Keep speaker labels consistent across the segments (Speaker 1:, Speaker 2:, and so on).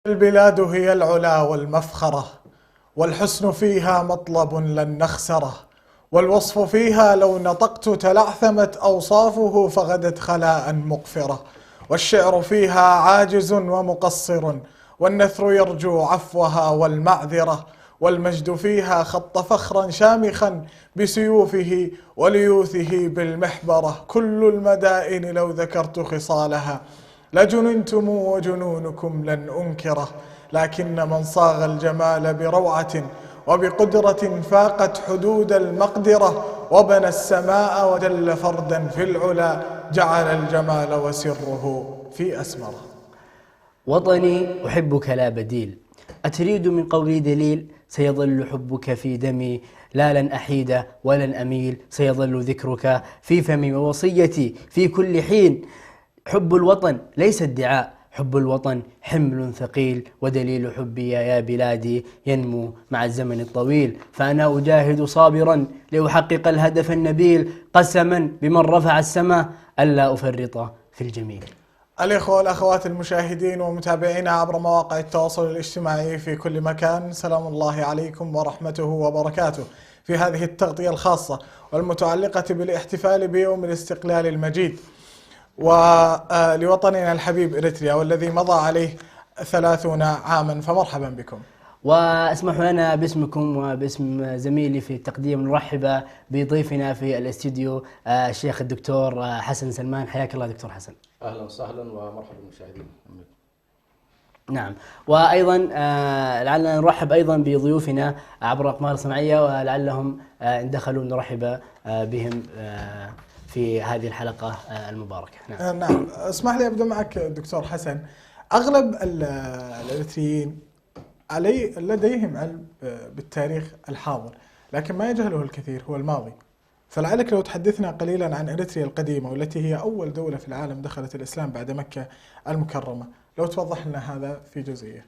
Speaker 1: البلاد هي العلا والمفخرة، والحسن فيها مطلب لن نخسره، والوصف فيها لو نطقت تلعثمت أوصافه فغدت خلاء مقفرة، والشعر فيها عاجز ومقصر، والنثر يرجو عفوها والمعذرة، والمجد فيها خط فخرا شامخا بسيوفه وليوثه بالمحبرة. كل المدائن لو ذكرت خصالها لجننتم وجنونكم لن أنكره، لكن من صاغ الجمال بروعة وبقدرة فاقت حدود المقدرة، وبنى السماء وجل فردا في العلا، جعل الجمال وسره في أسمره.
Speaker 2: وطني أحبك لا بديل، أتريد من قولي دليل؟ سيظل حبك في دمي، لا لن أحيد ولن أميل، سيظل ذكرك في فمي ووصيتي في كل حين. حب الوطن ليس ادعاء، حب الوطن حمل ثقيل، ودليل حبي يا بلادي ينمو مع الزمن الطويل، فأنا أجاهد صابرا لأحقق الهدف النبيل، قسما بمن رفع السماء ألا أفرط في الجميل.
Speaker 1: الإخوة والأخوات المشاهدين ومتابعينا عبر مواقع التواصل الاجتماعي في كل مكان، سلام الله عليكم ورحمته وبركاته. في هذه التغطية الخاصة والمتعلقة بالاحتفال بيوم الاستقلال المجيد ولوطننا الحبيب إريتريا، والذي مضى عليه 30 عاما، فمرحبا بكم.
Speaker 2: واسمحوا لنا باسمكم وباسم زميلي في التقديم نرحب بضيفنا في الاستديو الشيخ الدكتور حسن سلمان. حياك الله دكتور حسن.
Speaker 3: اهلا وسهلا ومرحبا بالمشاهدين.
Speaker 2: نعم، وايضا لعلنا نرحب ايضا بضيوفنا عبر الاقمار الصناعيه، ولعلهم ان دخلوا نرحب بهم في هذه الحلقه المباركه.
Speaker 1: نعم، اسمح لي ابدا معك دكتور حسن. اغلب الاريتريين لديهم علم بالتاريخ الحاضر، لكن ما يجهله الكثير هو الماضي. فلعلك لو تحدثنا قليلا عن إريتريا القديمة، والتي هي أول دولة في العالم دخلت الإسلام بعد مكة المكرمة، لو توضح لنا هذا في جزئية.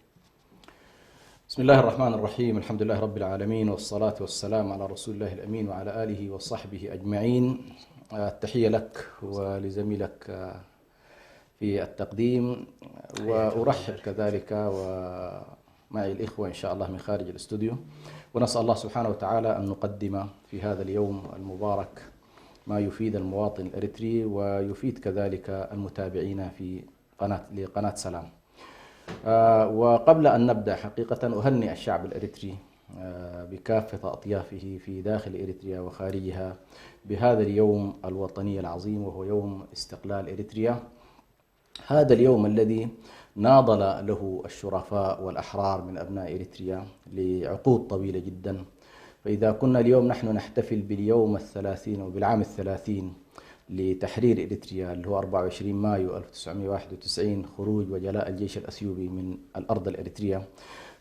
Speaker 3: بسم الله الرحمن الرحيم، الحمد لله رب العالمين، والصلاة والسلام على رسول الله الأمين وعلى آله وصحبه أجمعين. التحية لك ولزميلك في التقديم، وأرحب كذلك ومعي الإخوة إن شاء الله من خارج الاستوديو، ونسأل الله سبحانه وتعالى أن نقدم في هذا اليوم المبارك ما يفيد المواطن الإريتري ويفيد كذلك المتابعين في لقناة سلام. وقبل أن نبدأ حقيقة أهنئ الشعب الإريتري بكافة أطيافه في داخل إريتريا وخارجها بهذا اليوم الوطني العظيم، وهو يوم استقلال إريتريا. هذا اليوم الذي ناضل له الشرفاء والأحرار من أبناء إريتريا لعقود طويلة جدا. فإذا كنا اليوم نحن نحتفل باليوم 30 وبالعام 30 لتحرير إريتريا اللي هو 24 مايو 1991، خروج وجلاء الجيش الأثيوبي من الأرض الإريترية،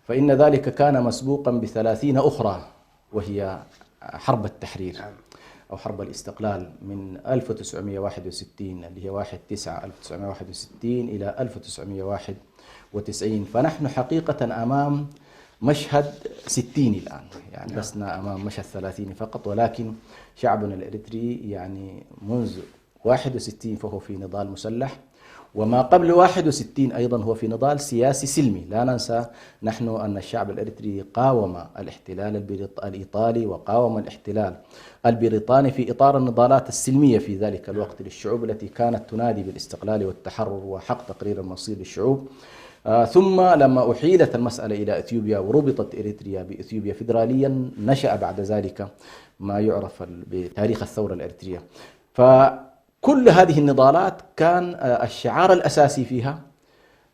Speaker 3: فإن ذلك كان مسبوقا ب30 أخرى، وهي حرب التحرير أو حرب الاستقلال من 1961 اللي هي 1/9/1961 إلى 1991. فنحن حقيقة أمام مشهد 60 الآن، يعني لسنا أمام مشهد 30 فقط، ولكن شعبنا الإريتري يعني منذ 61 فهو في نضال مسلح، وما قبل 61 أيضا هو في نضال سياسي سلمي. لا ننسى نحن أن الشعب الإريتري قاوم الاحتلال الإيطالي وقاوم الاحتلال البريطاني في إطار النضالات السلمية في ذلك الوقت للشعوب التي كانت تنادي بالاستقلال والتحرر وحق تقرير المصير للشعوب. ثم لما أحيلت المسألة إلى إثيوبيا وربطت إريتريا بإثيوبيا فيدراليا، نشأ بعد ذلك ما يعرف بتاريخ الثورة الإريترية. فكل هذه النضالات كان الشعار الأساسي فيها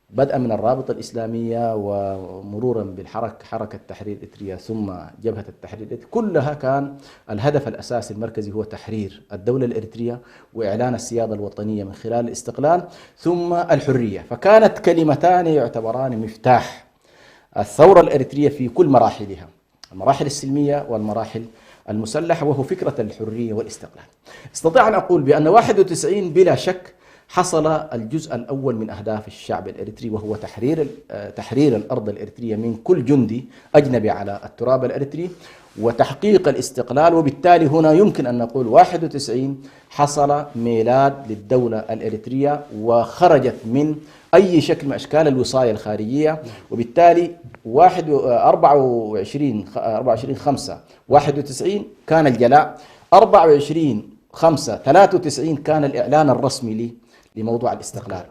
Speaker 3: بدءا من الرابطة الإسلامية ومرورا حركة تحرير إريتريا ثم جبهة التحرير الإريتري، كلها كان الهدف الأساسي المركزي هو تحرير الدولة الإريترية وإعلان السيادة الوطنية من خلال الاستقلال ثم الحرية. فكانت كلمتان يعتبران مفتاح الثورة الإريترية في كل مراحلها، المراحل السلمية والمراحل المسلحة، وهو فكرة الحرية والاستقلال. استطيع أن أقول بأن 91 بلا شك حصل الجزء الأول من أهداف الشعب الإريتري، وهو تحرير الأرض الإريترية من كل جندي أجنبي على التراب الإريتري وتحقيق الاستقلال. وبالتالي هنا يمكن أن نقول 91 حصل ميلاد للدولة الإريترية وخرجت من أي شكل من أشكال الوصاية الخارجية. وبالتالي 24/5/91 كان الجلاء، 24/5/93 كان الإعلان الرسمي لموضوع الاستقلال.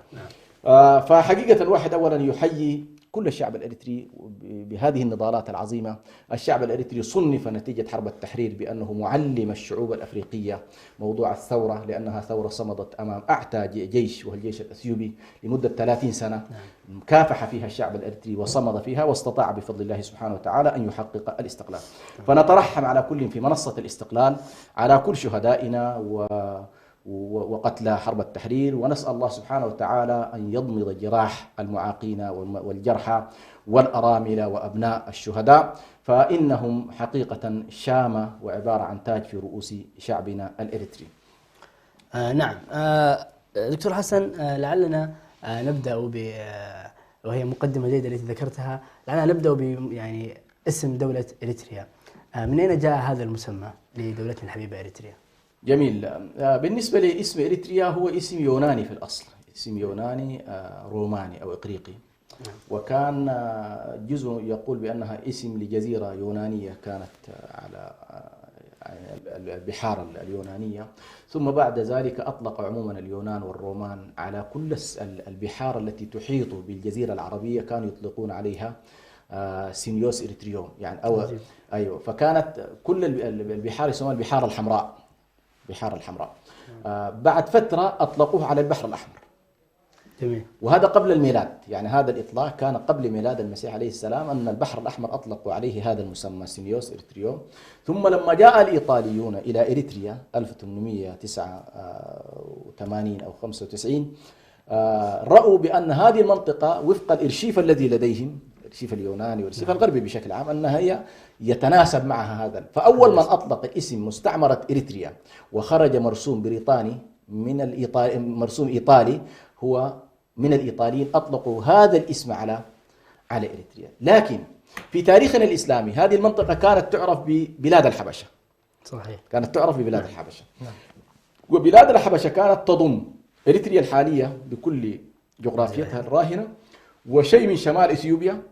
Speaker 3: فحقيقة الواحد أولا يحيي كل الشعب الإريتري بهذه النضالات العظيمة. الشعب الإريتري صنف نتيجة حرب التحرير بأنه معلم الشعوب الأفريقية موضوع الثورة، لأنها ثورة صمدت أمام أعتى جيش وهو الجيش الأثيوبي لمدة 30 سنة، كافح فيها الشعب الإريتري وصمد فيها واستطاع بفضل الله سبحانه وتعالى أن يحقق الاستقلال. فنترحم على كل في منصة الاستقلال على كل شهدائنا وقتلى حرب التحرير، ونسأل الله سبحانه وتعالى أن يضمد جراح المعاقين والجرحى والأرامل وأبناء الشهداء، فإنهم حقيقة شامة وعبارة عن تاج في رؤوس شعبنا الإريتري.
Speaker 2: نعم. دكتور حسن، لعلنا نبدأ وهي مقدمة جيدة التي ذكرتها، لعلنا نبدأ يعني اسم دولة إريتريا. من أين جاء هذا المسمى لدولتنا الحبيبة إريتريا؟
Speaker 3: جميل. بالنسبة لاسم إريتريا هو اسم يوناني في الأصل، اسم يوناني روماني أو إقريقي، وكان جزء يقول بأنها اسم لجزيرة يونانية كانت على البحار اليونانية، ثم بعد ذلك أطلق عموما اليونان والرومان على كل البحار التي تحيط بالجزيرة العربية كانوا يطلقون عليها سينيوس إريتريوم، يعني أيوة. فكانت كل البحار يسمونها البحار الحمراء، بحار الحمراء. بعد فترة أطلقوه على البحر الأحمر.
Speaker 2: جميل.
Speaker 3: وهذا قبل الميلاد، يعني هذا الإطلاق كان قبل ميلاد المسيح عليه السلام، أن البحر الأحمر أطلقوا عليه هذا المسمى سينيوس إريتريوم. ثم لما جاء الإيطاليون إلى إريتريا 1889 أو 95 رأوا بأن هذه المنطقة وفق الإرشيف الذي لديهم، الإرشيف اليوناني والإرشيف الغربي بشكل عام، أنها هي يتناسب معها هذا. فأول من أطلق اسم مستعمرة إريتريا وخرج مرسوم بريطاني من مرسوم إيطالي هو من الإيطاليين، أطلقوا هذا الاسم على إريتريا. لكن في تاريخنا الإسلامي هذه المنطقة كانت تعرف ببلاد الحبشة.
Speaker 2: صحيح.
Speaker 3: كانت تعرف ببلاد الحبشة. وبلاد الحبشة كانت تضم إريتريا الحالية بكل جغرافيتها الراهنة، وشيء من شمال إثيوبيا،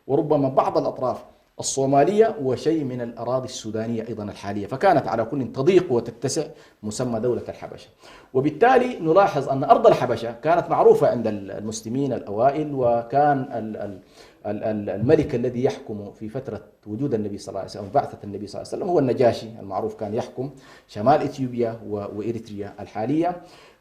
Speaker 3: وربما بعض الأطراف الصومالية، وشيء من الأراضي السودانية أيضا الحالية. فكانت على كل تضيق وتتسع مسمى دولة الحبشة. وبالتالي نلاحظ أن أرض الحبشة كانت معروفة عند المسلمين الأوائل، وكان الملك الذي يحكم في فترة وجود النبي صلى الله عليه وسلم، بعثة النبي صلى الله عليه وسلم، هو النجاشي المعروف، كان يحكم شمال إثيوبيا وإريتريا الحالية.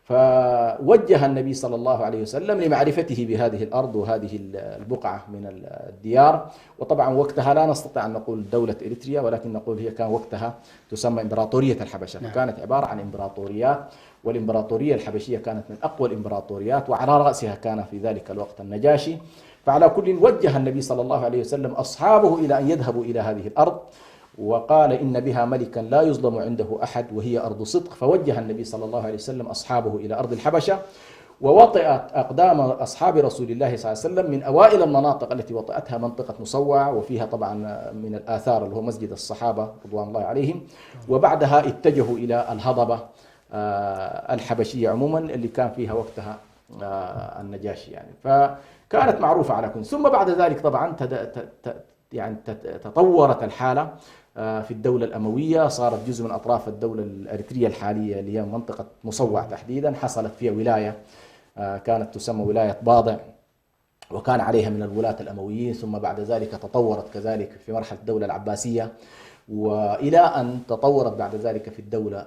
Speaker 3: فوجه النبي صلى الله عليه وسلم لمعرفته بهذه الأرض وهذه البقعة من الديار. وطبعا وقتها لا نستطيع أن نقول دولة إريتريا، ولكن نقول هي كان وقتها تسمى إمبراطورية الحبشة. كانت عبارة عن إمبراطوريات، والإمبراطورية الحبشية كانت من أقوى الإمبراطوريات، وعلى رأسها كان في ذلك الوقت النجاشي. فعلى كل وجه النبي صلى الله عليه وسلم أصحابه إلى أن يذهبوا إلى هذه الأرض، وقال إن بها ملكا لا يظلم عنده أحد وهي أرض صدق. فوجه النبي صلى الله عليه وسلم أصحابه إلى أرض الحبشة، ووطئت أقدام أصحاب رسول الله صلى الله عليه وسلم من أوائل المناطق التي وطئتها منطقة مصوع، وفيها طبعا من الآثار اللي هو مسجد الصحابة رضوان الله عليهم. وبعدها اتجهوا إلى الهضبة الحبشية عموما اللي كان فيها وقتها النجاشي، يعني فكانت معروفة على كل. ثم بعد ذلك طبعا يعني تطورت الحالة في الدولة الأموية، صارت جزء من أطراف الدولة الأريترية الحالية اللي هي منطقة مصوع تحديدا. حصلت فيها ولاية كانت تسمى ولاية باضع، وكان عليها من الولاة الأمويين. ثم بعد ذلك تطورت كذلك في مرحلة الدولة العباسية، وإلى أن تطورت بعد ذلك في الدولة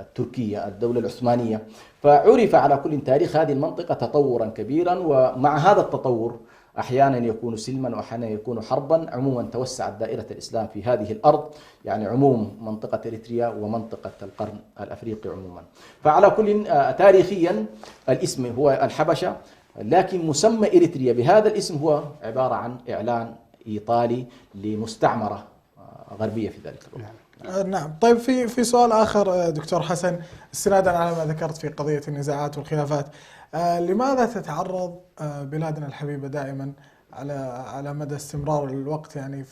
Speaker 3: التركية، الدولة العثمانية. فعرف على كل تاريخ هذه المنطقة تطورا كبيرا، ومع هذا التطور أحيانا يكون سلما وأحيانا يكون حربا. عموما توسعت دائرة الإسلام في هذه الأرض، يعني عموم منطقة إريتريا ومنطقة القرن الأفريقي عموما. فعلى كل تاريخيا الاسم هو الحبشة، لكن مسمى إريتريا بهذا الاسم هو عبارة عن إعلان إيطالي لمستعمرة غربية في ذلك الوقت.
Speaker 1: نعم. طيب في سؤال آخر دكتور حسن، استنادا على ما ذكرت في قضية النزاعات والخلافات، لماذا تتعرض بلادنا الحبيبة دائما على مدى استمرار الوقت يعني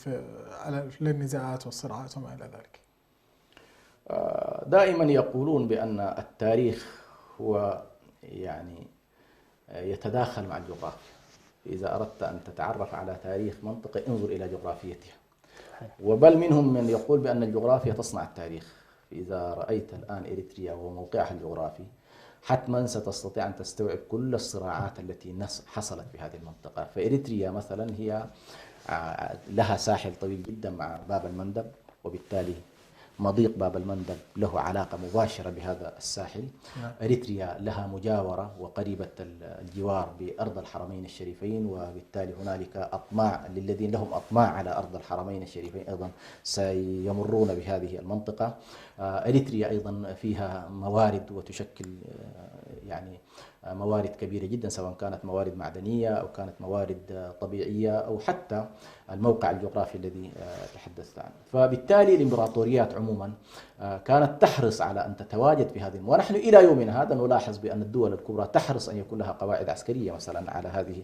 Speaker 1: للنزاعات والصراعات وما إلى ذلك؟
Speaker 3: دائما يقولون بأن التاريخ هو يعني يتداخل مع الجغرافيا. إذا أردت أن تتعرف على تاريخ منطقة انظر إلى جغرافيتها، وبل منهم من يقول بأن الجغرافيا تصنع التاريخ. إذا رأيت الآن إريتريا وموقعها الجغرافي حتما ستستطيع أن تستوعب كل الصراعات التي حصلت في هذه المنطقة. فإريتريا مثلا هي لها ساحل طويل جدا مع باب المندب، وبالتالي مضيق باب المندب له علاقة مباشرة بهذا الساحل. إريتريا لها مجاورة وقريبة الجوار بأرض الحرمين الشريفين، وبالتالي هنالك أطماع للذين لهم أطماع على أرض الحرمين الشريفين أيضا سيمرون بهذه المنطقة. إريتريا أيضا فيها موارد وتشكل يعني موارد كبيرة جدا، سواء كانت موارد معدنية أو كانت موارد طبيعية أو حتى الموقع الجغرافي الذي تحدثت عنه. فبالتالي الإمبراطوريات عموما كانت تحرص على أن تتواجد في هذه، ونحن إلى يومنا هذا نلاحظ بأن الدول الكبرى تحرص أن يكون لها قواعد عسكرية مثلا على هذه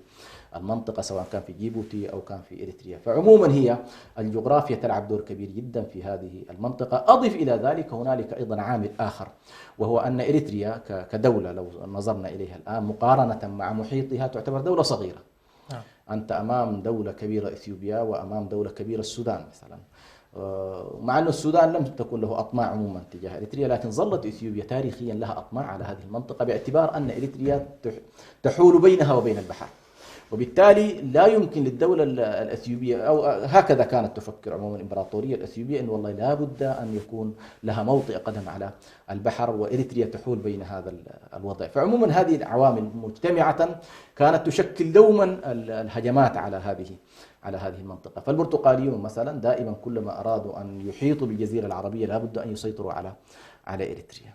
Speaker 3: المنطقة، سواء كان في جيبوتي أو كان في إريتريا. فعموما هي الجغرافيا تلعب دور كبير جدا في هذه المنطقة. أضف إلى ذلك هنالك أيضا عامل آخر، وهو أن إريتريا كدولة لو نظرنا إليها الآن مقارنة مع محيطها تعتبر دولة صغيرة. أنت أمام دولة كبيرة إثيوبيا وأمام دولة كبيرة السودان مثلا، مع أن السودان لم تكن له أطماع عموما تجاه إريتريا، لكن ظلت إثيوبيا تاريخيا لها أطماع على هذه المنطقة باعتبار أن إريتريا تحول بينها وبين البحر. وبالتالي لا يمكن للدولة الأثيوبية، أو هكذا كانت تفكر عموما الإمبراطورية الأثيوبية، أن والله لا بد أن يكون لها موطئ قدم على البحر، وإريتريا تحول بين هذا الوضع. فعموما هذه العوامل مجتمعة كانت تشكل دوما الهجمات على هذه المنطقة. فالبرتقاليون مثلا دائما كلما أرادوا أن يحيطوا بالجزيرة العربية لا بد أن يسيطروا على إريتريا.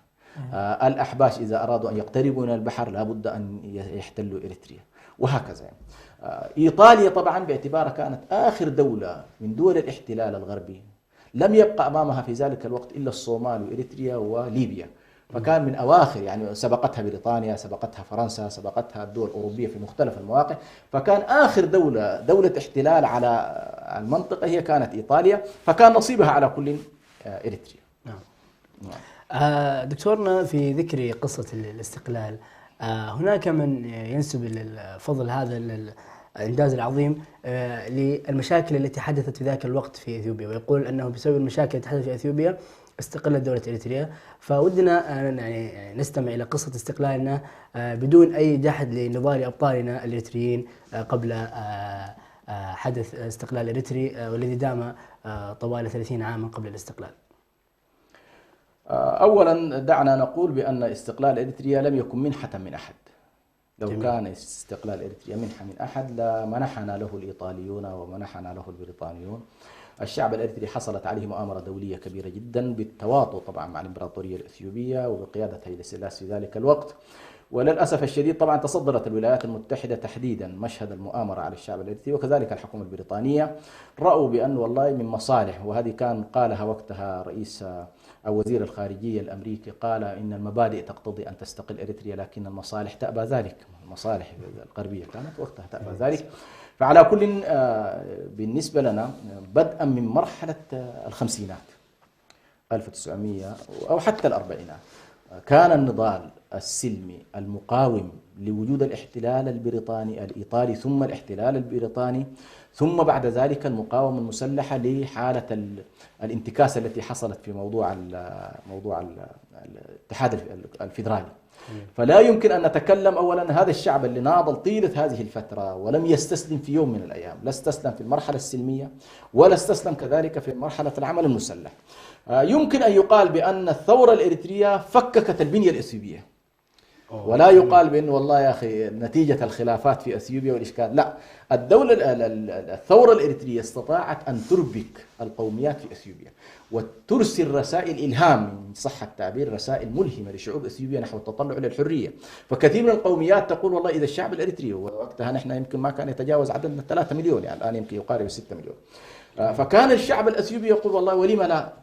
Speaker 3: الأحباش إذا أرادوا أن يقتربوا من البحر لا بد أن يحتلوا إريتريا، وهكذا. إيطاليا طبعا باعتبارها كانت آخر دولة من دول الاحتلال الغربي، لم يبقى أمامها في ذلك الوقت إلا الصومال وإريتريا وليبيا، فكان من أواخر، يعني سبقتها بريطانيا، سبقتها فرنسا، سبقتها الدول الأوروبية في مختلف المواقع. فكان آخر دولة احتلال على المنطقة هي كانت إيطاليا، فكان نصيبها على كل إريتريا.
Speaker 2: دكتورنا، في ذكر قصة الاستقلال هناك من ينسب الفضل هذا الإنجاز العظيم للمشاكل التي حدثت في ذاك الوقت في إثيوبيا، ويقول أنه بسبب المشاكل التي حدثت في إثيوبيا استقلت دولة إريتريا. فودنا يعني نستمع إلى قصة استقلالنا بدون أي جحد لنضال أبطالنا الإريتريين قبل حدث استقلال إريتري والذي دام طوال 30 عاما قبل الاستقلال.
Speaker 3: أولا دعنا نقول بأن استقلال إريتريا لم يكن منحة من أحد. لو جميل. كان استقلال إريتريا منحة من أحد لمنحنا له الإيطاليون ومنحنا له البريطانيون. الشعب الإريتري حصلت عليه مؤامرة دولية كبيرة جدا بالتواطؤ طبعا مع الإمبراطورية الإثيوبية وبقيادة هيلي سيلاسي في ذلك الوقت. وللأسف الشديد طبعا تصدرت الولايات المتحدة تحديدا مشهد المؤامرة على الشعب الإريتري، وكذلك الحكومة البريطانية. رأوا بأن والله من مصالح، وهذه كان قالها وقتها رئيس أو وزير الخارجية الأمريكي، قال إن المبادئ تقتضي أن تستقل إريتريا لكن المصالح تأبى ذلك. المصالح الغربية كانت وقتها تأبى ذلك. فعلى كل بالنسبة لنا بدءا من مرحلة الخمسينات 1900 أو حتى الأربعينات كان النضال السلمي المقاوم لوجود الاحتلال البريطاني الإيطالي ثم الاحتلال البريطاني ثم بعد ذلك المقاومة المسلحة لحالة الانتكاسة التي حصلت في موضوع الاتحاد الفيدرالي. فلا يمكن أن نتكلم أولا هذا الشعب اللي ناضل طيلة هذه الفترة ولم يستسلم في يوم من الأيام، لا استسلم في المرحلة السلمية ولا استسلم كذلك في مرحلة العمل المسلح. يمكن أن يقال بأن الثورة الإريترية فككت البنية الإثيوبية، ولا يقال بأنه والله يا أخي نتيجة الخلافات في أثيوبيا والإشكال، لا، الثورة الإريترية استطاعت أن تربك القوميات في أثيوبيا وترسل رسائل إلهام، إن صح التعبير رسائل ملهمة لشعوب أثيوبيا نحو التطلع للحرية. فكثير من القوميات تقول والله إذا الشعب الإريتري، ووقتها نحن يمكن ما كان يتجاوز عددنا 3 مليون، يعني الآن يمكن يقارب 6 مليون، فكان الشعب الأثيوبي يقول والله ولم لا.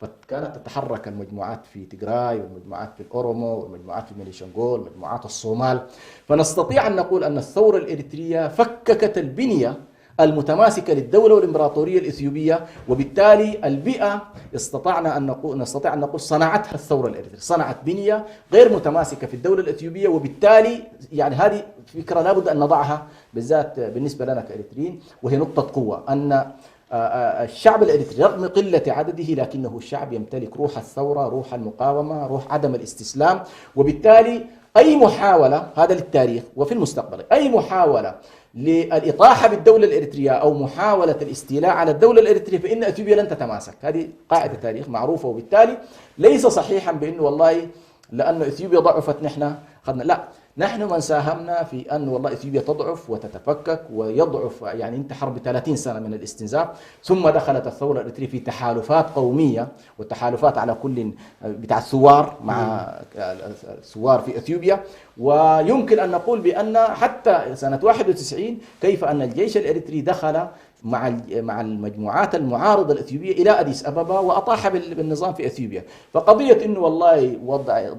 Speaker 3: فكانت تتحرك المجموعات في تيغراي والمجموعات في الأورومو والمجموعات في ميليشنغول ومجموعات الصومال. فنستطيع أن نقول أن الثورة الإريترية فككت البنية المتماسكة للدولة والإمبراطورية الإثيوبية، وبالتالي البيئة نستطيع أن نقول صنعتها الثورة الإريترية، صنعت بنية غير متماسكة في الدولة الإثيوبية. وبالتالي يعني هذه فكرة لابد أن نضعها بالذات بالنسبة لنا كإريتريين، وهي نقطة قوة، أن الشعب الإريتري رغم قلة عدده لكنه الشعب يمتلك روح الثورة، روح المقاومة، روح عدم الاستسلام. وبالتالي أي محاولة، هذا للتاريخ وفي المستقبل، أي محاولة للإطاحة بالدولة الإريترية أو محاولة الاستيلاء على الدولة الإريترية فإن أثيوبيا لن تتماسك. هذه قاعدة تاريخ معروفة. وبالتالي ليس صحيحا بأنه والله لأن أثيوبيا ضعفت نحن خذنا، لا، نحن من ساهمنا في أن والله إثيوبيا تضعف وتتفكك ويضعف، يعني انت حرب 30 سنة من الاستنزاف، ثم دخلت الثورة الإريترية في تحالفات قومية، والتحالفات على كل بتاع الثوار مع الثوار في أثيوبيا. ويمكن أن نقول بأن حتى سنة 91 كيف أن الجيش الإريتري دخل مع المجموعات المعارضة الإثيوبية إلى أديس أبابا وأطاح بالنظام في أثيوبيا. فقضية إنه والله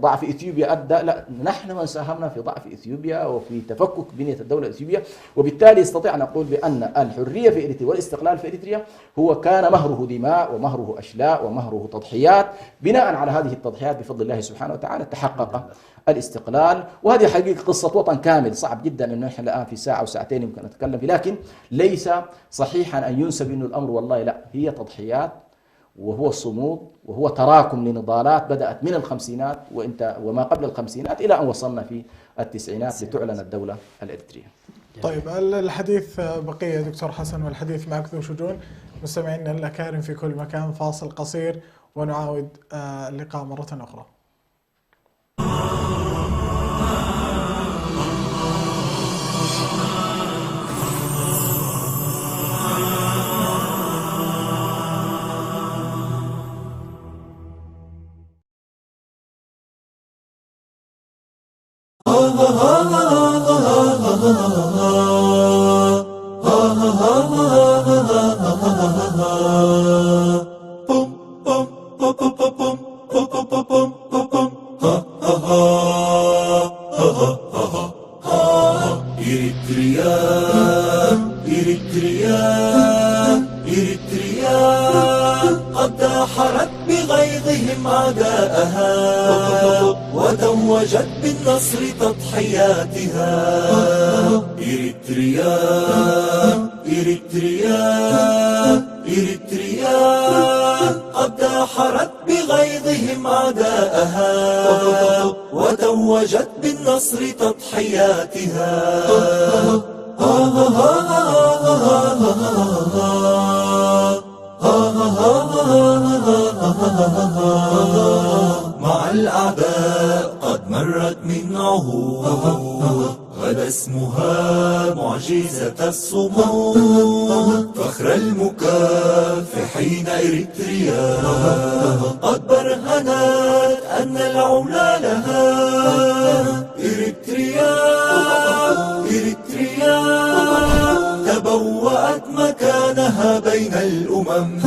Speaker 3: ضعف إثيوبيا أدى، لا، نحن من ساهمنا في ضعف إثيوبيا وفي تفكك بنية الدولة الإثيوبية. وبالتالي استطيع نقول بأن الحرية في إريتريا والاستقلال في إريتريا هو كان مهره دماء ومهره أشلاء ومهره تضحيات. بناء على هذه التضحيات بفضل الله سبحانه وتعالى تحقق الاستقلال. وهذه حقيقة قصة وطن كامل، صعب جدا أنه نحن الآن في ساعة وساعتين يمكن نتكلم فيه، لكن ليس صحيحا أن ينسب أنه الأمر والله لا، هي تضحيات وهو صمود وهو تراكم لنضالات بدأت من الخمسينات وما قبل الخمسينات إلى أن وصلنا في التسعينات لتعلن الدولة الإريترية.
Speaker 1: طيب الحديث بقية دكتور حسن، والحديث معك ذو شجون. مستمعينا الأكارم في كل مكان، فاصل قصير ونعاود اللقاء مرة أخرى.
Speaker 4: قد داحرت بغيظهم أعداءها وتوجت بالنصر تضحياتها. إريتريا إريتريا إريتريا قد داحرت بغيظهم أعداءها وتوجت بالنصر تضحياتها. مع الأعداء قد مرت من عهود، غدا اسمها معجزة الصمود، فخر المكافحين إريتريا قد برهنت أن العلا لها. إريتريا إريتريا تبوأت مكانها بين الأمم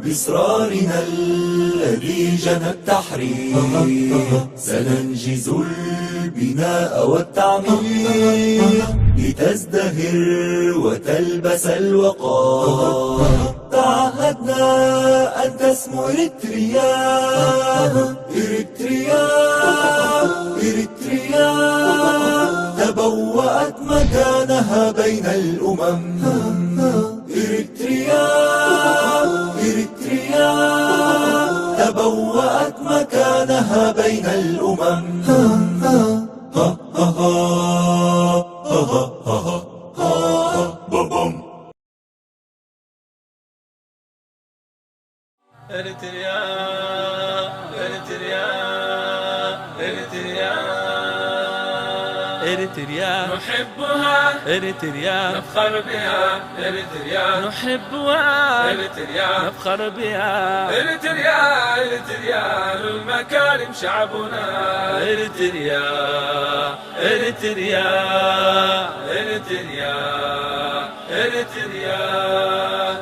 Speaker 4: بإصرارنا الذي جنى التحرير. سننجز البناء والتعمير لتزدهر وتلبس الوقار. تعهدنا أن تسمو إريتريا إريتريا إريتريا تبوأت مكانها بين الأمم. إريتريا إريتريا تبوأت مكانها بين الأمم.
Speaker 5: إريتريا إريتريا إريتريا إريتريا نحبها إريتريا نفخر بها إريتريا نحبها إريتريا نفخر بها إريتريا إريتريا المكارم شعبنا إريتريا إريتريا إريتريا إريتريا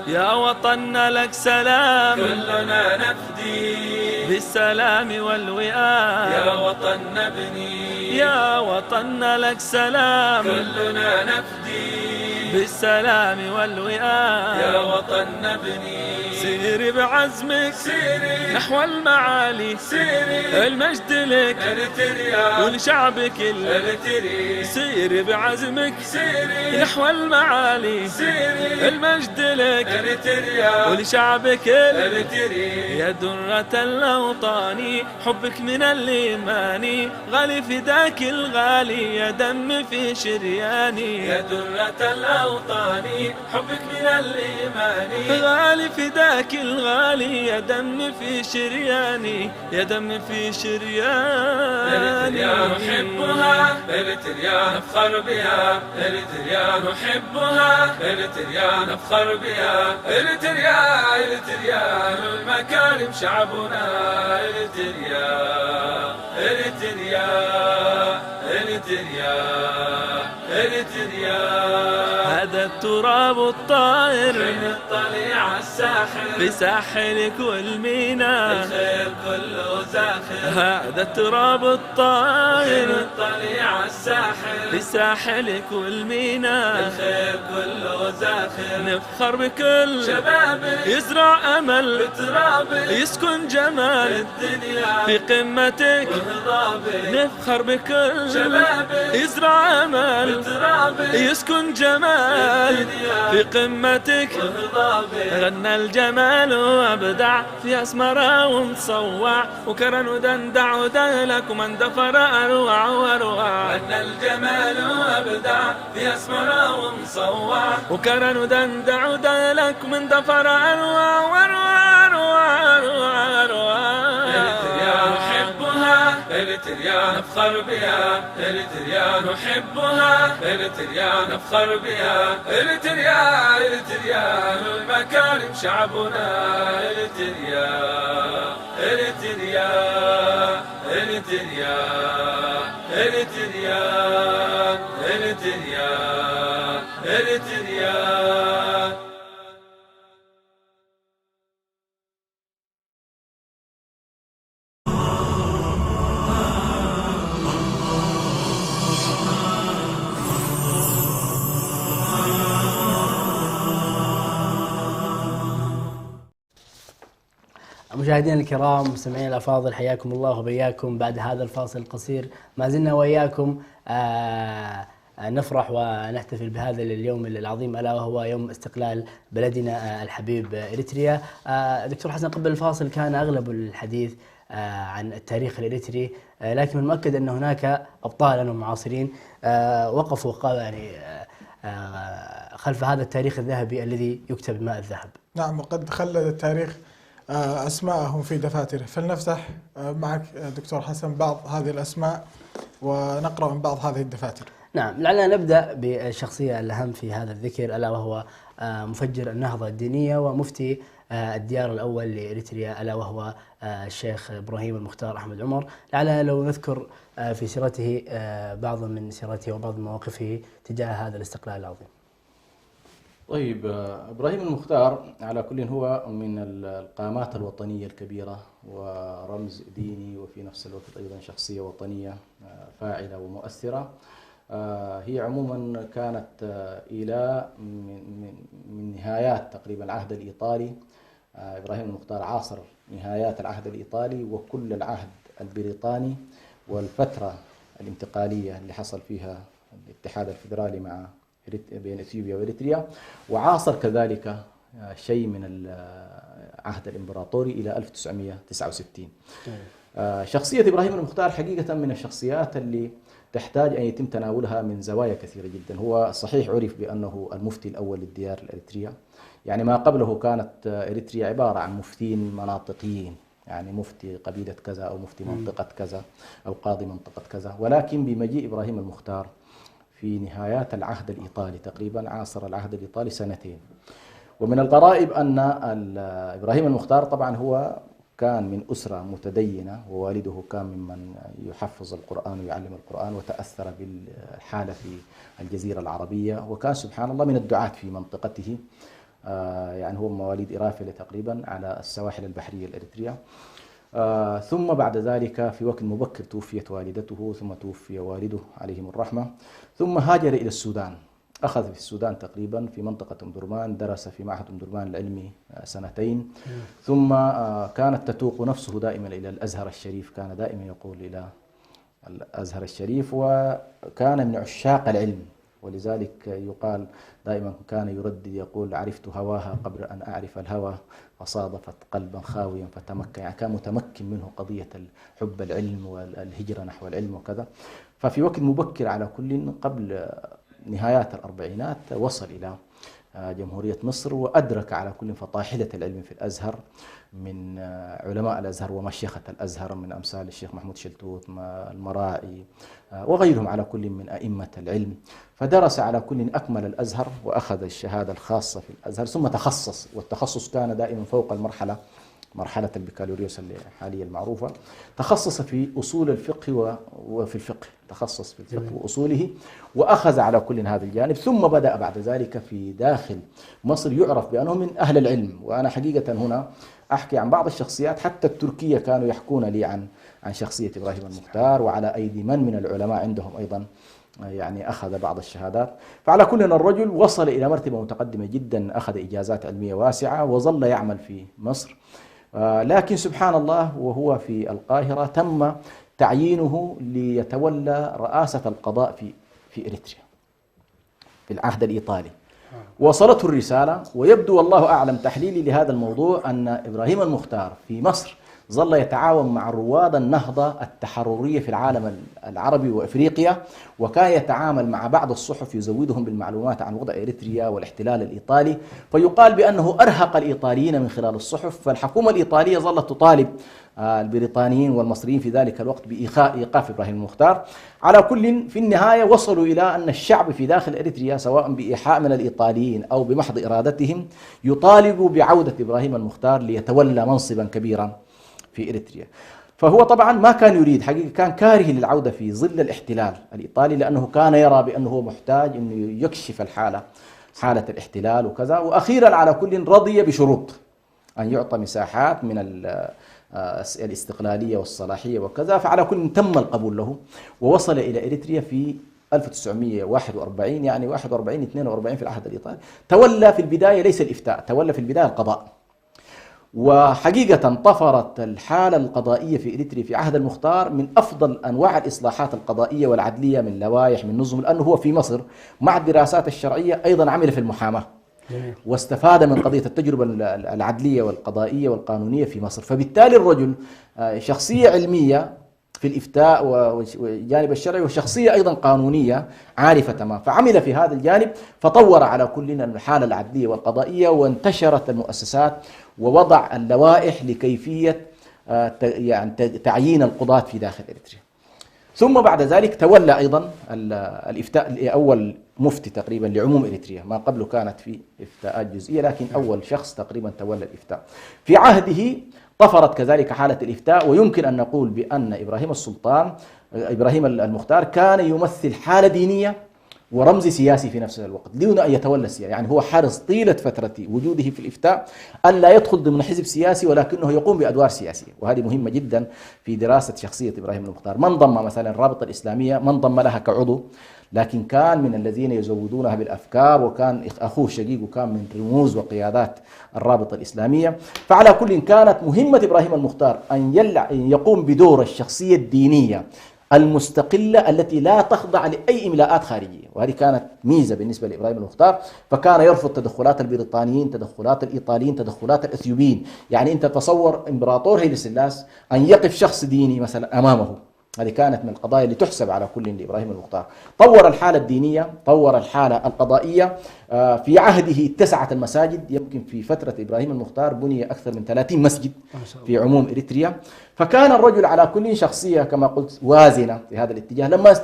Speaker 5: يا وطننا لك سلام كلنا نفدي بالسلام والوئام يا وطن نبني يا وطننا لك سلام كلنا نفدي بالسلام والوئام يا وطن نبني سيري بعزمك سيري نحو المعالي سيري المجد لك إريتريا ولشعبك الإريتري سيري بعزمك سيري نحو المعالي سيري المجد لك إريتريا ولشعبك الإريتري يا درة الأوطان حبك من الإيمان غالي فداك الغالي يا دم في شرياني يا درة الأوطان حبك من الإيمان غالي فداك الغالي يا دم في شرياني يا دم في شرياني إريتريا نحبها إريتريا نفخر بها إريتريا نحبها إريتريا نفخر بها إريتريا إريتريا المكارم شعبنا إريتريا إريتريا إريتريا إريتريا هذا التراب الطائر من الطليعة الساحل بساحل كل ميناء الخير كله زاخر هذا التراب الطائر من الطليعة الساحل بساحل كل ميناء الخير كله زاخر نفخر بكل شباب يزرع أمل بترابك يسكن جمال الدنيا في قمتك نفخر بكل شباب يزرع أمل بترابك يسكن جمال في قمتك غنى الجمال وابدع في أسمرة ومصوع وكرن ودندع ودهلك ومن دفر أروع وأروع غنى الجمال وابدع في أسمرة ومصوع وكرن ودندع ودهلك ومن دفر أروع وأروع أروع أروع أروع إريتريا نحبها إريتريا نفخر بها إريتريا نحبها إريتريا نفخر بها إريتريا إريتريا المكارم شعبنا إريتريا إريتريا إريتريا إريتريا إريتريا إريتريا
Speaker 2: مشاهدينا الكرام مستمعينا الافاضل حياكم الله وبياكم بعد هذا الفاصل القصير ما زلنا وياكم نفرح ونحتفل بهذا اليوم العظيم الا وهو يوم استقلال بلدنا الحبيب اريتريا. دكتور حسن قبل الفاصل كان اغلب الحديث عن التاريخ الاريتري لكن من المؤكد ان هناك ابطالا ومعاصرين وقفوا يعني خلف هذا التاريخ الذهبي الذي يكتب بماء الذهب.
Speaker 1: نعم وقد خلد التاريخ أسماءهم في دفاتره، فلنفتح معك دكتور حسن بعض هذه الأسماء ونقرأ من بعض هذه الدفاتر.
Speaker 2: نعم لعلنا نبدأ بالشخصية الأهم في هذا الذكر ألا وهو مفجر النهضة الدينية ومفتي الديار الأول لإريتريا ألا وهو الشيخ إبراهيم المختار أحمد عمر. لعلنا لو نذكر في سيرته بعض من سيرته وبعض مواقفه تجاه هذا الاستقلال العظيم.
Speaker 3: طيب إبراهيم المختار على كل هو من القامات الوطنية الكبيرة ورمز ديني وفي نفس الوقت أيضا شخصية وطنية فاعلة ومؤثرة. هي عموما كانت إلى من نهايات تقريبا العهد الإيطالي. إبراهيم المختار عاصر نهايات العهد الإيطالي وكل العهد البريطاني والفترة الانتقالية اللي حصل فيها الاتحاد الفيدرالي مع بين اثيوبيا واريتريا، وعاصر كذلك شيء من العهد الامبراطوري الى 1969. شخصية إبراهيم المختار حقيقة من الشخصيات اللي تحتاج أن يتم تناولها من زوايا كثيرة جدا. هو صحيح عرف بأنه المفتي الأول للديار الإريترية، يعني ما قبله كانت إريتريا عبارة عن مفتين مناطقيين، يعني مفتي قبيلة كذا أو مفتي منطقة كذا أو قاضي منطقة كذا. ولكن بمجيء إبراهيم المختار في نهايات العهد الإيطالي، تقريبا عاصر العهد الإيطالي سنتين. ومن الغرائب أن إبراهيم المختار طبعا هو كان من أسرة متدينة، ووالده كان ممن يحفظ القرآن ويعلم القرآن، وتأثر بالحالة في الجزيرة العربية، وكان سبحان الله من الدعاة في منطقته. يعني هو مواليد إرافلة تقريبا على السواحل البحرية الإريترية. ثم بعد ذلك في وقت مبكر توفيت والدته، ثم توفي والده عليهم الرحمة، ثم هاجر إلى السودان. أخذ في السودان تقريبا في منطقة أم درمان، درس في معهد أم درمان العلمي سنتين، ثم كانت تتوق نفسه دائما إلى الأزهر الشريف، كان دائما يقول إلى الأزهر الشريف، وكان من عشاق العلم، ولذلك يقال دائما كان يردد يقول: عرفت هواها قبل أن أعرف الهوى، فصادفت قلبا خاويا فتمكن. يعني كان متمكن منه قضية حب العلم والهجرة نحو العلم وكذا. ففي وقت مبكر على كل قبل نهايات الأربعينات وصل إلى جمهورية مصر، وأدرك على كل فطاحلة العلم في الأزهر من علماء الأزهر ومشيخة الأزهر من أمثال الشيخ محمود شلتوت، المراعي وغيرهم، على كل من أئمة العلم. فدرس على كل أكمل الأزهر وأخذ الشهادة الخاصة في الأزهر، ثم تخصص، والتخصص كان دائما فوق مرحلة البكالوريوس الحالية المعروفة. تخصص في أصول الفقه وفي الفقه، تخصص في الفقه وأصوله، وأخذ على كل هذا الجانب. ثم بدأ بعد ذلك في داخل مصر يعرف بأنه من أهل العلم. وأنا حقيقة هنا أحكي عن بعض الشخصيات، حتى التركية كانوا يحكون لي عن شخصية إبراهيم المختار، وعلى أيدي من العلماء عندهم أيضا يعني أخذ بعض الشهادات. فعلى كل الرجل وصل إلى مرتبة متقدمة جدا، أخذ إجازات علمية واسعة، وظل يعمل في مصر. لكن سبحان الله وهو في القاهرة تم تعيينه ليتولى رئاسة القضاء في إريتريا في العهد الإيطالي. وصلته الرسالة، ويبدو والله أعلم تحليلي لهذا الموضوع أن إبراهيم المختار في مصر ظل يتعاون مع رواد النهضة التحررية في العالم العربي وإفريقيا، وكان يتعامل مع بعض الصحف يزودهم بالمعلومات عن وضع إريتريا والاحتلال الإيطالي. فيقال بأنه أرهق الإيطاليين من خلال الصحف، فالحكومة الإيطالية ظلت تطالب البريطانيين والمصريين في ذلك الوقت بإيقاف إبراهيم المختار. على كل في النهاية وصلوا إلى أن الشعب في داخل إريتريا سواء بإيحاء من الإيطاليين أو بمحض إرادتهم يطالبوا بعودة إبراهيم المختار ليتولى منصبا كبيرا في إريتريا. فهو طبعا ما كان يريد، حقيقة كان كاره للعودة في ظل الاحتلال الإيطالي، لأنه كان يرى بأنه محتاج أنه يكشف حالة الاحتلال وكذا. وأخيرا على كل رضي بشروط أن يعطى مساحات من الاستقلالية والصلاحية وكذا. فعلى كل تم القبول له، ووصل إلى إريتريا في 1941، يعني 41-42 في العهد الإيطالي. تولى في البداية ليس الإفتاء، تولى في البداية القضاء. وحقيقة طفرت الحالة القضائية في إريتريا في عهد المختار من أفضل أنواع الإصلاحات القضائية والعدلية، من لوائح، من نظم، لأنه هو في مصر مع الدراسات الشرعية أيضا عمل في المحاماة، واستفاد من قضية التجربة العدلية والقضائية والقانونية في مصر. فبالتالي الرجل شخصية علمية في الإفتاء والجانب الشرعي، وشخصية أيضا قانونية عارفة تمام. فعمل في هذا الجانب، فطور على كل الحالة العدلية والقضائية، وانتشرت المؤسسات، ووضع اللوائح لكيفية يعني تعيين القضاة في داخل إريتريا. ثم بعد ذلك تولى أيضا الإفتاء، أول مفتي تقريبا لعموم إريتريا، ما قبله كانت في إفتاءات جزئية، لكن أول شخص تقريبا تولى الإفتاء. في عهده طفرت كذلك حالة الإفتاء. ويمكن أن نقول بأن إبراهيم المختار كان يمثل حالة دينية ورمز سياسي في نفس الوقت، دون أن يتولى السياسة. يعني هو حرص طيلة فترة وجوده في الإفتاء أن لا يدخل ضمن حزب سياسي، ولكنه يقوم بأدوار سياسية، وهذه مهمة جدا في دراسة شخصية إبراهيم المختار. من ضم مثلا الرابطة الإسلامية، من ضم لها كعضو، لكن كان من الذين يزودونها بالأفكار، وكان أخوه الشقيق وكان من رموز وقيادات الرابطة الإسلامية. فعلى كل كانت مهمة إبراهيم المختار أن يقوم بدور الشخصية الدينية المستقلة التي لا تخضع لأي إملاءات خارجية، وهذه كانت ميزة بالنسبة لإبراهيم المختار. فكان يرفض تدخلات البريطانيين، تدخلات الإيطاليين، تدخلات الأثيوبيين. يعني أنت تصور إمبراطور هيلي سلاس أن يقف شخص ديني مثلا أمامه، هذه كانت من القضايا اللي تحسب على كل لإبراهيم المختار. طور الحالة الدينية، طور الحالة القضائية. في عهده اتسعت المساجد، يمكن في فترة إبراهيم المختار بني أكثر من 30 مسجد في عموم إريتريا. فكان الرجل على كل شخصية كما قلت وازنة في هذا الاتجاه. لما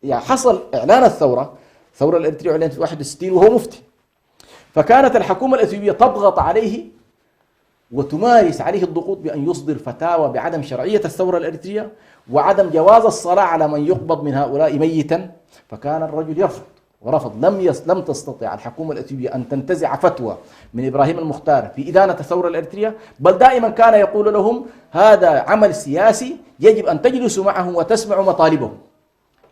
Speaker 3: يعني حصل إعلان الثورة الإريترية أعلنت في 61 وهو مفتي، فكانت الحكومة الأثيوبية تضغط عليه وتمارس عليه الضغوط بأن يصدر فتاوى بعدم شرعية الثورة الإريترية وعدم جواز الصلاة على من يقبض من هؤلاء ميتا. فكان الرجل يرفض ورفض. لم تستطع الحكومة الأثيوبية أن تنتزع فتوى من إبراهيم المختار في إدانة الثورة الإريترية، بل دائما كان يقول لهم هذا عمل سياسي يجب أن تجلسوا معهم وتسمعوا مطالبهم.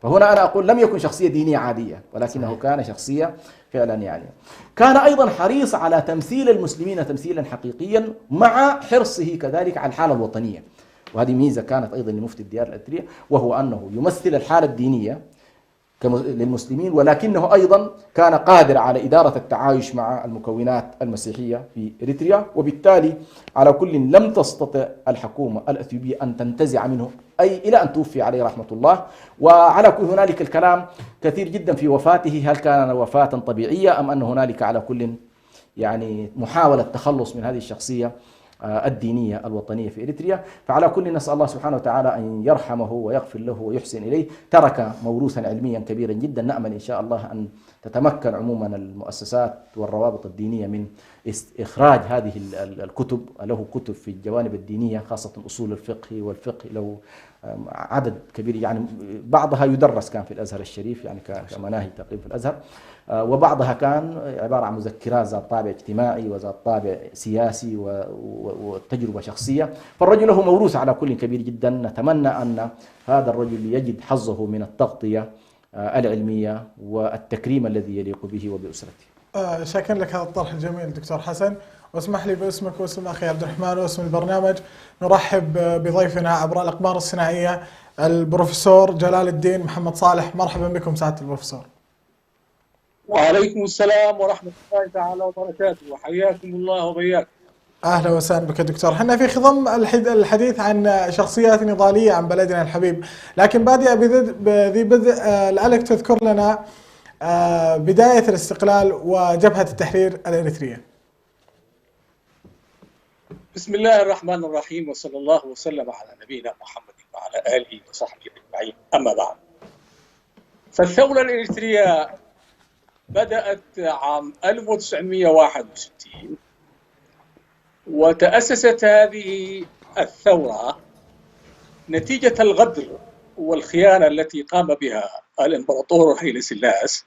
Speaker 3: فهنا أنا أقول لم يكن شخصية دينية عادية، ولكنه كان شخصية فعلا يعني. كان أيضا حريص على تمثيل المسلمين تمثيلا حقيقيا، مع حرصه كذلك على الحالة الوطنية، وهذه ميزة كانت أيضا لمفتي الديار الإريترية، وهو أنه يمثل الحالة الدينية للمسلمين، ولكنه أيضا كان قادر على إدارة التعايش مع المكونات المسيحية في إريتريا. وبالتالي على كل لم تستطع الحكومة الأثيوبية أن تنتزع منه أي إلى أن توفي عليه رحمة الله. وعلى كل هنالك الكلام كثير جدا في وفاته، هل كان وفاة طبيعية أم أن هنالك على كل يعني محاولة تخلص من هذه الشخصية الدينية الوطنية في إريتريا. فعلى كل نسأل الله سبحانه وتعالى أن يرحمه ويغفر له ويحسن إليه. ترك موروثا علميا كبيرا جدا، نأمل إن شاء الله أن تتمكن عموما المؤسسات والروابط الدينية من إخراج هذه الكتب. له كتب في الجوانب الدينية خاصة أصول الفقه والفقه، له عدد كبير، يعني بعضها يدرس كان في الأزهر الشريف يعني كمناهج تقريبا في الأزهر، وبعضها كان عبارة عن مذكرات ذات طابع اجتماعي وذات طابع سياسي وتجربة شخصية. فالرجل له موروث على كل كبير جدا. نتمنى أن هذا الرجل يجد حظه من التغطية العلمية والتكريم الذي يليق به وبأسرته.
Speaker 1: شاكر لك هذا الطرح الجميل دكتور حسن، واسمح لي باسمك واسم أخي عبد الرحمن واسم البرنامج نرحب بضيفنا عبر الأقمار الصناعية البروفيسور جلال الدين محمد صالح. مرحبا بكم سعادة البروفيسور.
Speaker 6: وعليكم السلام ورحمة الله تعالى وبركاته، وحياكم الله وبياكم.
Speaker 1: أهلا وسهلا بك دكتور. حنا في خضم الحديث عن شخصيات نضالية عن بلدنا الحبيب، لكن بادئ بذي بدء لعلك تذكر لنا بداية الاستقلال وجبهة التحرير الإريترية.
Speaker 6: بسم الله الرحمن الرحيم، وصلى الله وسلم على نبينا محمد وعلى آله وصحبه أجمعين. أما بعد، فالثورة الإريترية بدأت عام 1961، وتأسست هذه الثورة نتيجة الغدر والخيانة التي قام بها الإمبراطور هيلي سلاس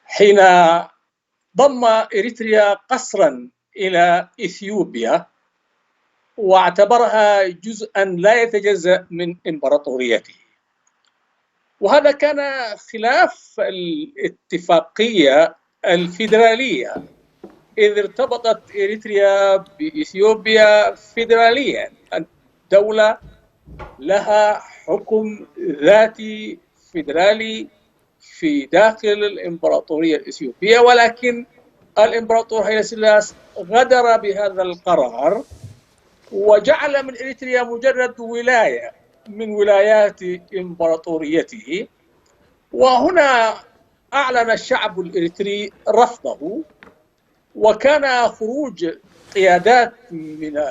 Speaker 6: حين ضم إريتريا قسرا إلى إثيوبيا واعتبرها جزءا لا يتجزأ من إمبراطوريته. وهذا كان خلاف الاتفاقية الفيدرالية، إذ ارتبطت إريتريا بإثيوبيا فيدراليا، الدولة لها حكم ذاتي فيدرالي في داخل الإمبراطورية الإثيوبية، ولكن الإمبراطور هيلي سلاس غدر بهذا القرار وجعل من إريتريا مجرد ولاية من ولايات إمبراطوريته. وهنا أعلن الشعب الإريتري رفضه، وكان خروج قيادات من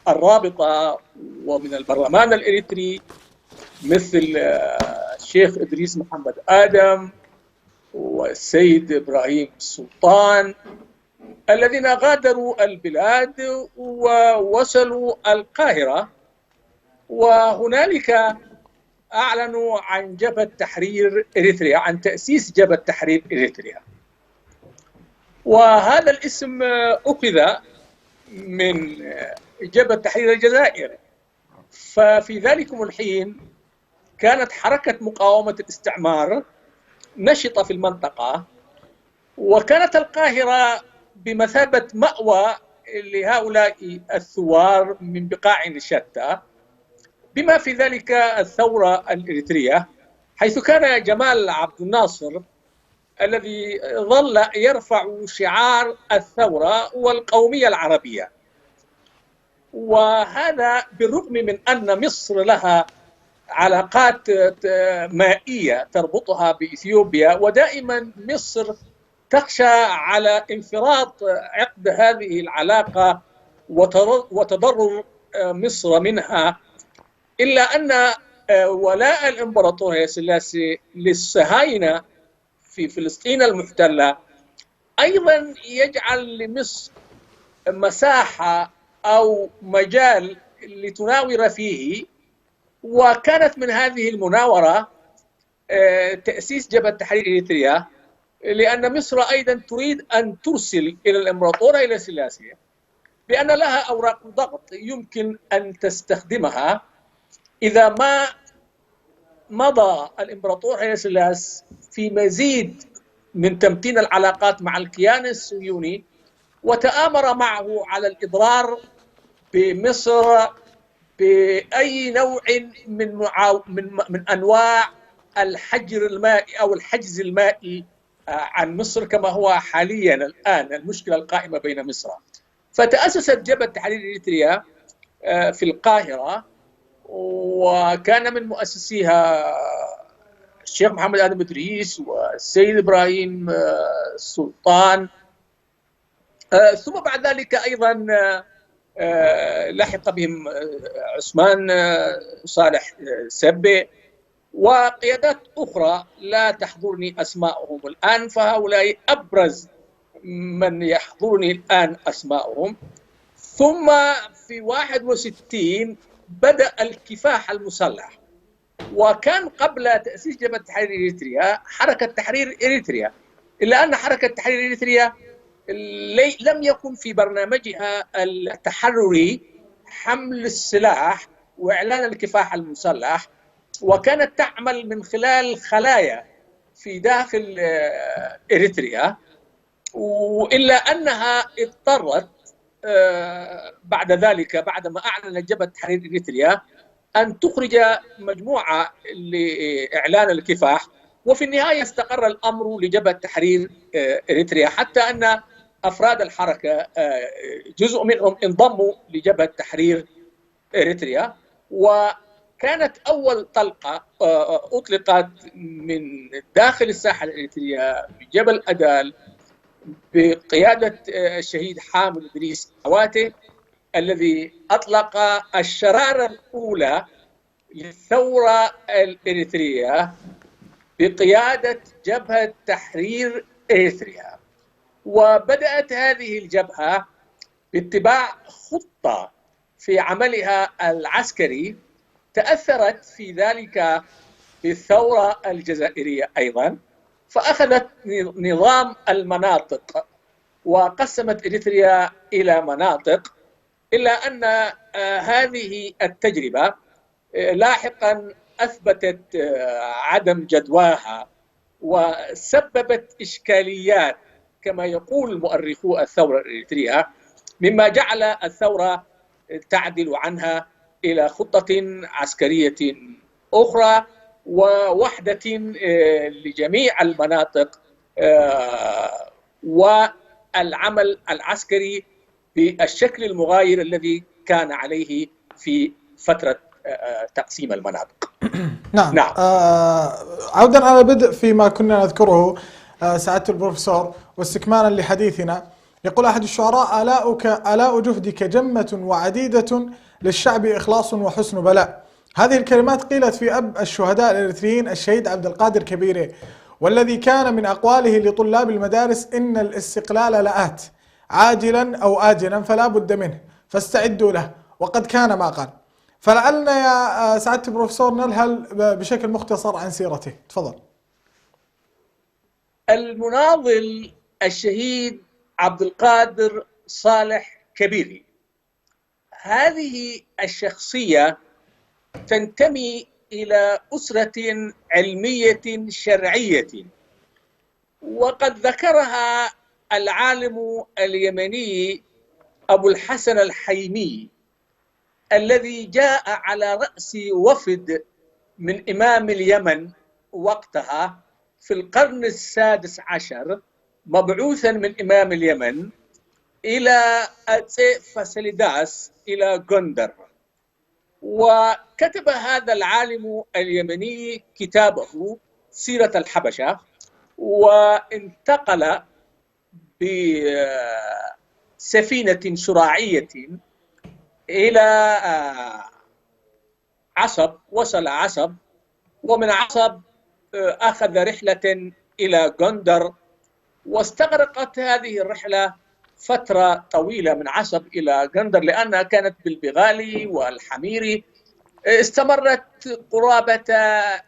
Speaker 6: الرابطة ومن البرلمان الإريتري مثل الشيخ إدريس محمد آدم والسيد إبراهيم السلطان الذين غادروا البلاد ووصلوا القاهرة، وهنالك أعلنوا عن جبهة تحرير إريتريا، عن تأسيس جبهة تحرير إريتريا. وهذا الاسم أخذ من جبهة تحرير الجزائر. ففي ذلكم الحين كانت حركة مقاومة الاستعمار نشطة في المنطقة، وكانت القاهرة بمثابة مأوى لهؤلاء الثوار من بقاع شتى. بما في ذلك الثورة الإريترية، حيث كان جمال عبد الناصر الذي ظل يرفع شعار الثورة والقومية العربية، وهذا بالرغم من أن مصر لها علاقات مائية تربطها بإثيوبيا، ودائما مصر تخشى على انفراط عقد هذه العلاقة وتضرر مصر منها، إلا أن ولاء الإمبراطور هيلي سلاسي للصهاينة في فلسطين المحتلة أيضا يجعل لمصر مساحة أو مجال لتناور فيه. وكانت من هذه المناورة تأسيس جبهة تحرير إريتريا، لأن مصر أيضا تريد أن ترسل إلى الإمبراطور هيلي سلاسي بأن لها أوراق ضغط يمكن أن تستخدمها إذا ما مضى الإمبراطور هيلي سلاسي في مزيد من تمتين العلاقات مع الكيان الصهيوني، وتآمر معه على الإضرار بمصر بأي نوع من أنواع الحجر المائي أو الحجز المائي عن مصر، كما هو حاليا الآن المشكلة القائمة بين مصر. فتأسست جبهة تحرير إريتريا في القاهرة، وكان من مؤسسيها الشيخ محمد آدم إدريس والسيد إبراهيم السلطان، ثم بعد ذلك أيضا لحق بهم عثمان صالح سبي وقيادات أخرى لا تحضرني أسماءهم الآن، فهؤلاء أبرز من يحضرني الآن أسماءهم. ثم في 61 بدأ الكفاح المسلح، وكان قبل تأسيس جبهة تحرير إريتريا حركة تحرير إريتريا، إلا أن حركة تحرير إريتريا لم يكن في برنامجها التحرري حمل السلاح وإعلان الكفاح المسلح، وكانت تعمل من خلال خلايا في داخل إريتريا، وإلا أنها اضطرت بعد ذلك بعدما أعلنت جبهة تحرير إريتريا أن تخرج مجموعة لإعلان الكفاح، وفي النهاية استقر الأمر لجبهة تحرير إريتريا، حتى أن أفراد الحركة جزء منهم انضموا لجبهة تحرير إريتريا. وكانت أول طلقة أطلقت من داخل الساحة الإريترية بجبل أدال بقيادة الشهيد حامد إدريس عواته، الذي أطلق الشرارة الأولى للثورة الإريترية بقيادة جبهة تحرير إريتريا. وبدأت هذه الجبهة باتباع خطة في عملها العسكري تأثرت في ذلك بالثورة الجزائرية أيضا، فأخذت نظام المناطق وقسمت إريتريا إلى مناطق، إلا أن هذه التجربة لاحقا أثبتت عدم جدواها وسببت إشكاليات كما يقول مؤرخو الثورة الإريترية، مما جعل الثورة تعدل عنها إلى خطة عسكرية أخرى ووحدة لجميع المناطق والعمل العسكري بالشكل المغاير الذي كان عليه في فترة تقسيم المناطق.
Speaker 1: نعم. عودا على البدء فيما كنا نذكره سعادة البروفيسور واستكمالا لحديثنا، يقول أحد الشعراء: آلاء جهدك جمة وعديدة للشعب إخلاص وحسن بلاء. هذه الكلمات قيلت في أب الشهداء الإريتريين الشهيد عبد القادر كبيري، والذي كان من أقواله لطلاب المدارس: إن الاستقلال لآت عاجلا أو آجلا فلا بد منه فاستعدوا له، وقد كان ما قال. فلعلنا يا سعادة البروفيسور نلهل بشكل مختصر عن سيرته، تفضل.
Speaker 6: المناضل الشهيد عبد القادر صالح كبيري، هذه الشخصية تنتمي إلى أسرة علمية شرعية، وقد ذكرها العالم اليمني أبو الحسن الحيمي الذي جاء على رأس وفد من إمام اليمن وقتها في القرن السادس عشر، مبعوثا من إمام اليمن إلى فاسيليداس إلى غندر. وكتب هذا العالم اليمني كتابه سيرة الحبشة، وانتقل بسفينة شراعية إلى عصب، وصل عصب، ومن عصب أخذ رحلة إلى غندر، واستغرقت هذه الرحلة فترة طويلة من عصب إلى غندر، لأنها كانت بالبغال والحمير. استمرت قرابة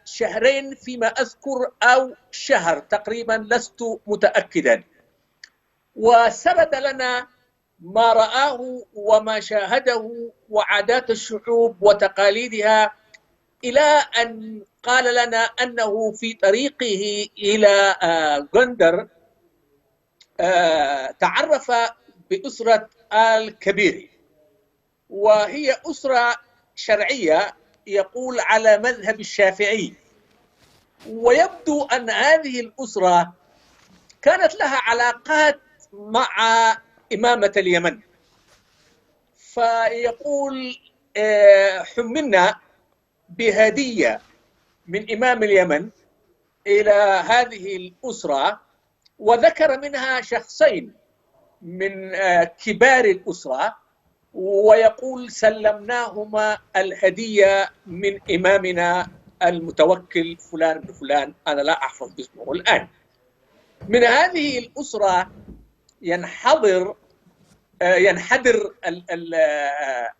Speaker 6: شهرين فيما أذكر، أو شهر تقريبا، لست متأكدا. وسرد لنا ما رآه وما شاهده وعادات الشعوب وتقاليدها، إلى أن قال لنا أنه في طريقه إلى غندر تعرف بأسرة آل كبيري، وهي أسرة شرعية يقول على مذهب الشافعي. ويبدو أن هذه الأسرة كانت لها علاقات مع إمامة اليمن، فيقول حملنا بهدية من إمام اليمن إلى هذه الأسرة، وذكر منها شخصين من كبار الأسرة، ويقول سلمناهما الهدية من إمامنا المتوكل فلان بن فلان، أنا لا أحفظ اسمه الآن. من هذه الأسرة ينحدر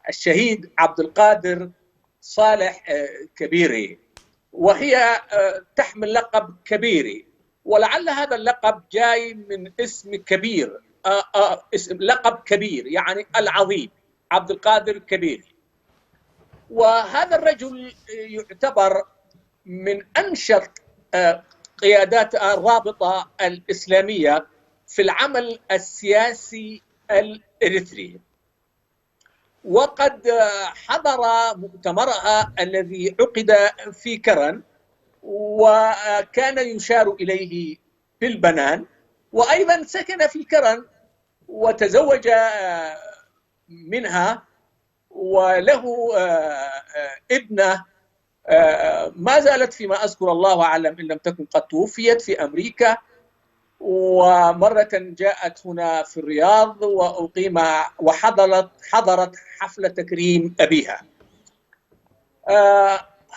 Speaker 6: الشهيد عبد القادر صالح كبيري، وهي تحمل لقب كبيري، ولعل هذا اللقب جاي من اسم كبير، اسم لقب كبير يعني العظيم، عبد القادر كبيري. وهذا الرجل يعتبر من أنشط قيادات الرابطة الإسلامية في العمل السياسي الإريتري، وقد حضر مؤتمرها الذي عقد في كرن، وكان يشار إليه بالبنان، وأيضا سكن في كرن وتزوج منها، وله ابنة ما زالت فيما أذكر الله أعلم إن لم تكن قد توفيت في أمريكا، ومرة جاءت هنا في الرياض وحضرت حفلة تكريم أبيها.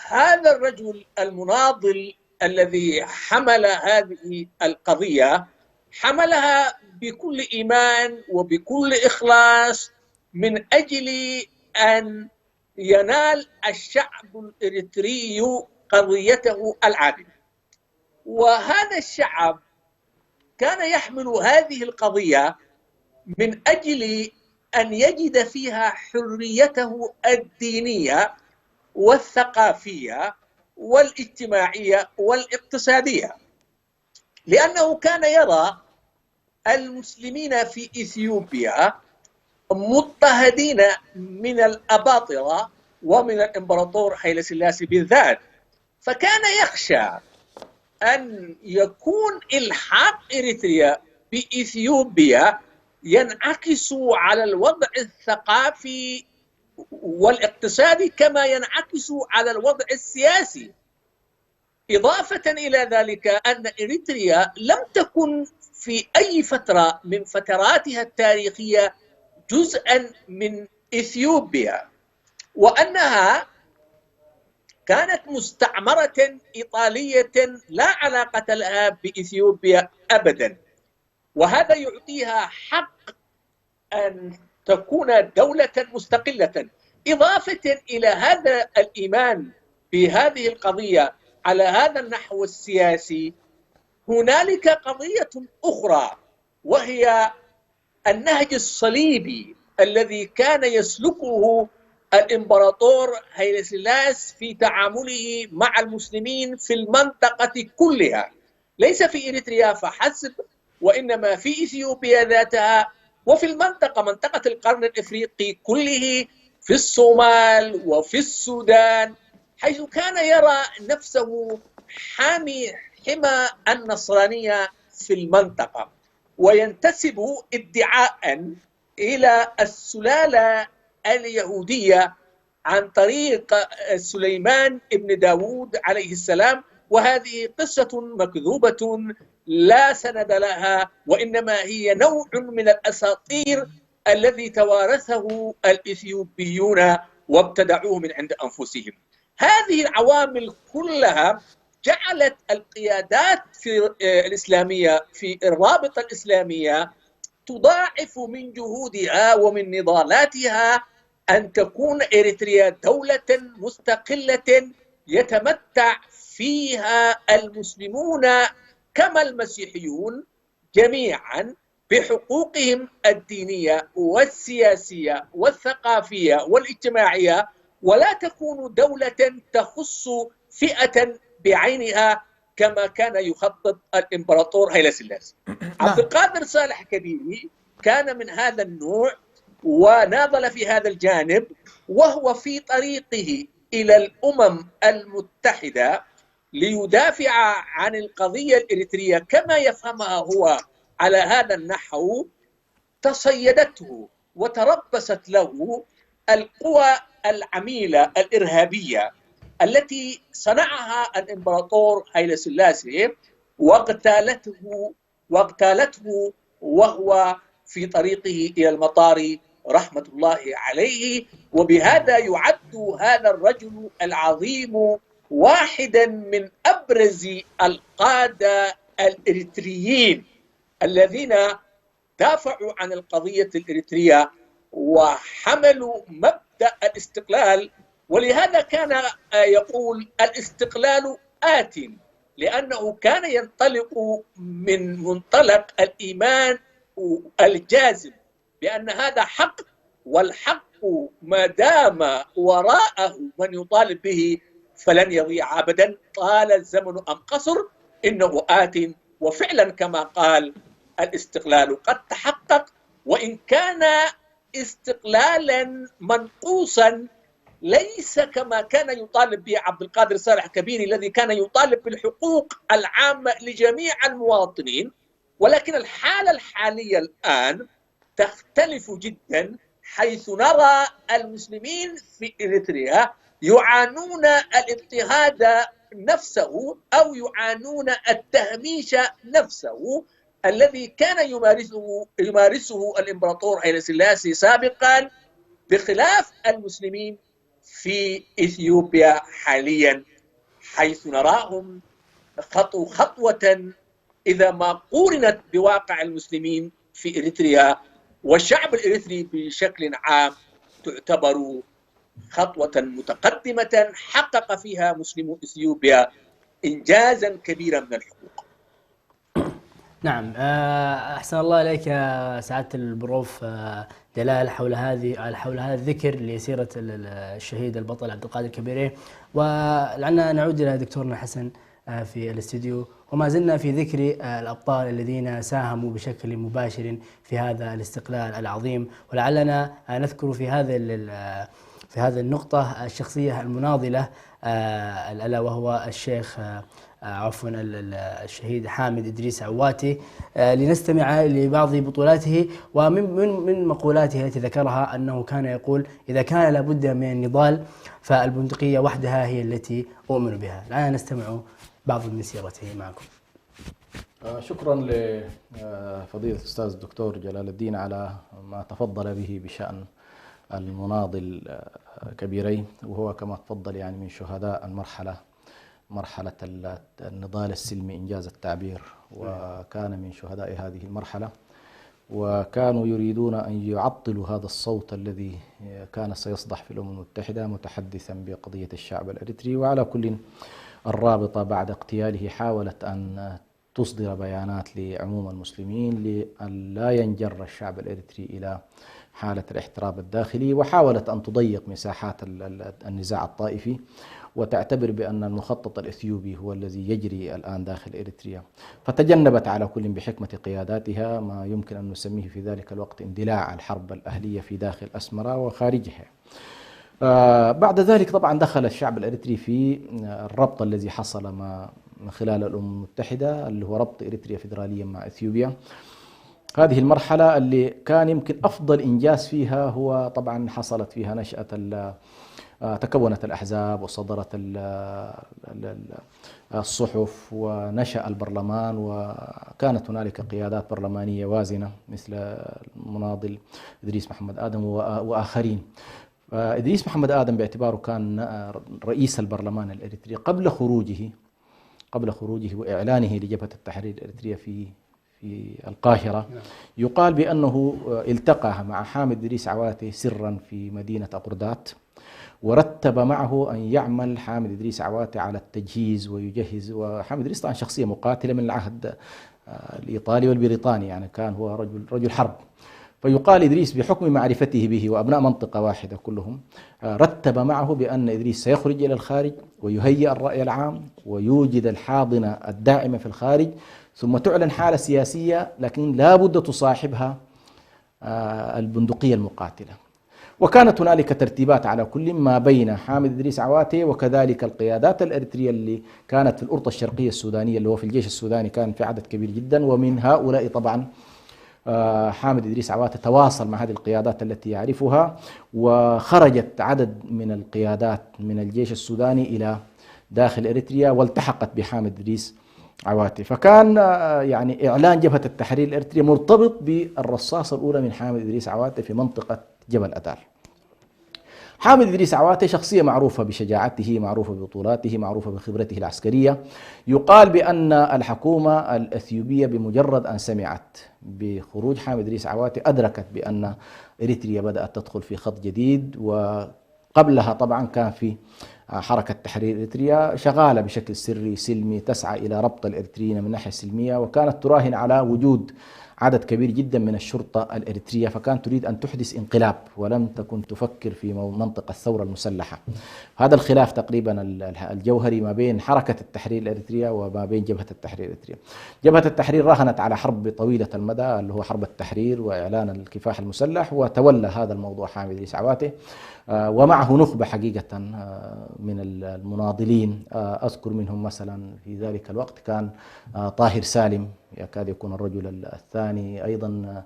Speaker 6: هذا الرجل المناضل الذي حمل هذه القضية حملها بكل إيمان وبكل إخلاص من أجل أن ينال الشعب الإريتري قضيته العادلة. وهذا الشعب كان يحمل هذه القضية من أجل أن يجد فيها حريته الدينية والثقافية والاجتماعية والاقتصادية، لأنه كان يرى المسلمين في إثيوبيا مضطهدين من الأباطرة ومن الإمبراطور حيلة سلاسي بالذات، فكان يخشى أن يكون إلحاق إريتريا بإثيوبيا ينعكس على الوضع الثقافي والاقتصادي كما ينعكس على الوضع السياسي. إضافة إلى ذلك أن إريتريا لم تكن في أي فترة من فتراتها التاريخية جزءا من إثيوبيا، وأنها كانت مستعمرة إيطالية لا علاقة لها بإثيوبيا أبدا، وهذا يعطيها حق أن تكون دولة مستقلة. إضافة إلى هذا الإيمان بهذه القضية على هذا النحو السياسي، هنالك قضية أخرى وهي النهج الصليبي الذي كان يسلكه الإمبراطور هيلة سلاس في تعامله مع المسلمين في المنطقة كلها، ليس في إريتريا فحسب، وإنما في إثيوبيا ذاتها وفي المنطقة، منطقة القرن الإفريقي كله، في الصومال وفي السودان، حيث كان يرى نفسه حامي حمى النصرانية في المنطقة، وينتسب ادعاء إلى السلالة اليهودية عن طريق سليمان ابن داود عليه السلام، وهذه قصة مكذوبة لا سند لها، وإنما هي نوع من الأساطير الذي توارثه الإثيوبيون وابتدعوه من عند أنفسهم. هذه العوامل كلها جعلت القيادات الإسلامية في الرابطة الإسلامية تضاعف من جهودها ومن نضالاتها أن تكون إريتريا دولة مستقلة يتمتع فيها المسلمون كما المسيحيون جميعا بحقوقهم الدينية والسياسية والثقافية والاجتماعية، ولا تكون دولة تخص فئة بعينها كما كان يخطط الإمبراطور هيلا سلاسي. عبد القادر صالح كبيري كان من هذا النوع وناضل في هذا الجانب، وهو في طريقه إلى الأمم المتحدة ليدافع عن القضية الإريترية كما يفهمها هو على هذا النحو. تصيدته وتربصت له القوى العميلة الإرهابية التي صنعها الإمبراطور هيلا سلاسي، واغتالته وهو في طريقه إلى المطار رحمة الله عليه. وبهذا يعد هذا الرجل العظيم واحدا من أبرز القادة الإريتريين الذين دافعوا عن القضية الإريترية وحملوا مبدأ الاستقلال. ولهذا كان يقول الاستقلال آت، لأنه كان ينطلق من منطلق الإيمان الجازم بأن هذا حق، والحق ما دام وراءه من يطالب به فلن يضيع أبدا طال الزمن أم قصر، إنه آت. وفعلا كما قال الاستقلال قد تحقق، وإن كان استقلالا منقوصا ليس كما كان يطالب به عبد القادر صالح كبيري الذي كان يطالب بالحقوق العامة لجميع المواطنين. ولكن الحالة الحالية الآن تختلف جدا، حيث نرى المسلمين في إريتريا يعانون الاضطهاد نفسه أو يعانون التهميش نفسه الذي كان يمارسه الإمبراطور هيلا سلاسي سابقا، بخلاف المسلمين في إثيوبيا حاليا، حيث نراهم خطوا خطوة إذا ما قورنت بواقع المسلمين في إريتريا والشعب الإريتري بشكل عام تعتبر خطوة متقدمة حقق فيها مسلمو إثيوبيا إنجازا كبيرا من الحقوق.
Speaker 2: نعم، أحسن الله إليك يا سعادة البروف دلال حول هذا الذكر لسيرة الشهيد البطل عبد القادر كبيري. ولعلنا نعود إلى دكتورنا حسن في الاستديو، وما زلنا في ذكر الأبطال الذين ساهموا بشكل مباشر في هذا الاستقلال العظيم. ولعلنا نذكر في هذه النقطة الشخصية المناضلة ألا وهو الشيخ الشهيد حامد إدريس عواتي، لنستمع لبعض بطولاته. ومن مقولاته التي ذكرها أنه كان يقول: إذا كان لابد من النضال فالبندقية وحدها هي التي أؤمن بها. الآن نستمع بعض من سيرته معكم.
Speaker 3: شكرا لفضيلة الأستاذ الدكتور جلال الدين على ما تفضل به بشأن المناضل كبيري، وهو كما تفضل يعني من شهداء مرحلة النضال السلمي إنجاز التعبير، وكان من شهداء هذه المرحلة، وكانوا يريدون أن يعطلوا هذا الصوت الذي كان سيصدح في الأمم المتحدة متحدثا بقضية الشعب الإريتري. وعلى كل، الرابطة بعد اغتياله حاولت أن تصدر بيانات لعموم المسلمين لأن لا ينجر الشعب الإريتري إلى حالة الاحتراب الداخلي، وحاولت أن تضيق مساحات النزاع الطائفي. وتعتبر بأن المخطط الإثيوبي هو الذي يجري الآن داخل إريتريا، فتجنبت على كل بحكمة قياداتها ما يمكن أن نسميه في ذلك الوقت اندلاع الحرب الأهلية في داخل أسمرة وخارجها. بعد ذلك طبعا دخل الشعب الإريتري في الربط الذي حصل من خلال الأمم المتحدة، اللي هو ربط إريتريا فيدراليا مع إثيوبيا. هذه المرحلة اللي كان يمكن أفضل إنجاز فيها هو طبعا حصلت فيها نشأة تكونت الأحزاب وصدرت الصحف ونشأ البرلمان، وكانت هنالك قيادات برلمانية وازنة مثل المناضل إدريس محمد آدم وآخرين. إدريس محمد آدم باعتباره كان رئيس البرلمان الإريتري قبل خروجه وإعلانه لجبهة التحرير الإريترية في القاهرة، يقال بأنه التقى مع حامد إدريس عواتي سرا في مدينة أقردات، ورتب معه أن يعمل حامد إدريس عواتي على التجهيز ويجهز. وحامد إدريس طبعا شخصية مقاتلة من العهد الإيطالي والبريطاني، يعني كان هو رجل حرب. فيقال إدريس بحكم معرفته به وأبناء منطقة واحدة كلهم رتب معه بأن إدريس سيخرج إلى الخارج ويهيئ الرأي العام ويوجد الحاضنة الداعمة في الخارج، ثم تعلن حالة سياسية لكن لا بد تصاحبها البندقية المقاتلة. وكانت هنالك ترتيبات على كل ما بين حامد إدريس عواتي وكذلك القيادات الإريترية اللي كانت في الأرطة الشرقية السودانية، اللي هو في الجيش السوداني كان في عدد كبير جدا، ومن هؤلاء طبعا حامد إدريس عواتي تواصل مع هذه القيادات التي يعرفها، وخرجت عدد من القيادات من الجيش السوداني إلى داخل إريتريا والتحقت بحامد إدريس عواتي. فكان يعني إعلان جبهة التحرير الإريترية مرتبط بالرصاصة الأولى من حامد إدريس عواتي في منطقة جبل أدار. حامد إدريس عواتي شخصية معروفة بشجاعته، معروفة ببطولاته، معروفة بخبرته العسكرية. يقال بأن الحكومة الأثيوبية بمجرد أن سمعت بخروج حامد إدريس عواتي أدركت بأن إريتريا بدأت تدخل في خط جديد، وقبلها طبعا كان في حركة تحرير إريتريا شغالة بشكل سري سلمي تسعى إلى ربط الإريتريين من الناحية السلمية، وكانت تراهن على وجود عدد كبير جدا من الشرطة الإريترية، فكانت تريد أن تحدث انقلاب ولم تكن تفكر في منطقة الثورة المسلحة. هذا الخلاف تقريبا الجوهري ما بين حركة التحرير الإريترية وما بين جبهة التحرير الإريترية. جبهة التحرير راهنت على حرب طويلة المدى اللي هو حرب التحرير وإعلان الكفاح المسلح، وتولى هذا الموضوع حامد إدريس عواتي ومعه نخبة حقيقة من المناضلين. أذكر منهم مثلا في ذلك الوقت كان طاهر سالم يكاد يكون الرجل الثاني، أيضا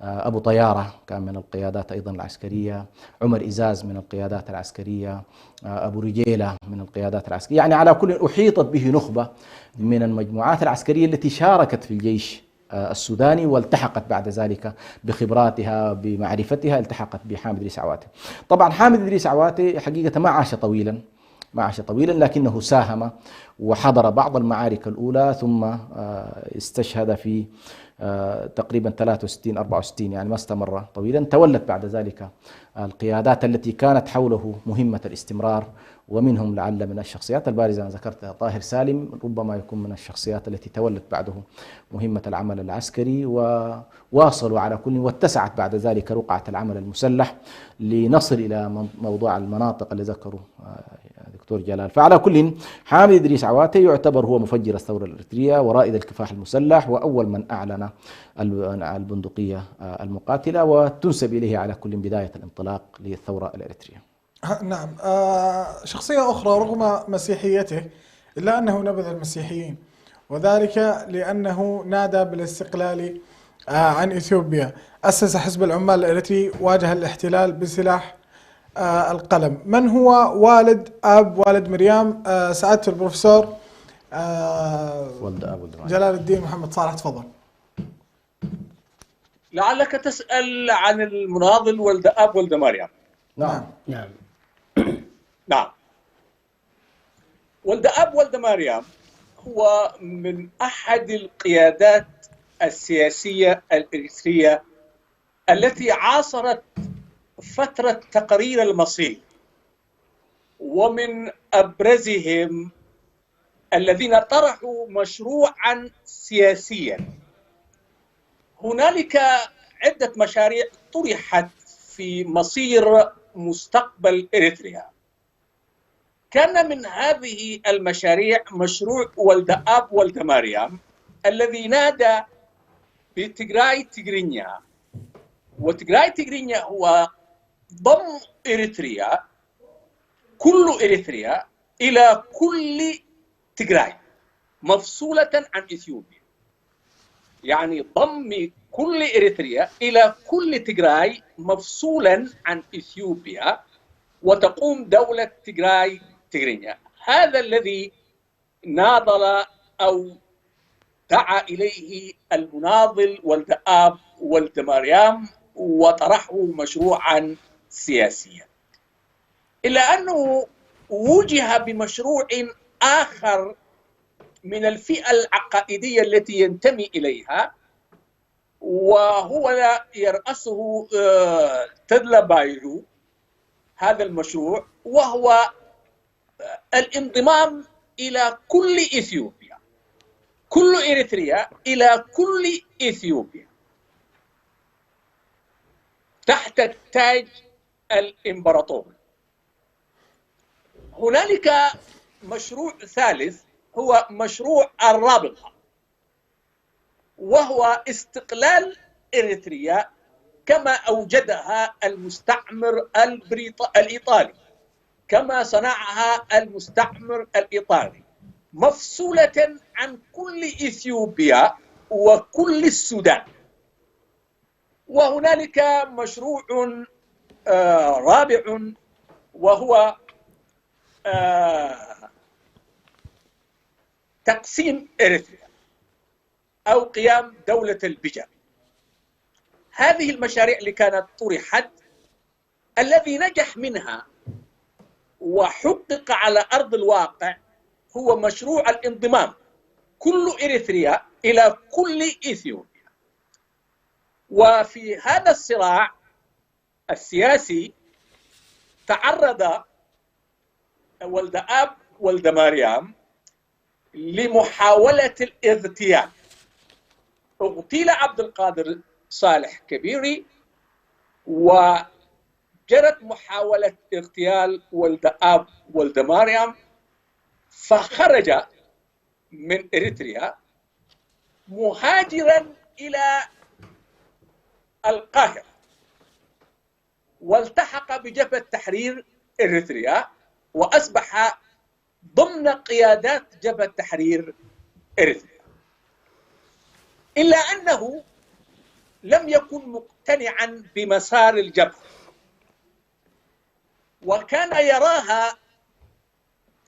Speaker 3: أبو طيارة كان من القيادات أيضا العسكرية، عمر إزاز من القيادات العسكرية، أبو رجيلة من القيادات العسكرية. يعني على كل أحيطت به نخبة من المجموعات العسكرية التي شاركت في الجيش السوداني والتحقت بعد ذلك بخبراتها بمعرفتها، التحقت بحامد إدريس عواتي. طبعا حامد إدريس عواتي حقيقة ما عاش طويلا لكنه ساهم وحضر بعض المعارك الأولى، ثم استشهد في تقريبا 63 64، يعني ما استمر طويلا. تولت بعد ذلك القيادات التي كانت حوله مهمة الاستمرار، ومنهم لعل من الشخصيات البارزة أنا ذكرتها طاهر سالم، ربما يكون من الشخصيات التي تولت بعده مهمة العمل العسكري، وواصلوا على كل واتسعت بعد ذلك رقعة العمل المسلح لنصل إلى موضوع المناطق اللي ذكروا دكتور جلال. فعلى كل حامد إدريس عواتي يعتبر هو مفجر الثورة الإريترية ورائد الكفاح المسلح، وأول من أعلن البندقية المقاتلة، وتنسب إليه على كل بداية الانطلاق للثورة الإريترية.
Speaker 1: نعم. شخصية أخرى رغم مسيحيته إلا أنه نبذ المسيحيين، وذلك لأنه نادى بالاستقلال عن إثيوبيا. أسس حزب العمال الإريتري، واجه الاحتلال بسلاح القلم. من هو والد مريم؟ سعادة البروفيسور جلال الدين محمد صالح، تفضل.
Speaker 6: لعلك تسأل عن المناضل ولد أب ولد مريم.
Speaker 1: نعم.
Speaker 6: نعم. ولد أب ولد مريم هو من أحد القيادات السياسية الإريترية التي عاصرت فترة تقرير المصير، ومن أبرزهم الذين طرحوا مشروعا سياسيا. هنالك عدة مشاريع طرحت في مصير مستقبل إريتريا. كان من هذه المشاريع مشروع ولد آب ولد مريم الذي نادى بتجراي تجرينيا. وتجراي تجرينيا هو ضم إريتريا، كل إريتريا إلى كل تجراي مفصولة عن إثيوبيا، يعني ضم كل إريتريا إلى كل تجراي مفصولا عن إثيوبيا، وتقوم دولة تجراي تجرينيا. هذا الذي ناضل أو دعا إليه المناضل ولد آب ولد مريم وطرحه مشروعا سياسيا، إلا أنه وجه بمشروع آخر من الفئة العقائدية التي ينتمي إليها، وهو يرأسه تدلا بايلو. هذا المشروع وهو الانضمام إلى كل إثيوبيا، كل إريتريا إلى كل إثيوبيا تحت التاج الإمبراطوري. هنالك مشروع ثالث هو مشروع الرابطة، وهو استقلال إريتريا كما أوجدها المستعمر الإيطالي، كما صنعها المستعمر الإيطالي، مفصولة عن كل إثيوبيا وكل السودان. وهنالك مشروع رابع وهو تقسيم إريتريا أو قيام دولة البجا. هذه المشاريع اللي كانت طرحت، الذي نجح منها وحقق على أرض الواقع هو مشروع الانضمام كل إريتريا إلى كل إثيوبيا. وفي هذا الصراع السياسي تعرض ولد آب ولد مريم لمحاولة الاغتيال. اغتيل عبد القادر صالح كبيري، وجرت محاولة اغتيال ولد آب ولد مريم، فخرج من إريتريا مهاجرا إلى القاهرة، والتحق بجبهة تحرير إريتريا، وأصبح ضمن قيادات جبهة تحرير إريتريا. إلا أنه لم يكن مقتنعا بمسار الجبهة، وكان يراها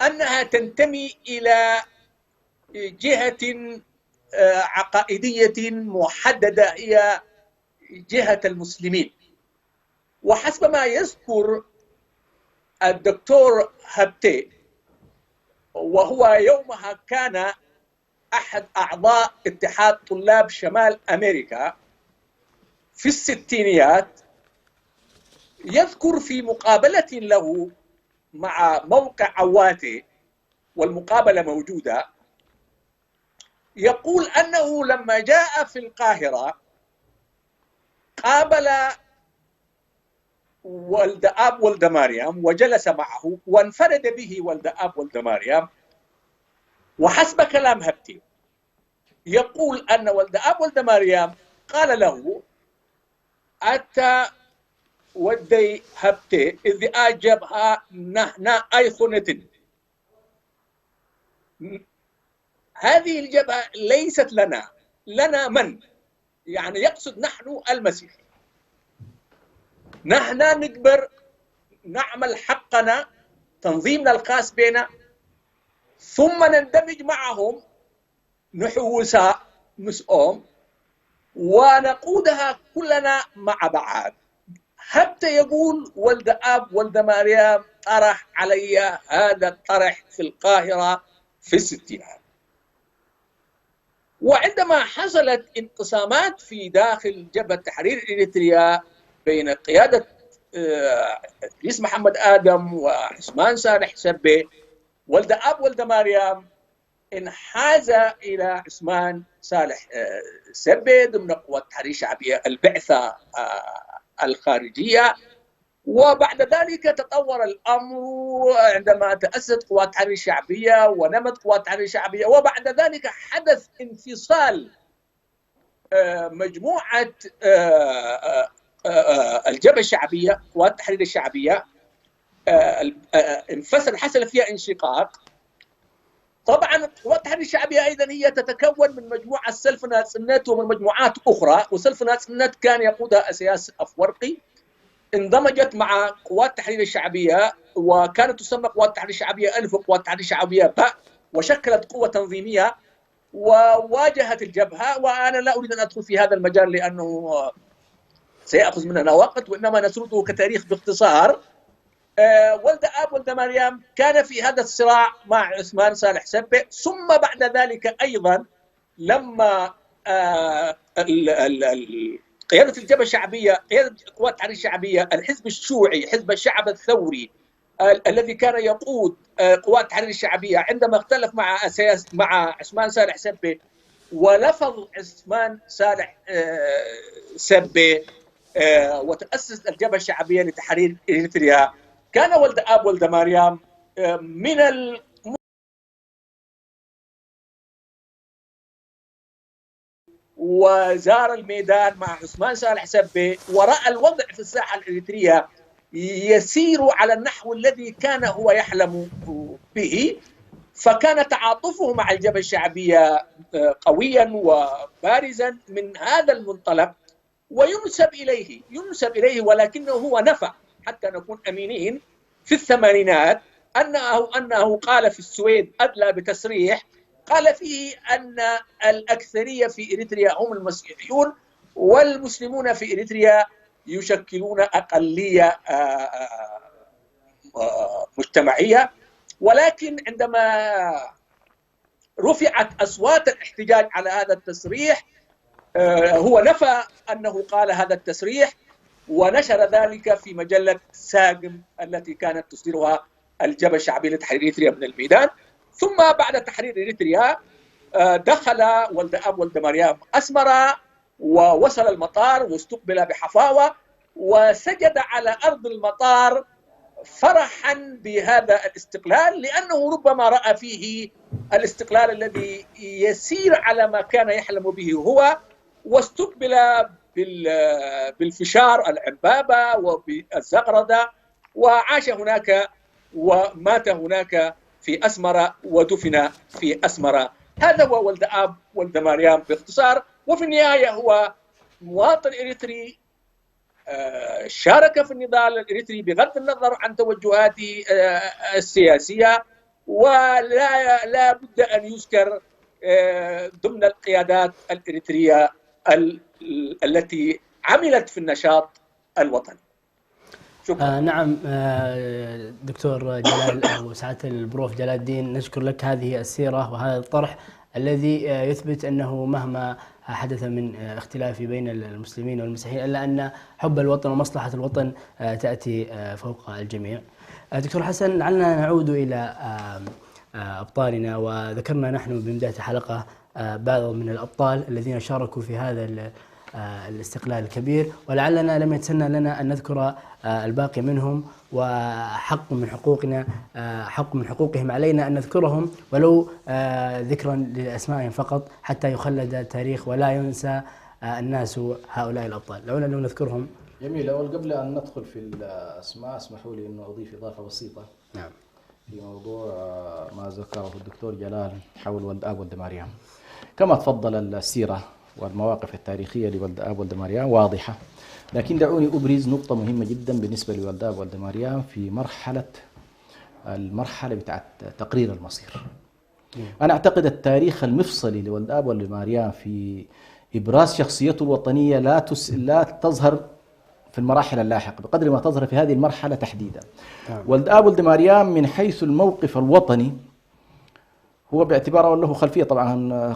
Speaker 6: أنها تنتمي إلى جهة عقائدية محددة، هي جهة المسلمين. وحسب ما يذكر الدكتور هبتي، وهو يومها كان أحد أعضاء اتحاد طلاب شمال أمريكا في الستينيات، يذكر في مقابلة له مع موقع عواتي، والمقابلة موجودة، يقول أنه لما جاء في القاهرة قابل ولد آب ولد مريم وجلس معه وانفرد به ولد آب ولد مريم. وحسب كلام هبتي يقول أن ولد آب ولد مريم قال له: أتى ودي هبتي إذ أجبها نحن أيخونة. هذه الجبهة ليست لنا، لنا من؟ يعني يقصد نحن المسيح، نحن نقدر نعمل حقنا، تنظيمنا الخاص بنا، ثم نندمج معهم نحوسها نسؤهم ونقودها كلنا مع بعض. حتى يقول ولد آب ولد مريم طرح علي هذا الطرح في القاهرة في الستينات. وعندما حصلت انقسامات في داخل جبهة تحرير إريتريا بين قيادة رئيس محمد آدم وعثمان صالح سبي، ولد آب ولد مريم انحاز إلى عثمان صالح سبي ضمن قوات تحرير شعبية البعثة الخارجية، وبعد ذلك تطور الأمر عندما تأسست قوات التحرير الشعبية ونمت قوات التحرير الشعبية، وبعد ذلك حدث انفصال مجموعة الجبهة الشعبية، قوات التحرير الشعبية انفصل، حصل فيها انشقاق. طبعا قوات التحرير الشعبية أيضا هي تتكون من مجموعة سلف نات ومن مجموعات أخرى، وسلف نات كان يقودها أسياس أفورقي، اندمجت مع قوات التحرير الشعبية وكانت تسمى قوات التحرير الشعبية ألف وقوات التحرير الشعبية باء، وشكلت قوة تنظيمية وواجهت الجبهة. وأنا لا أريد أن أدخل في هذا المجال لأنه سيأخذ مننا وقت، وإنما نسرده كتاريخ باختصار. ولد آب ولد مريم كان في هذا الصراع مع عثمان صالح سبة، ثم بعد ذلك أيضا لما قيادة الجبهة الشعبية، قيادة قوات التحرير الشعبية، الحزب الشيوعي حزب الشعب الثوري الذي كان يقود قوات التحرير الشعبية، عندما اختلف مع عثمان صالح سبة ولفظ عثمان صالح سبة وتأسست الجبهة الشعبية لتحرير إريتريا، كان ولد آب ولد مريم من وزار الميدان مع عثمان صالح سبة ورأى الوضع في الساحة الإريترية يسير على النحو الذي كان هو يحلم به، فكان تعاطفه مع الجبهة الشعبية قويا وبارزا من هذا المنطلق، وينسب إليه ولكنه هو نفى، حتى نكون أمينين، في الثمانينات أنه قال في السويد أدلى بتصريح قال فيه أن الأكثرية في إريتريا هم المسيحيون، والمسلمون في إريتريا يشكلون أقلية مجتمعية. ولكن عندما رفعت أصوات الاحتجاج على هذا التصريح هو نفى أنه قال هذا التصريح، ونشر ذلك في مجلة ساقم التي كانت تصدرها الجبهة الشعبية لتحرير إريتريا من الميدان. ثم بعد تحرير إريتريا دخل ولد آب ولد مريم أسمرة ووصل المطار واستقبل بحفاوة، وسجد على أرض المطار فرحا بهذا الاستقلال، لأنه ربما رأى فيه الاستقلال الذي يسير على ما كان يحلم به هو، واستقبل بالفشار العبابة وبالزغردة، وعاش هناك ومات هناك في أسمرة ودفن في أسمرة. هذا هو ولد آب ولد مريم باختصار. وفي النهاية هو مواطن إريتري شارك في النضال الإريتري بغض النظر عن توجهاته السياسية، ولا بد أن يذكر ضمن القيادات الإريترية التي عملت في النشاط الوطني. شكرا.
Speaker 2: نعم دكتور جلال أو سعادة البروف جلال الدين، نشكر لك هذه السيرة وهذا الطرح الذي يثبت أنه مهما حدث من اختلاف بين المسلمين والمسيحيين إلا أن حب الوطن ومصلحة الوطن تأتي فوق الجميع. دكتور حسن، لعلنا نعود إلى أبطالنا، وذكرنا نحن ببداية الحلقة بعض من الأبطال الذين شاركوا في هذا الاستقلال الكبير، ولعلنا لم يتسنى لنا أن نذكر الباقي منهم، وحق من حقوقنا، حق من حقوقهم علينا أن نذكرهم ولو ذكرا لأسمائهم فقط حتى يخلد التاريخ ولا ينسى الناس هؤلاء الأبطال. لو نذكرهم.
Speaker 3: جميل. أول قبل أن ندخل في الأسماء اسمحوا لي أن أضيف إضافة بسيطة.
Speaker 2: نعم.
Speaker 3: في موضوع ما ذكره الدكتور جلال حول ولد آب ولد مريم. كما تفضل السيرة والمواقف التاريخية لولد آب ولد مريم واضحة، لكن دعوني أبرز نقطة مهمة جدا بالنسبة لولد آب ولد مريم في المرحلة بتاعت تقرير المصير. أنا أعتقد التاريخ المفصلي لولد آب ولد مريم في إبراز شخصيته الوطنية لا تظهر في المراحل اللاحقة بقدر ما تظهر في هذه المرحلة تحديدا. ولد آب ولد مريم من حيث الموقف الوطني هو باعتباره له خلفية، طبعا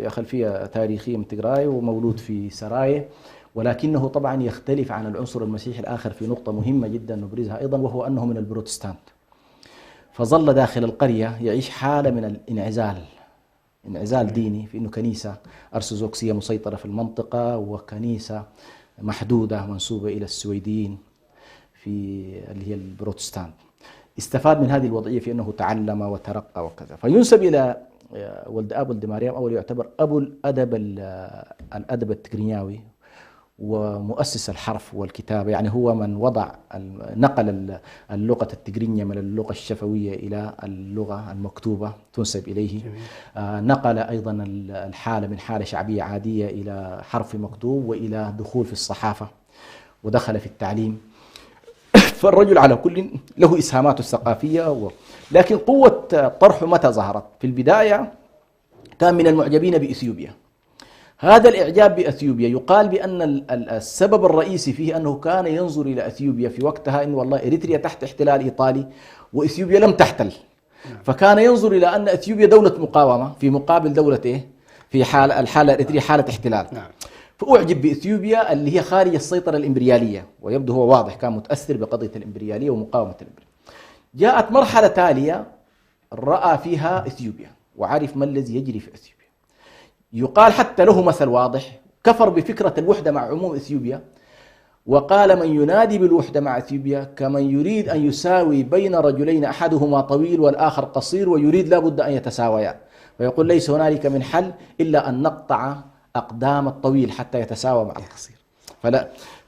Speaker 3: خلفية تاريخية من تجراي ومولود في سرايا، ولكنه طبعا يختلف عن العنصر المسيحي الآخر في نقطة مهمة جدا نبرزها أيضا، وهو أنه من البروتستانت، فظل داخل القرية يعيش حالة من انعزال ديني، في أنه كنيسة أرثوذكسية مسيطرة في المنطقة وكنيسة محدودة منسوبة إلى السويديين في اللي هي البروتستانت، استفاد من هذه الوضعية في أنه تعلم وترقى وكذا. فينسب إلى ولد آب ولد مريم أو يعتبر أبو الأدب التجرينياوي ومؤسس الحرف والكتابة، يعني هو من نقل اللغة التجرينية من اللغة الشفوية إلى اللغة المكتوبة تنسب إليه. نقل أيضا الحالة من حالة شعبية عادية إلى حرف مكتوب وإلى دخول في الصحافة ودخل في التعليم. فالرجل على كل له إسهاماته الثقافية لكن قوة طرحه متى ظهرت؟ في البداية كان من المعجبين بإثيوبيا. هذا الإعجاب بأثيوبيا يقال بأن السبب الرئيسي فيه أنه كان ينظر إلى أثيوبيا في وقتها أن والله إريتريا تحت احتلال إيطالي وإثيوبيا لم تحتل، فكان ينظر إلى أن أثيوبيا دولة مقاومة في مقابل دولة إيه؟ في الحالة الإريتريا حالة احتلال. فأعجب بإثيوبيا اللي هي خارج السيطرة الإمبريالية، ويبدو هو واضح كان متأثر بقضية الإمبريالية ومقاومة الإمبريالية. جاءت مرحلة تالية رأى فيها إثيوبيا وعرف ما الذي يجري في إثيوبيا. يقال حتى له مثل واضح، كفر بفكرة الوحدة مع عموم إثيوبيا، وقال من ينادي بالوحدة مع إثيوبيا كمن يريد أن يساوي بين رجلين أحدهما طويل والآخر قصير ويريد لابد أن يتساويا، فيقول ليس هنالك من حل إلا أن نقطع أقدام الطويل حتى يتساوى مع القصير.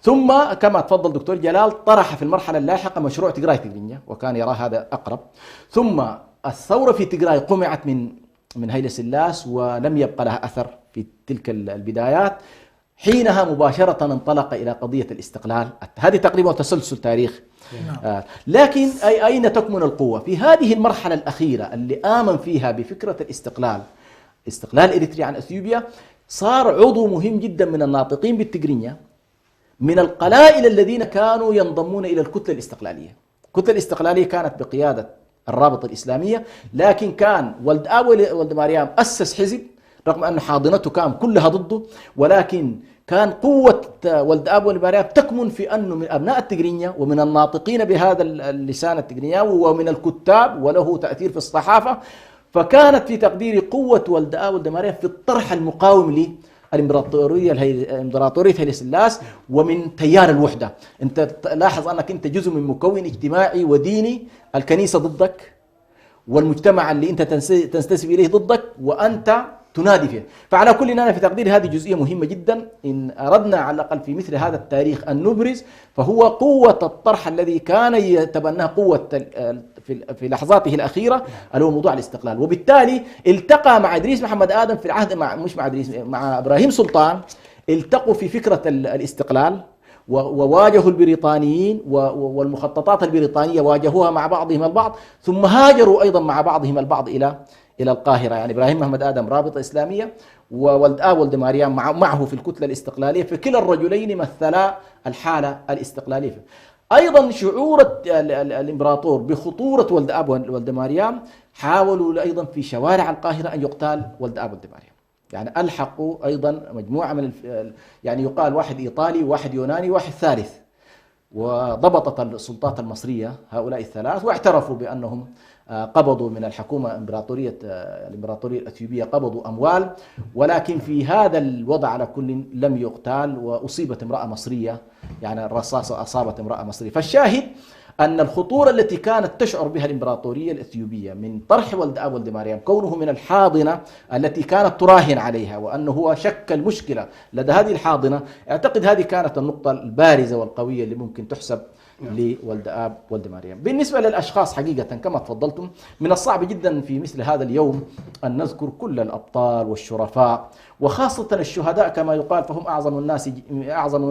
Speaker 3: ثم كما تفضل دكتور جلال طرح في المرحلة اللاحقة مشروع تجراي تجرينيا وكان يرى هذا أقرب. ثم الثورة في تجراي قمعت من هيلة سلاس ولم يبقى لها أثر في تلك البدايات. حينها مباشرة انطلق إلى قضية الاستقلال. هذه تقريبا تسلسل تاريخ. لكن أين تكمن القوة؟ في هذه المرحلة الأخيرة اللي آمن فيها بفكرة استقلال إريتريا عن أثيوبيا، صار عضو مهم جدا من الناطقين بالتجرينيا، من القلائل الذين كانوا ينضمون إلى الكتلة الاستقلالية. الكتلة الاستقلالية كانت بقيادة الرابطة الإسلامية، لكن كان ولد آب ولد مريم أسس حزب رغم أن حاضنته كان كلها ضده، ولكن كان قوة ولد آب ولد مريم تكمن في أنه من أبناء التجرينيا ومن الناطقين بهذا اللسان التجرينياوي ومن الكتاب وله تأثير في الصحافة. فكانت في تقديري قوة ولد آب ولد مريم في الطرح المقاوم للإمبراطورية هيلي سلاس ومن تيار الوحدة. أنت تلاحظ أنك أنت جزء من مكون اجتماعي وديني، الكنيسة ضدك والمجتمع اللي أنت تنتسب إليه ضدك وأنت تنادي فيه. فعلى كل أنا في تقديري هذه جزئية مهمة جدا إن أردنا على الأقل في مثل هذا التاريخ أن نبرز، فهو قوة الطرح الذي كان يتبناه قوة في لحظاته الأخيرة اللي هو موضوع الاستقلال. وبالتالي التقى مع إدريس محمد آدم في العهد مع إبراهيم سلطان، التقوا في فكرة الاستقلال وواجهوا البريطانيين والمخططات البريطانية واجهوها مع بعضهم البعض، ثم هاجروا أيضا مع بعضهم البعض إلى القاهرة. يعني إبراهيم محمد آدم رابطة إسلامية وولد آب ولد مريم معه في الكتلة الاستقلالية، فكلا الرجلين مثلا الحالة الاستقلالية. أيضا شعور الإمبراطور بخطورة ولد آب ولد مريم، حاولوا أيضا في شوارع القاهرة أن يقتال ولد آب ولد مريم. يعني ألحقوا أيضا مجموعة من يعني يقال واحد إيطالي وواحد يوناني وواحد ثالث، وضبطت السلطات المصرية هؤلاء الثلاث واعترفوا بأنهم قبضوا من الحكومة الإمبراطورية الأثيوبية قبضوا أموال، ولكن في هذا الوضع على كل لم يقتال وأصيبت امرأة مصرية، يعني الرصاصة أصابت امرأة مصرية. فالشاهد أن الخطورة التي كانت تشعر بها الإمبراطورية الأثيوبية من طرح ولد آب ولد مريم، كونه من الحاضنة التي كانت تراهن عليها وأنه هو شكل مشكلة لدى هذه الحاضنة، أعتقد هذه كانت النقطة البارزة والقوية اللي ممكن تحسب لولد آب ولد مريم. بالنسبة للأشخاص حقيقة كما تفضلتم من الصعب جدا في مثل هذا اليوم أن نذكر كل الأبطال والشرفاء وخاصة الشهداء كما يقال، فهم أعظم الناس أعظم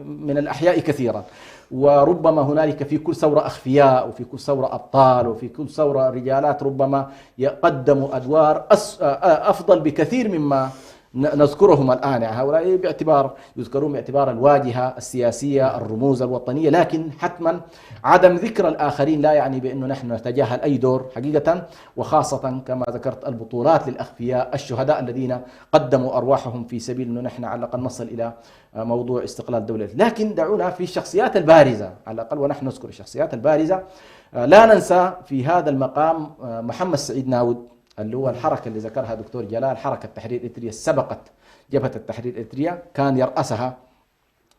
Speaker 3: من الأحياء كثيرا، وربما هنالك في كل ثورة أخفياء وفي كل ثورة أبطال وفي كل ثورة رجالات ربما يقدموا أدوار أفضل بكثير مما نذكرهم الآن. يعني هؤلاء يذكرون باعتبار الواجهة السياسية الرموز الوطنية، لكن حتما عدم ذكر الآخرين لا يعني بأنه نحن نتجاهل أي دور حقيقة، وخاصة كما ذكرت البطولات للأخفياء الشهداء الذين قدموا أرواحهم في سبيل أنه نحن على الأقل نصل إلى موضوع استقلال دولة. لكن دعونا في الشخصيات البارزة على الأقل، ونحن نذكر الشخصيات البارزة، لا ننسى في هذا المقام محمد سعيد ناود اللي هو الحركة اللي ذكرها دكتور جلال، حركة تحرير إريتريا، سبقت جبهة التحرير الإريترية، كان يرأسها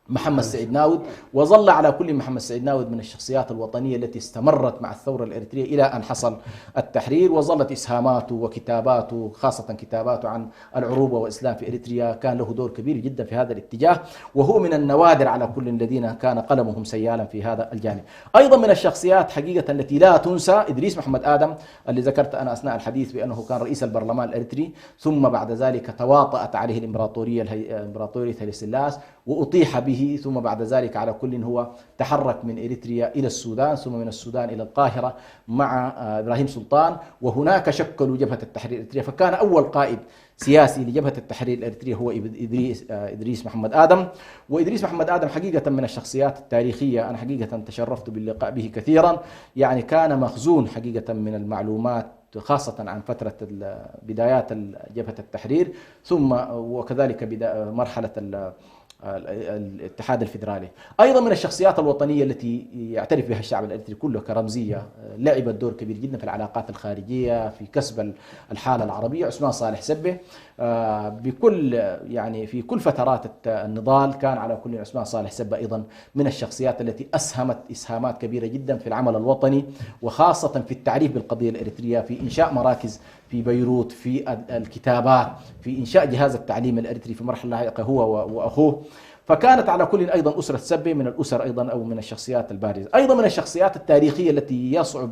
Speaker 3: محمد سعيد ناود. وظل على كل محمد سعيد ناود من الشخصيات الوطنية التي استمرت مع الثورة الإريترية إلى أن حصل التحرير، وظلت إسهاماته وكتاباته، خاصة كتاباته عن العروبة والإسلام في إريتريا، كان له دور كبير جدا في هذا الاتجاه، وهو من النوادر على كل الذين كان قلمهم سيالا في هذا الجانب. أيضا من الشخصيات حقيقة التي لا تنسى إدريس محمد آدم، اللي ذكرت أنا أثناء الحديث بأنه كان رئيس البرلمان الإريتري، ثم بعد ذلك تواطأت عليه إمبراطورية هيلي سلاس وأطيح به، ثم بعد ذلك على كل هو تحرك من إريتريا إلى السودان، ثم من السودان إلى القاهرة مع إبراهيم سلطان، وهناك شكلوا جبهة التحرير الإريترية. فكان أول قائد سياسي لجبهة التحرير الإريترية هو إدريس محمد آدم. وإدريس محمد آدم حقيقة من الشخصيات التاريخية، أنا حقيقة تشرفت باللقاء به كثيرا، يعني كان مخزون حقيقة من المعلومات خاصة عن فترة بدايات جبهة التحرير، ثم وكذلك مرحلة الاتحاد الفيدرالي. أيضا من الشخصيات الوطنية التي يعترف بها الشعب الإريتري كله كرمزية، لعبت دور كبير جدا في العلاقات الخارجية في كسب الحالة العربية، عثمان صالح سبه. في كل فترات النضال كان على كل عثمان صالح سبه أيضا من الشخصيات التي أسهمت إسهامات كبيرة جدا في العمل الوطني، وخاصة في التعريف بالقضية الإريترية، في إنشاء مراكز في بيروت، في الكتابات، في إنشاء جهاز التعليم الإريتري في مرحلة لاحقة هو وأخوه. فكانت على كل أيضا أسرة سبه من الأسر أيضا أو من الشخصيات البارزة. أيضا من الشخصيات التاريخية التي يصعب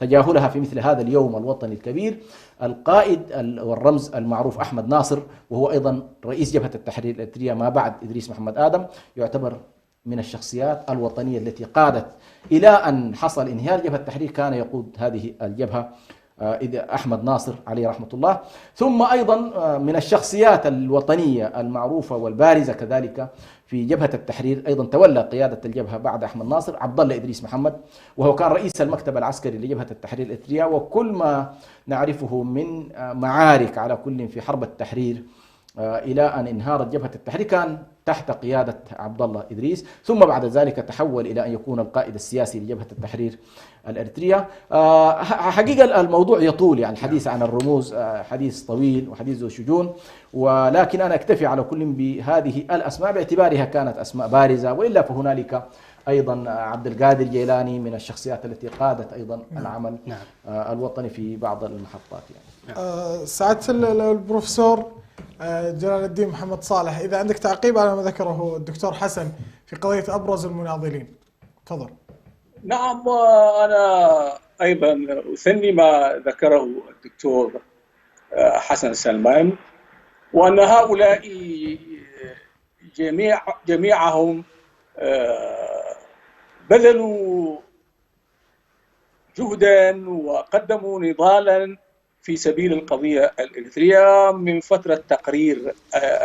Speaker 3: تجاهلها في مثل هذا اليوم الوطني الكبير القائد والرمز المعروف أحمد ناصر، وهو أيضا رئيس جبهة التحرير الإريترية ما بعد إدريس محمد آدم، يعتبر من الشخصيات الوطنية التي قادت إلى أن حصل انهيار جبهة التحرير. كان يقود هذه الجبهة أحمد ناصر عليه رحمة الله. ثم أيضا من الشخصيات الوطنية المعروفة والبارزة كذلك في جبهة التحرير، أيضا تولى قيادة الجبهة بعد أحمد ناصر عبد الله إدريس محمد، وهو كان رئيس المكتب العسكري لجبهة التحرير الإريترية. وكل ما نعرفه من معارك على كل في حرب التحرير إلى أن انهارت جبهة التحرير كان تحت قيادة عبد الله إدريس، ثم بعد ذلك تحول إلى أن يكون القائد السياسي لجبهة التحرير الإريترية. حقيقة الموضوع يطول، يعني الحديث عن الرموز حديث طويل وحديث ذو شجون، ولكن أنا أكتفي على كل بهذه الأسماء باعتبارها كانت أسماء بارزة، وإلا فهنالك أيضا عبد القادر جيلاني من الشخصيات التي قادت أيضا العمل الوطني في بعض المحطات. يعني
Speaker 1: سعادة البروفيسور جلال الدين محمد صالح، إذا عندك تعقيب على ما ذكره الدكتور حسن في قضية أبرز المناضلين، تفضل.
Speaker 6: نعم، أنا أيضا أثني ما ذكره الدكتور حسن سلمان، وأن هؤلاء جميعهم بذلوا جهدا وقدموا نضالا في سبيل القضية الإريترية من فترة تقرير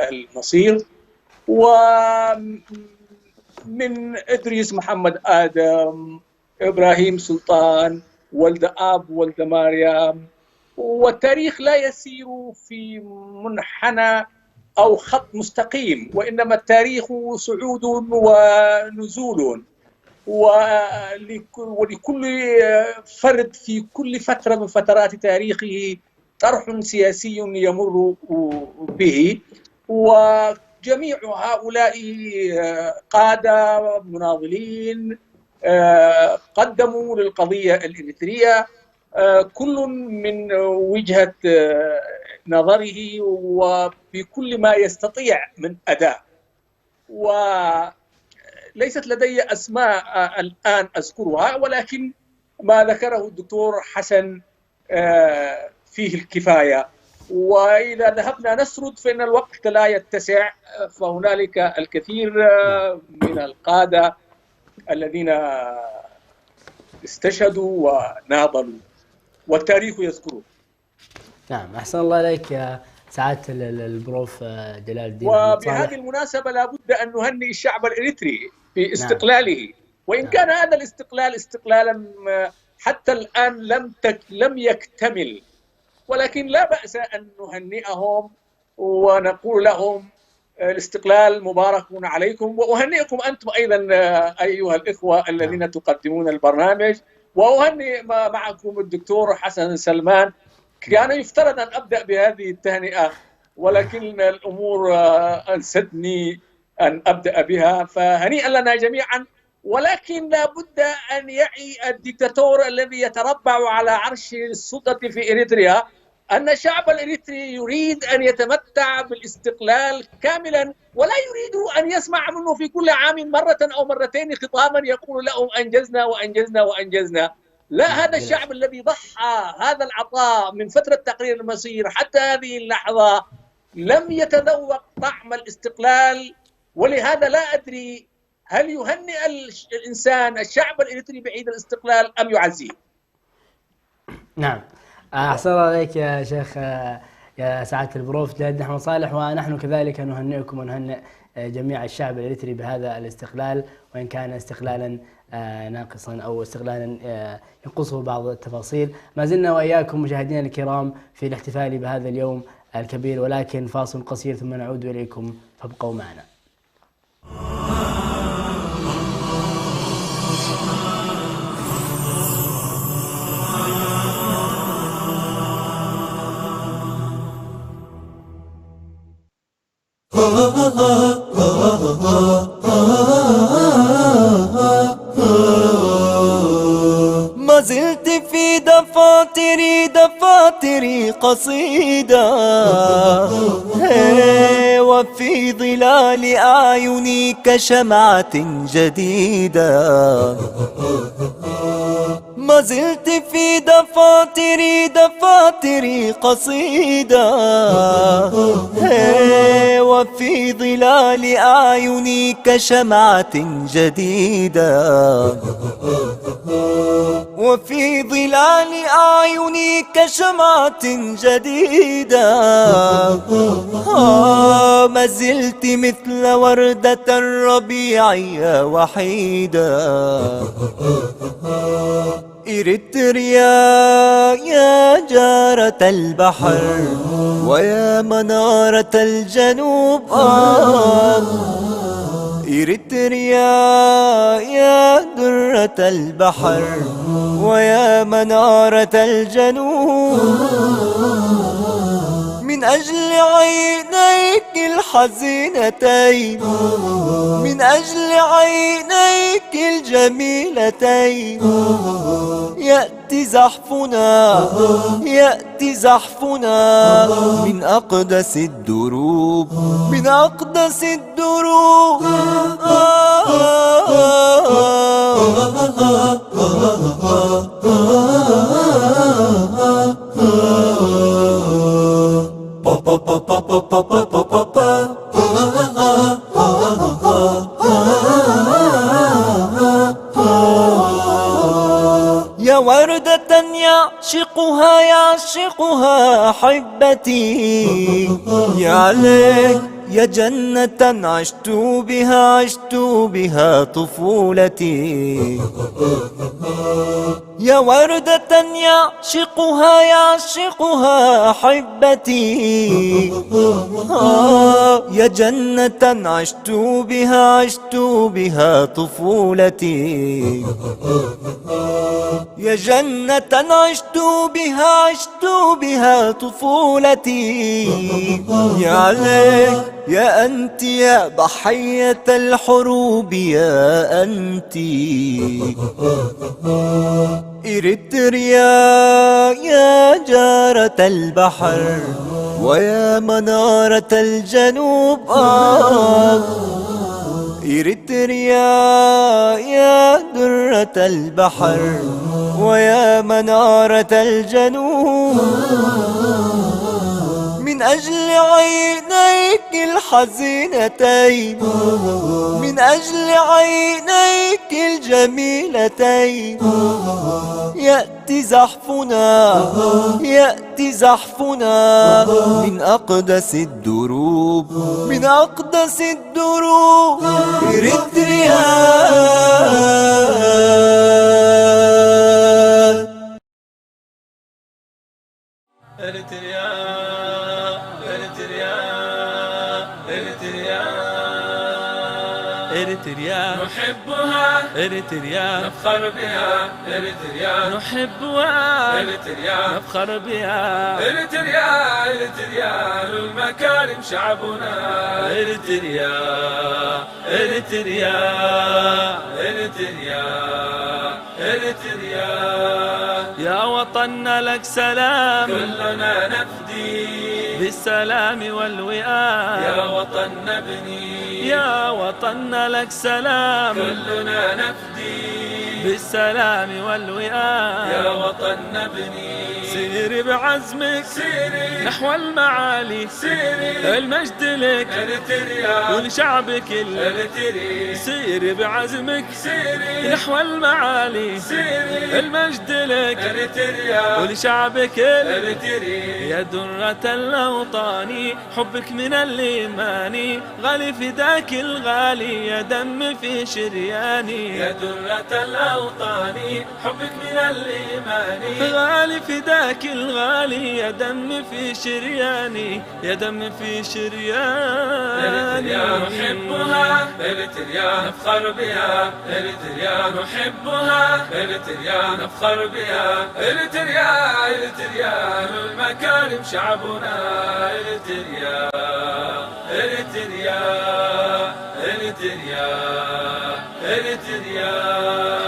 Speaker 6: المصير، ومن إدريس محمد آدم، إبراهيم سلطان، ولد آب ولد مريم. والتاريخ لا يسير في منحنى أو خط مستقيم، وإنما التاريخ صعود ونزول، ولكل فرد في كل فترة من فترات تاريخه طرح سياسي يمر به، وجميع هؤلاء قادة مناضلين قدموا للقضية الإريترية كل من وجهة نظره وبكل ما يستطيع من أداء. وليست لدي أسماء الآن أذكرها، ولكن ما ذكره الدكتور حسن فيه الكفاية. وإذا ذهبنا نسرد فإن الوقت لا يتسع، فهنالك الكثير من القادة الذين استشهدوا وناضلوا والتاريخ يذكره.
Speaker 2: نعم، أحسن الله عليك يا سعادة البروف جلال الدين.
Speaker 6: وبهذه المناسبة لابد أن نهنئ الشعب الإريتري في استقلاله، وإن كان هذا الاستقلال استقلالا حتى الآن لم يكتمل، ولكن لا بأس أن نهنئهم ونقول لهم الاستقلال مبارك عليكم، وأهنئكم أنتم أيضا أيها الإخوة الذين تقدمون البرنامج، وأهنئ معكم الدكتور حسن سلمان. كان يفترض أن أبدأ بهذه التهنئة، ولكن الأمور أنستني أن أبدأ بها، فهنيئا لنا جميعا. ولكن لا بد أن يعي الدكتاتور الذي يتربع على عرش السلطة في إريتريا أن الشعب الإريتري يريد أن يتمتع بالاستقلال كاملا، ولا يريد أن يسمع منه في كل عام مرة أو مرتين خطابا يقول لهم أنجزنا وأنجزنا وأنجزنا. لا، هذا الشعب الذي ضحى هذا العطاء من فترة تقرير المصير حتى هذه اللحظة لم يتذوق طعم الاستقلال. ولهذا لا أدري هل يهنئ الإنسان الشعب الإريتري بعيد الاستقلال أم يعزيه؟
Speaker 2: نعم، أحسن الله عليك يا شيخ، يا سعادة البروف جلال أحمد صالح. ونحن كذلك نهنئكم ونهنئ جميع الشعب الإريتري بهذا الاستقلال، وإن كان استقلالا ناقصا أو استقلالا ينقصه بعض التفاصيل. ما زلنا وإياكم مشاهدينا الكرام في الاحتفال بهذا اليوم الكبير، ولكن فاصل قصير ثم نعود إليكم، فابقوا معنا.
Speaker 4: ما زلت في دفاتري قصيدة، وفي ظلال أعيني كشمعة جديدة. ما زلت في دفاتري قصيدة، وفي ظلال أعيني كشمعة جديدة. وفي ظلال أعيني كشمعة جديدة. ما زلت مثل وردة الربيع وحيدة. إريتريا يا جارة البحر ويا منارة الجنوب. إريتريا يا درة البحر ويا منارة الجنوب. من أجل عينيك الحزينتين، من أجل عينيك الجميلتين، يأتي زحفنا يأتي زحفنا من أقدس الدروب، من أقدس الدروب. يا وردة يعشقها أحبتي، يا عليك يا جنة عشت بها طفولتي. يا وردة يعشقها أحبتي، يا جنة عشت بها طفولتي. يا جنة عشت بها طفولتي. يا عليك يا أنت يا ضحية الحروب، يا أنت. إريتريا يا جارة البحر ويا منارة الجنوب. إريتريا يا درة البحر ويا منارة الجنوب. من أجل عينيك الحزينتين، من أجل عينيك الجميلتين، يأتي زحفنا من أقدس الدروب، من أقدس الدروب. إريتريا.
Speaker 5: إريتريا إريتريا إريتريا إريتريا نحبها، إريتريا نفخر بها، إريتريا نحبها، إريتريا نفخر بها، إريتريا إريتريا المكارم شعبنا، إريتريا إريتريا إريتريا إريتريا يا وطننا لك سلام كلنا نفدي بالسلام والوئام، يا وطن نبني يا وطننا لك سلام كلنا نفدي بالسلام والوئام، يا وطن نبني سيري بعزمك سيري نحو المعالي، سيري المجد لك إريتريا ولشعبك الإريتري، سيري بعزمك سيري نحو المعالي، سيري المجد لك إريتريا ولشعبك الإريتري، يا درة الأوطان حبك من الإيمان، غالي فداك الغالي يا دم في شرياني، يا درة الأوطان حبك من الإيمان، غالي فداك الغالي يا دم في شرياني، يا دم في شرياني. إريتريا نحبها، إريتريا نفخر بها، إريتريا نحبها، إريتريا نفخر بها، إريتريا إريتريا المكارم شعبنا، إريتريا إريتريا إريتريا إريتريا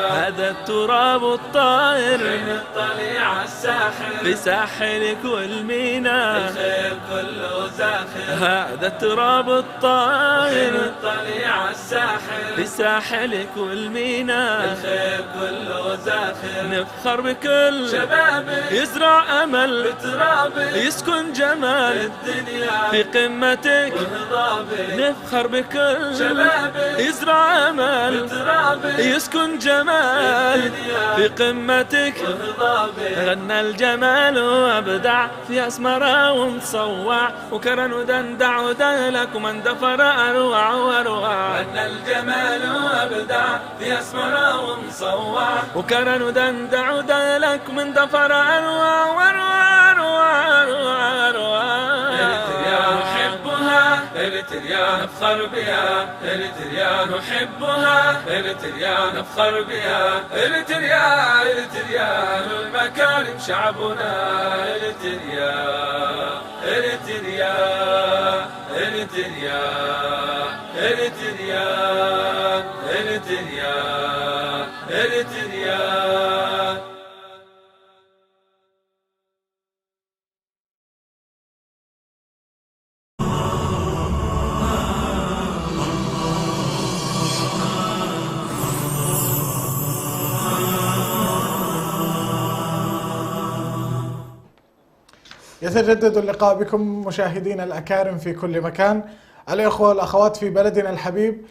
Speaker 5: هذا التراب الطاهر من الطليعة الساحر بساحلك والمينا الخير كله زاخر، هذا التراب الطاهر من الطليعة الساحر بساحلك والمينا الخير كله زاخر، نفخر بكل شبابك يزرع أمل بترابك يسكن جمال الدنيا في قمتك وهضابك، نفخر بكل شبابك يزرع أمل بترابك يسكن جمال في قمتك وهضابك، غنى الجمال وابدع في أسمرة ومصوع وكرن ودندع ودلك ومن دفر أروع واروع، غنى الجمال وابدع في أسمرة ومصوع وكرن ودندع ودلك ومن دفر أروع واروع واروع واروع. إريتريا نحبها، إريتريا نفخر بها، إريتريا نحبها، إريتريا نفخر بها، إريتريا إريتريا المكارم شعبنا، إريتريا إريتريا إريتريا إريتريا إريتريا إريتريا.
Speaker 1: يتجدد اللقاء بكم مشاهدينا الأكارم في كل مكان، الإخوة والأخوات في بلدنا الحبيب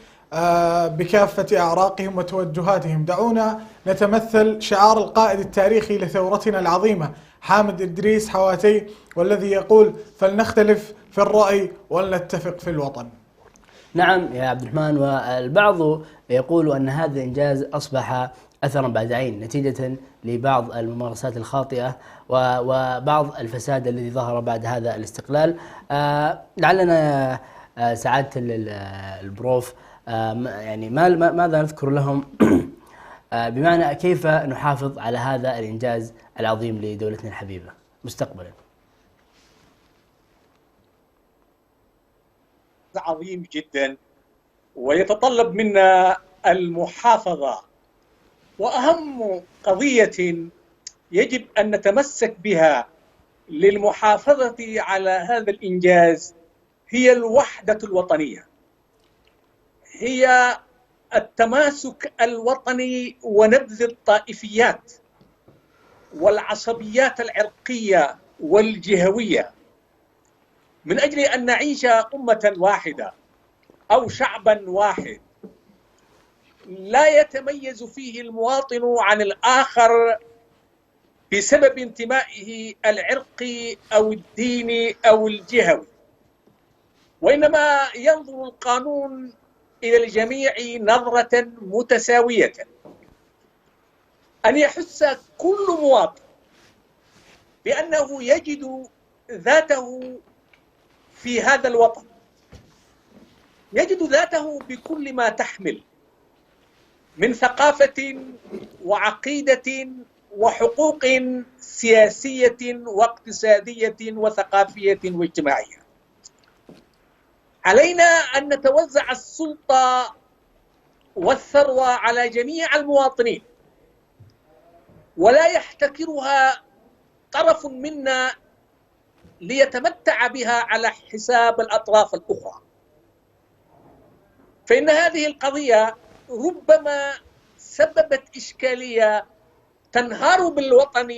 Speaker 1: بكافة أعراقهم وتوجهاتهم. دعونا نتمثل شعار القائد التاريخي لثورتنا العظيمة حامد إدريس حواتي، والذي يقول: فلنختلف في الرأي ولنتفق في الوطن.
Speaker 2: نعم يا عبد الرحمن، والبعض يقول أن هذا الإنجاز أصبح أثرا بعد عين نتيجة لبعض الممارسات الخاطئة وبعض الفساد الذي ظهر بعد هذا الاستقلال. لعلنا سعادة البروف يعني ماذا نذكر لهم بمعنى كيف نحافظ على هذا الإنجاز العظيم لدولتنا الحبيبة مستقبلا؟
Speaker 6: عظيم جدا ويتطلب منا المحافظة، وأهم قضية يجب أن نتمسك بها للمحافظة على هذا الإنجاز هي الوحدة الوطنية، هي التماسك الوطني ونبذ الطائفيات والعصبيات العرقية والجهوية، من أجل أن نعيش أمة واحدة أو شعبا واحد لا يتميز فيه المواطن عن الآخر بسبب انتمائه العرقي أو الديني أو الجهوي، وإنما ينظر القانون إلى الجميع نظرة متساوية، أن يحس كل مواطن بأنه يجد ذاته في هذا الوطن، يجد ذاته بكل ما تحمل من ثقافة وعقيدة وحقوق سياسية واقتصادية وثقافية واجتماعية. علينا أن نتوزع السلطة والثروة على جميع المواطنين، ولا يحتكرها طرف منا ليتمتع بها على حساب الأطراف الأخرى. فإن هذه القضية ربما سببت إشكالية تنهار بالوطن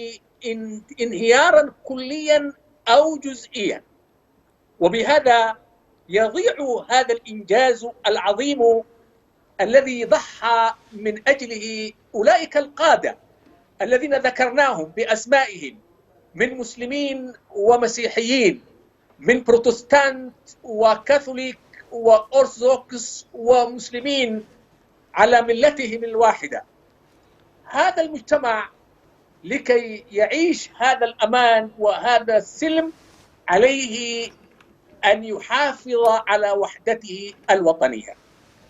Speaker 6: انهيارا كليا أو جزئيا، وبهذا يضيع هذا الإنجاز العظيم الذي ضحى من أجله أولئك القادة الذين ذكرناهم بأسمائهم من مسلمين ومسيحيين، من بروتستانت وكاثوليك وأرثوذكس ومسلمين على ملتهم الواحدة. هذا المجتمع لكي يعيش هذا الأمان وهذا السلم عليه أن يحافظ على وحدته الوطنية.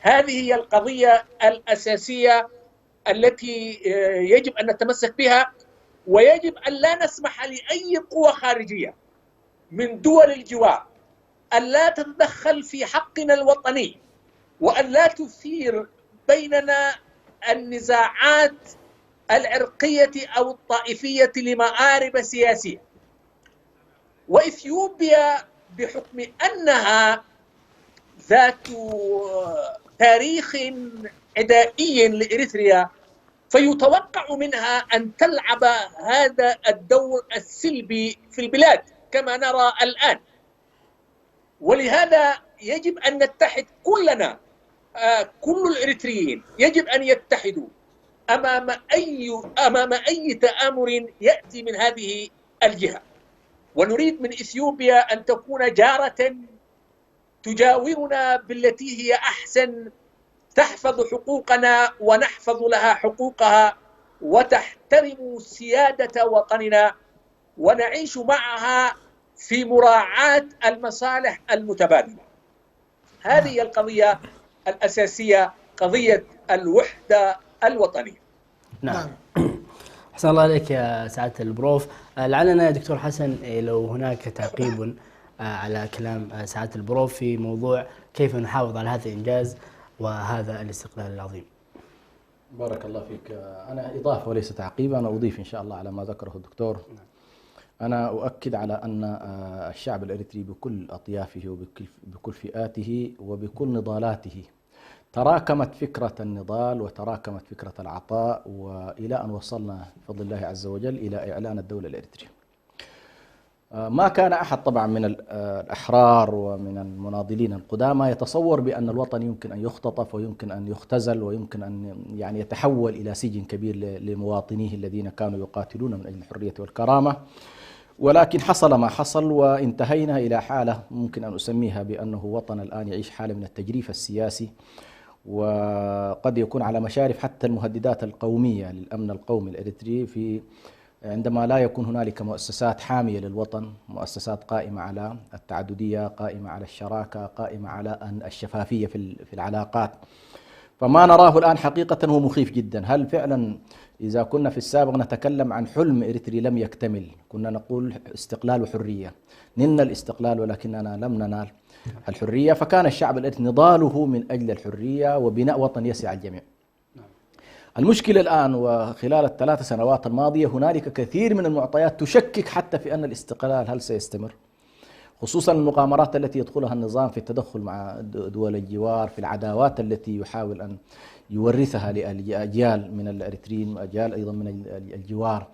Speaker 6: هذه هي القضية الأساسية التي يجب أن نتمسك بها، ويجب أن لا نسمح لأي قوة خارجية من دول الجوار أن لا تتدخل في حقنا الوطني، وأن لا تثير بيننا النزاعات العرقية أو الطائفية لمآرب سياسية. وإثيوبيا بحكم أنها ذات تاريخ عدائي لإريتريا فيتوقع منها أن تلعب هذا الدور السلبي في البلاد كما نرى الآن. ولهذا يجب أن نتحد كلنا، كل الإريتريين يجب أن يتحدوا أمام أي تآمر يأتي من هذه الجهة. ونريد من إثيوبيا أن تكون جارة تجاورنا بالتي هي أحسن، تحفظ حقوقنا ونحفظ لها حقوقها، وتحترم سيادة وطننا، ونعيش معها في مراعاة المصالح المتبادلة. هذه القضية الأساسية، قضية الوحدة الوطنية.
Speaker 2: نعم. أحسن الله عليك يا سعادة البروف. لعلنا يا دكتور حسن لو هناك تعقيب على كلام سعادة البروف في موضوع كيف نحافظ على هذا الإنجاز وهذا الاستقلال العظيم.
Speaker 3: بارك الله فيك. أنا إضافة وليس تعقيب، أنا أضيف إن شاء الله على ما ذكره الدكتور. أنا أؤكد على أن الشعب الإريتري بكل أطيافه وبكل فئاته وبكل نضالاته تراكمت فكرة النضال وتراكمت فكرة العطاء، وإلى أن وصلنا بفضل الله عز وجل إلى إعلان الدولة الإريترية. ما كان أحد طبعا من الأحرار ومن المناضلين القدامى يتصور بأن الوطن يمكن أن يختطف ويمكن أن يختزل ويمكن أن يعني يتحول إلى سجن كبير لمواطنيه الذين كانوا يقاتلون من أجل الحرية والكرامة. ولكن حصل ما حصل، وانتهينا إلى حالة ممكن أن أسميها بأنه وطن الآن يعيش حالة من التجريف السياسي، وقد يكون على مشارف حتى المهددات القومية للأمن القومي الإريتري عندما لا يكون هنالك مؤسسات حامية للوطن، مؤسسات قائمة على التعددية، قائمة على الشراكة، قائمة على الشفافية في العلاقات. فما نراه الآن حقيقة هو مخيف جدا. هل فعلا إذا كنا في السابق نتكلم عن حلم إريتري لم يكتمل، كنا نقول استقلال وحرية، نلنا الاستقلال ولكننا لم ننال الحرية، فكان الشعب الإريتري نضاله من أجل الحرية وبناء وطن يسع الجميع. المشكلة الآن وخلال ال3 سنوات الماضية هنالك كثير من المعطيات تشكك حتى في أن الاستقلال هل سيستمر، خصوصا المغامرات التي يدخلها النظام في التدخل مع دول الجوار، في العداوات التي يحاول أن يورثها لأجيال من الإريتريين وأجيال أيضا من الجوار،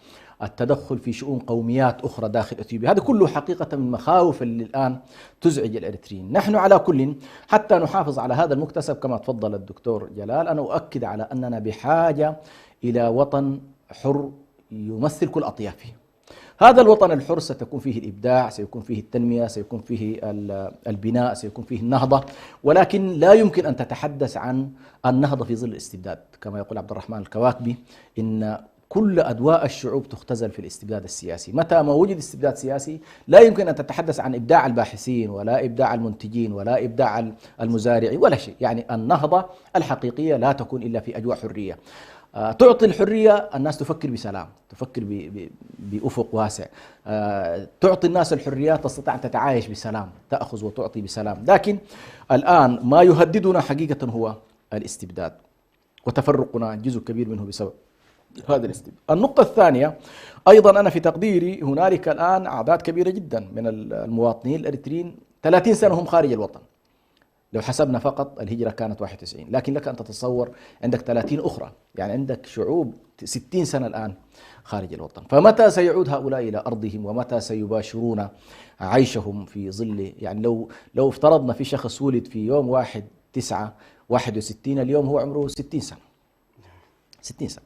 Speaker 3: التدخل في شؤون قوميات أخرى داخل إثيوبيا. هذا كله حقيقة من مخاوف اللي الآن تزعج الإريتريين. نحن على كل حتى نحافظ على هذا المكتسب كما تفضل الدكتور جلال، أنا أؤكد على أننا بحاجة إلى وطن حر يمثل كل أطيافه. هذا الوطن الحر ستكون فيه الإبداع، سيكون فيه التنمية، سيكون فيه البناء، سيكون فيه النهضة، ولكن لا يمكن أن تتحدث عن النهضة في ظل الاستبداد. كما يقول عبد الرحمن الكواكبي إن كل أدواء الشعوب تختزل في الاستبداد السياسي. متى ما وجد استبداد سياسي لا يمكن أن تتحدث عن إبداع الباحثين ولا إبداع المنتجين ولا إبداع المزارعين ولا شيء. يعني النهضة الحقيقية لا تكون إلا في أجواء حرية. تعطي الحرية، الناس تفكر بسلام، تفكر بأفق واسع. تعطي الناس الحرية تستطيع أن تتعايش بسلام، تأخذ وتعطي بسلام. لكن الآن ما يهددنا حقيقة هو الاستبداد، وتفرقنا جزء كبير منه بسبب هذا الاستبداد. النقطة الثانية أيضا أنا في تقديري هنالك الآن أعداد كبيرة جدا من المواطنين الأريتريين 30 سنة هم خارج الوطن. لو حسبنا فقط الهجرة كانت 91، لكن لك أن تتصور عندك 30 أخرى، يعني عندك شعوب 60 سنة الآن خارج الوطن. فمتى سيعود هؤلاء إلى أرضهم ومتى سيباشرون عيشهم في ظل، يعني لو افترضنا في شخص ولد في يوم 1/9/61 اليوم هو عمره 60 سنة. 60 سنة.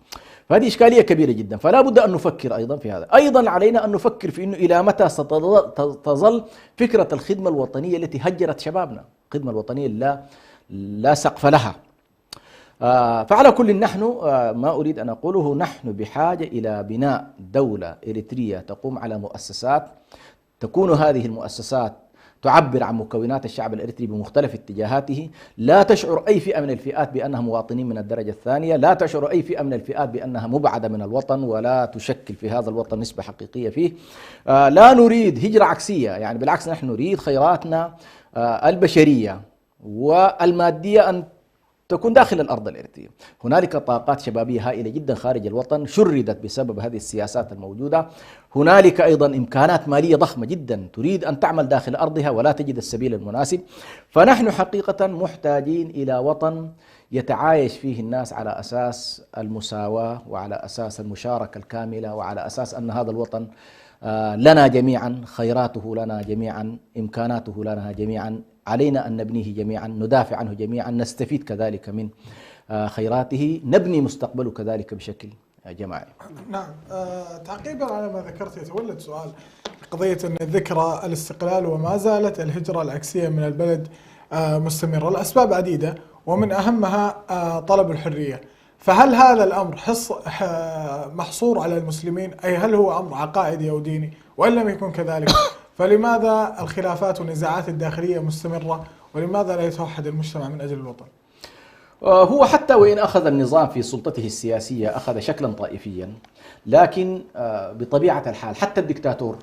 Speaker 3: فهذه إشكالية كبيرة جدا، فلا بد أن نفكر أيضا في هذا. أيضا علينا أن نفكر في أنه إلى متى ستظل فكرة الخدمة الوطنية التي هجرت شبابنا، الخدمة الوطنية لا سقف لها. فعلى كل نحن ما أريد أن أقوله، نحن بحاجة إلى بناء دولة إريترية تقوم على مؤسسات، تكون هذه المؤسسات تعبر عن مكونات الشعب الإريتري بمختلف اتجاهاته، لا تشعر أي فئة من الفئات بأنها مواطنين من الدرجة الثانية، لا تشعر أي فئة من الفئات بأنها مبعدة من الوطن ولا تشكل في هذا الوطن نسبة حقيقية فيه. لا نريد هجرة عكسية، يعني بالعكس نحن نريد خيراتنا البشرية والمادية أن تكون داخل الأرض الإريترية. هنالك طاقات شبابية هائلة جدا خارج الوطن شردت بسبب هذه السياسات الموجودة. هنالك أيضا إمكانات مالية ضخمة جدا تريد أن تعمل داخل أرضها ولا تجد السبيل المناسب. فنحن حقيقة محتاجين إلى وطن يتعايش فيه الناس على أساس المساواة وعلى أساس المشاركة الكاملة وعلى أساس أن هذا الوطن لنا جميعا، خيراته لنا جميعا، إمكاناته لنا جميعا، علينا أن نبنيه جميعا، ندافع عنه جميعا، نستفيد كذلك من خيراته، نبني مستقبله كذلك بشكل جماعي.
Speaker 1: نعم. تعقيبا على ما ذكرت يتولد سؤال قضية أن ذكرى الاستقلال وما زالت الهجرة العكسية من البلد مستمرة، الأسباب عديدة ومن أهمها طلب الحرية. فهل هذا الأمر محصور على المسلمين، أي هل هو أمر عقائدي أو ديني؟ وإن لم يكن كذلك فلماذا الخلافات والنزاعات الداخلية مستمرة، ولماذا لا يتوحد المجتمع من أجل الوطن؟
Speaker 3: هو حتى وإن أخذ النظام في سلطته السياسية أخذ شكلا طائفيا، لكن بطبيعة الحال حتى الدكتاتور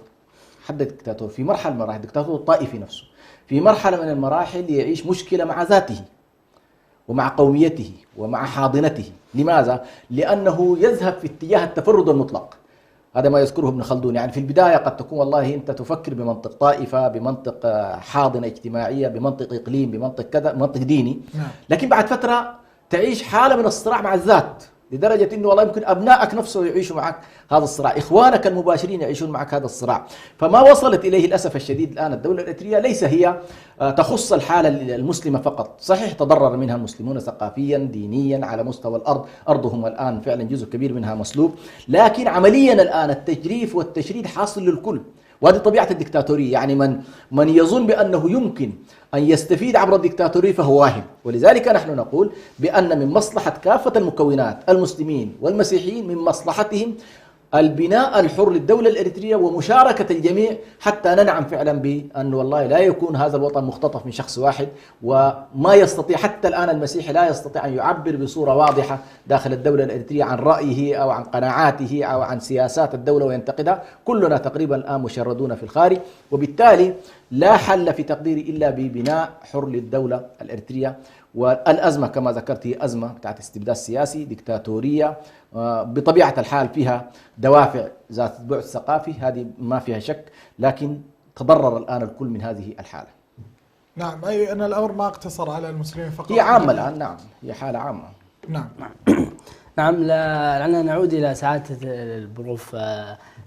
Speaker 3: في مرحلة من المراحل، الدكتاتور الطائفي نفسه في مرحلة من المراحل يعيش مشكلة مع ذاته ومع قوميته ومع حاضنته. لماذا؟ لأنه يذهب في اتجاه التفرد المطلق. هذا ما يذكره ابن خلدون. يعني في البداية قد تكون والله أنت تفكر بمنطق طائفة، بمنطق حاضنة اجتماعية، بمنطق إقليم، بمنطق كذا، بمنطق ديني، لكن بعد فترة تعيش حالة من الصراع مع الذات، لدرجة أنه والله يمكن أبنائك نفسه يعيشوا معك هذا الصراع، إخوانك المباشرين يعيشون معك هذا الصراع. فما وصلت إليه للأسف الشديد الآن الدولة الإريترية ليس هي تخص الحالة المسلمة فقط. صحيح تضرر منها المسلمون ثقافيا دينيا على مستوى الأرض، أرضهم الآن فعلا جزء كبير منها مسلوب، لكن عمليا الآن التجريف والتشريد حاصل للكل، وهذه طبيعة الدكتاتورية. يعني من يظن بأنه يمكن أن يستفيد عبر الدكتاتورية فهو واهم. ولذلك نحن نقول بأن من مصلحة كافة المكونات، المسلمين والمسيحيين، من مصلحتهم البناء الحر للدولة الإريترية ومشاركة الجميع حتى ننعم فعلا بأن والله لا يكون هذا الوطن مختطف من شخص واحد، وما يستطيع حتى الآن المسيحي لا يستطيع أن يعبر بصورة واضحة داخل الدولة الإريترية عن رأيه أو عن قناعاته أو عن سياسات الدولة وينتقدها. كلنا تقريبا الآن مشردون في الخارج، وبالتالي لا حل في تقديري إلا ببناء حر للدولة الإريترية. والأزمة كما ذكرت هي أزمة بتاعت استبداد سياسي، ديكتاتورية، بطبيعة الحال فيها دوافع ذات بعد ثقافي، هذه ما فيها شك، لكن تضرر الآن الكل من هذه الحالة.
Speaker 1: نعم، أي أن الأمر ما اقتصر على المسلمين فقط،
Speaker 3: هي عامة الآن. نعم، هي حالة عامة.
Speaker 1: نعم.
Speaker 2: نعم. لعلنا نعود إلى سعادة البروف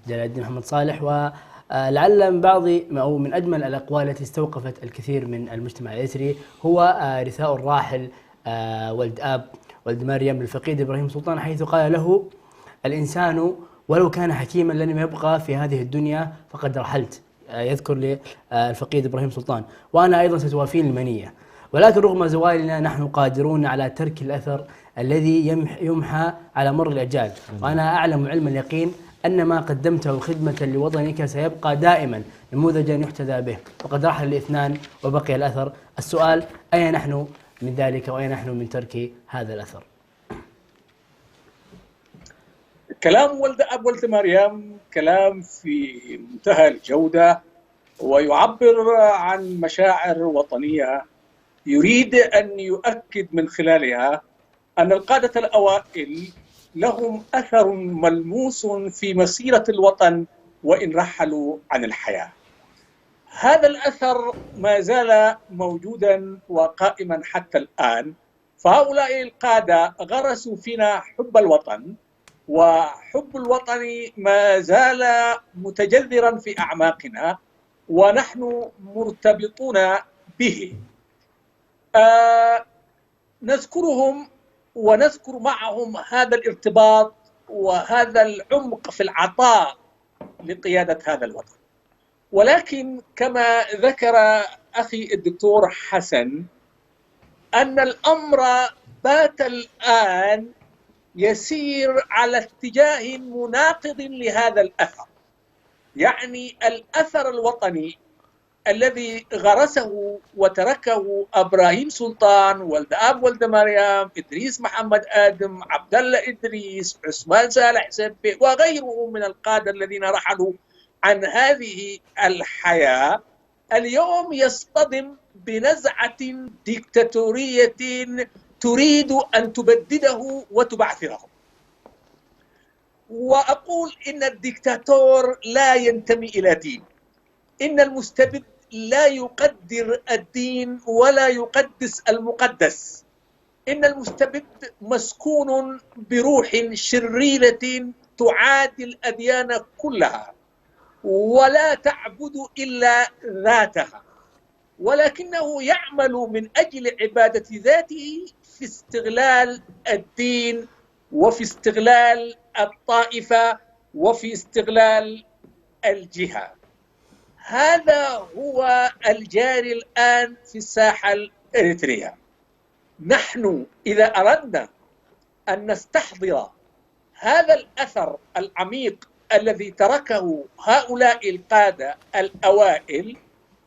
Speaker 2: جلال الدين محمد صالح، ولعل من بعض أو من أجمل الأقوال التي استوقفت الكثير من المجتمع الإريتري هو رثاء الراحل ولد مريم الفقيد إبراهيم سلطان، حيث قال له: الإنسان ولو كان حكيما لن يبقى في هذه الدنيا فقد رحلت. يذكر للفقيد إبراهيم سلطان. وأنا أيضا ستوافيني المنية. ولكن رغم زوالنا نحن قادرون على ترك الأثر الذي يمحى على مر الأجيال. وأنا أعلم علم اليقين أن ما قدمته خدمة لوطنك سيبقى دائما نموذجا يحتذى به، وقد رحل الاثنان وبقي الأثر. السؤال: أين نحن من ذلك، وأين نحن من ترك هذا الأثر؟
Speaker 6: كلام ولد أب ولد مريم كلام في منتهى الجودة، ويعبر عن مشاعر وطنية يريد أن يؤكد من خلالها أن القادة الأوائل لهم أثر ملموس في مسيرة الوطن وإن رحلوا عن الحياة. هذا الأثر ما زال موجودا وقائما حتى الآن، فهؤلاء القادة غرسوا فينا حب الوطن، وحب الوطن ما زال متجذرا في أعماقنا ونحن مرتبطون به. نذكرهم ونذكر معهم هذا الارتباط وهذا العمق في العطاء لقيادة هذا الوطن. ولكن كما ذكر أخي الدكتور حسن أن الأمر بات الآن يسير على اتجاه مناقض لهذا الأثر. يعني الأثر الوطني الذي غرسه وتركه إبراهيم سلطان، ولد أب ولد مريم، إدريس محمد آدم، عبد الله إدريس، عثمان صالح سبي، وغيرهم من القادة الذين رحلوا عن هذه الحياة، اليوم يصطدم بنزعة ديكتاتورية تريد أن تبدده وتبعثره. وأقول إن الديكتاتور لا ينتمي إلى دين، إن المستبد لا يقدر الدين ولا يقدس المقدس، إن المستبد مسكون بروح شريرة تعادي الأديان كلها ولا تعبد إلا ذاتها، ولكنه يعمل من أجل عبادة ذاته في استغلال الدين وفي استغلال الطائفة وفي استغلال الجهة. هذا هو الجاري الآن في الساحة الإريترية. نحن إذا أردنا أن نستحضر هذا الأثر العميق الذي تركه هؤلاء القادة الأوائل،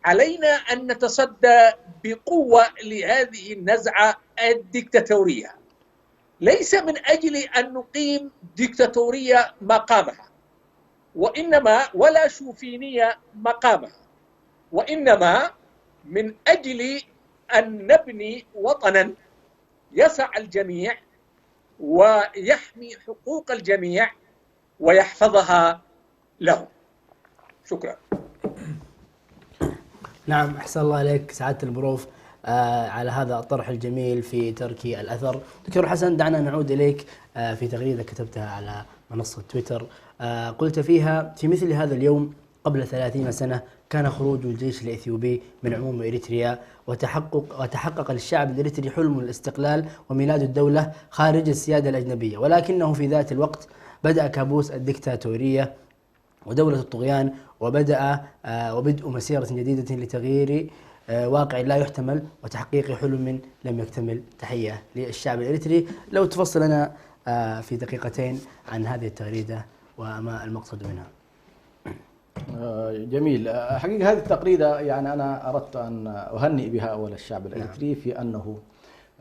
Speaker 6: علينا أن نتصدى بقوة لهذه النزعة الديكتاتورية، ليس من أجل أن نقيم ديكتاتورية مقامها، وإنما ولا شوفينية مقامها، وإنما من أجل أن نبني وطنا يسع الجميع ويحمي حقوق الجميع ويحفظها لهم. شكرا.
Speaker 2: نعم، أحسن الله عليك سعادة البروف على هذا الطرح الجميل في ترك الأثر. دكتور حسن، دعنا نعود إليك في تغريدة كتبتها على منصة تويتر، قلت فيها: في مثل هذا اليوم قبل 30 سنة كان خروج الجيش الإثيوبي من عموم إريتريا وتحقق للشعب الإريتري حلم الاستقلال وميلاد الدولة خارج السيادة الأجنبية، ولكنه في ذات الوقت بدأ كابوس الدكتاتورية ودولة الطغيان، وبدء مسيرة جديدة لتغيير واقع لا يحتمل وتحقيق حلم لم يكتمل. تحية للشعب الإريتري. لو تفصل لنا في دقيقتين عن هذه التغريدة وما المقصد منها.
Speaker 3: جميل. حقيقة هذه التغريدة يعني أنا أردت أن أهنئ بها أول الشعب الإريتري في أنه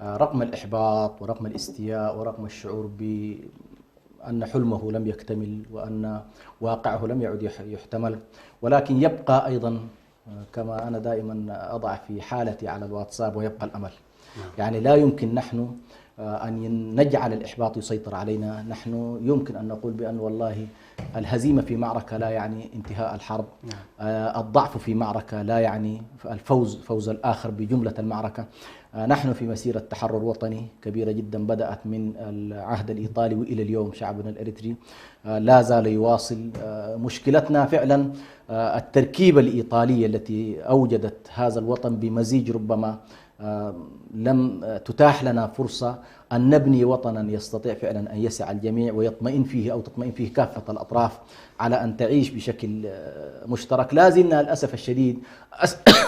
Speaker 3: رغم الإحباط ورغم الاستياء ورغم الشعور بأن حلمه لم يكتمل وأن واقعه لم يعد يحتمل، ولكن يبقى أيضا كما أنا دائما أضع في حالتي على الواتساب: ويبقى الأمل. يعني لا يمكن نحن أن نجعل الإحباط يسيطر علينا. نحن يمكن أن نقول بأن والله الهزيمة في معركة لا يعني انتهاء الحرب، الضعف في معركة لا يعني فوز الآخر بجملة المعركة. نحن في مسيرة تحرر وطني كبيرة جدا بدأت من العهد الإيطالي وإلى اليوم شعبنا الإريتري لا زال يواصل. مشكلتنا فعلا التركيبة الإيطالية التي أوجدت هذا الوطن بمزيج ربما لم تتاح لنا فرصة أن نبني وطنا يستطيع فعلا أن يسع الجميع ويطمئن فيه أو تطمئن فيه كافة الأطراف على أن تعيش بشكل مشترك. لا زلنا للأسف الشديد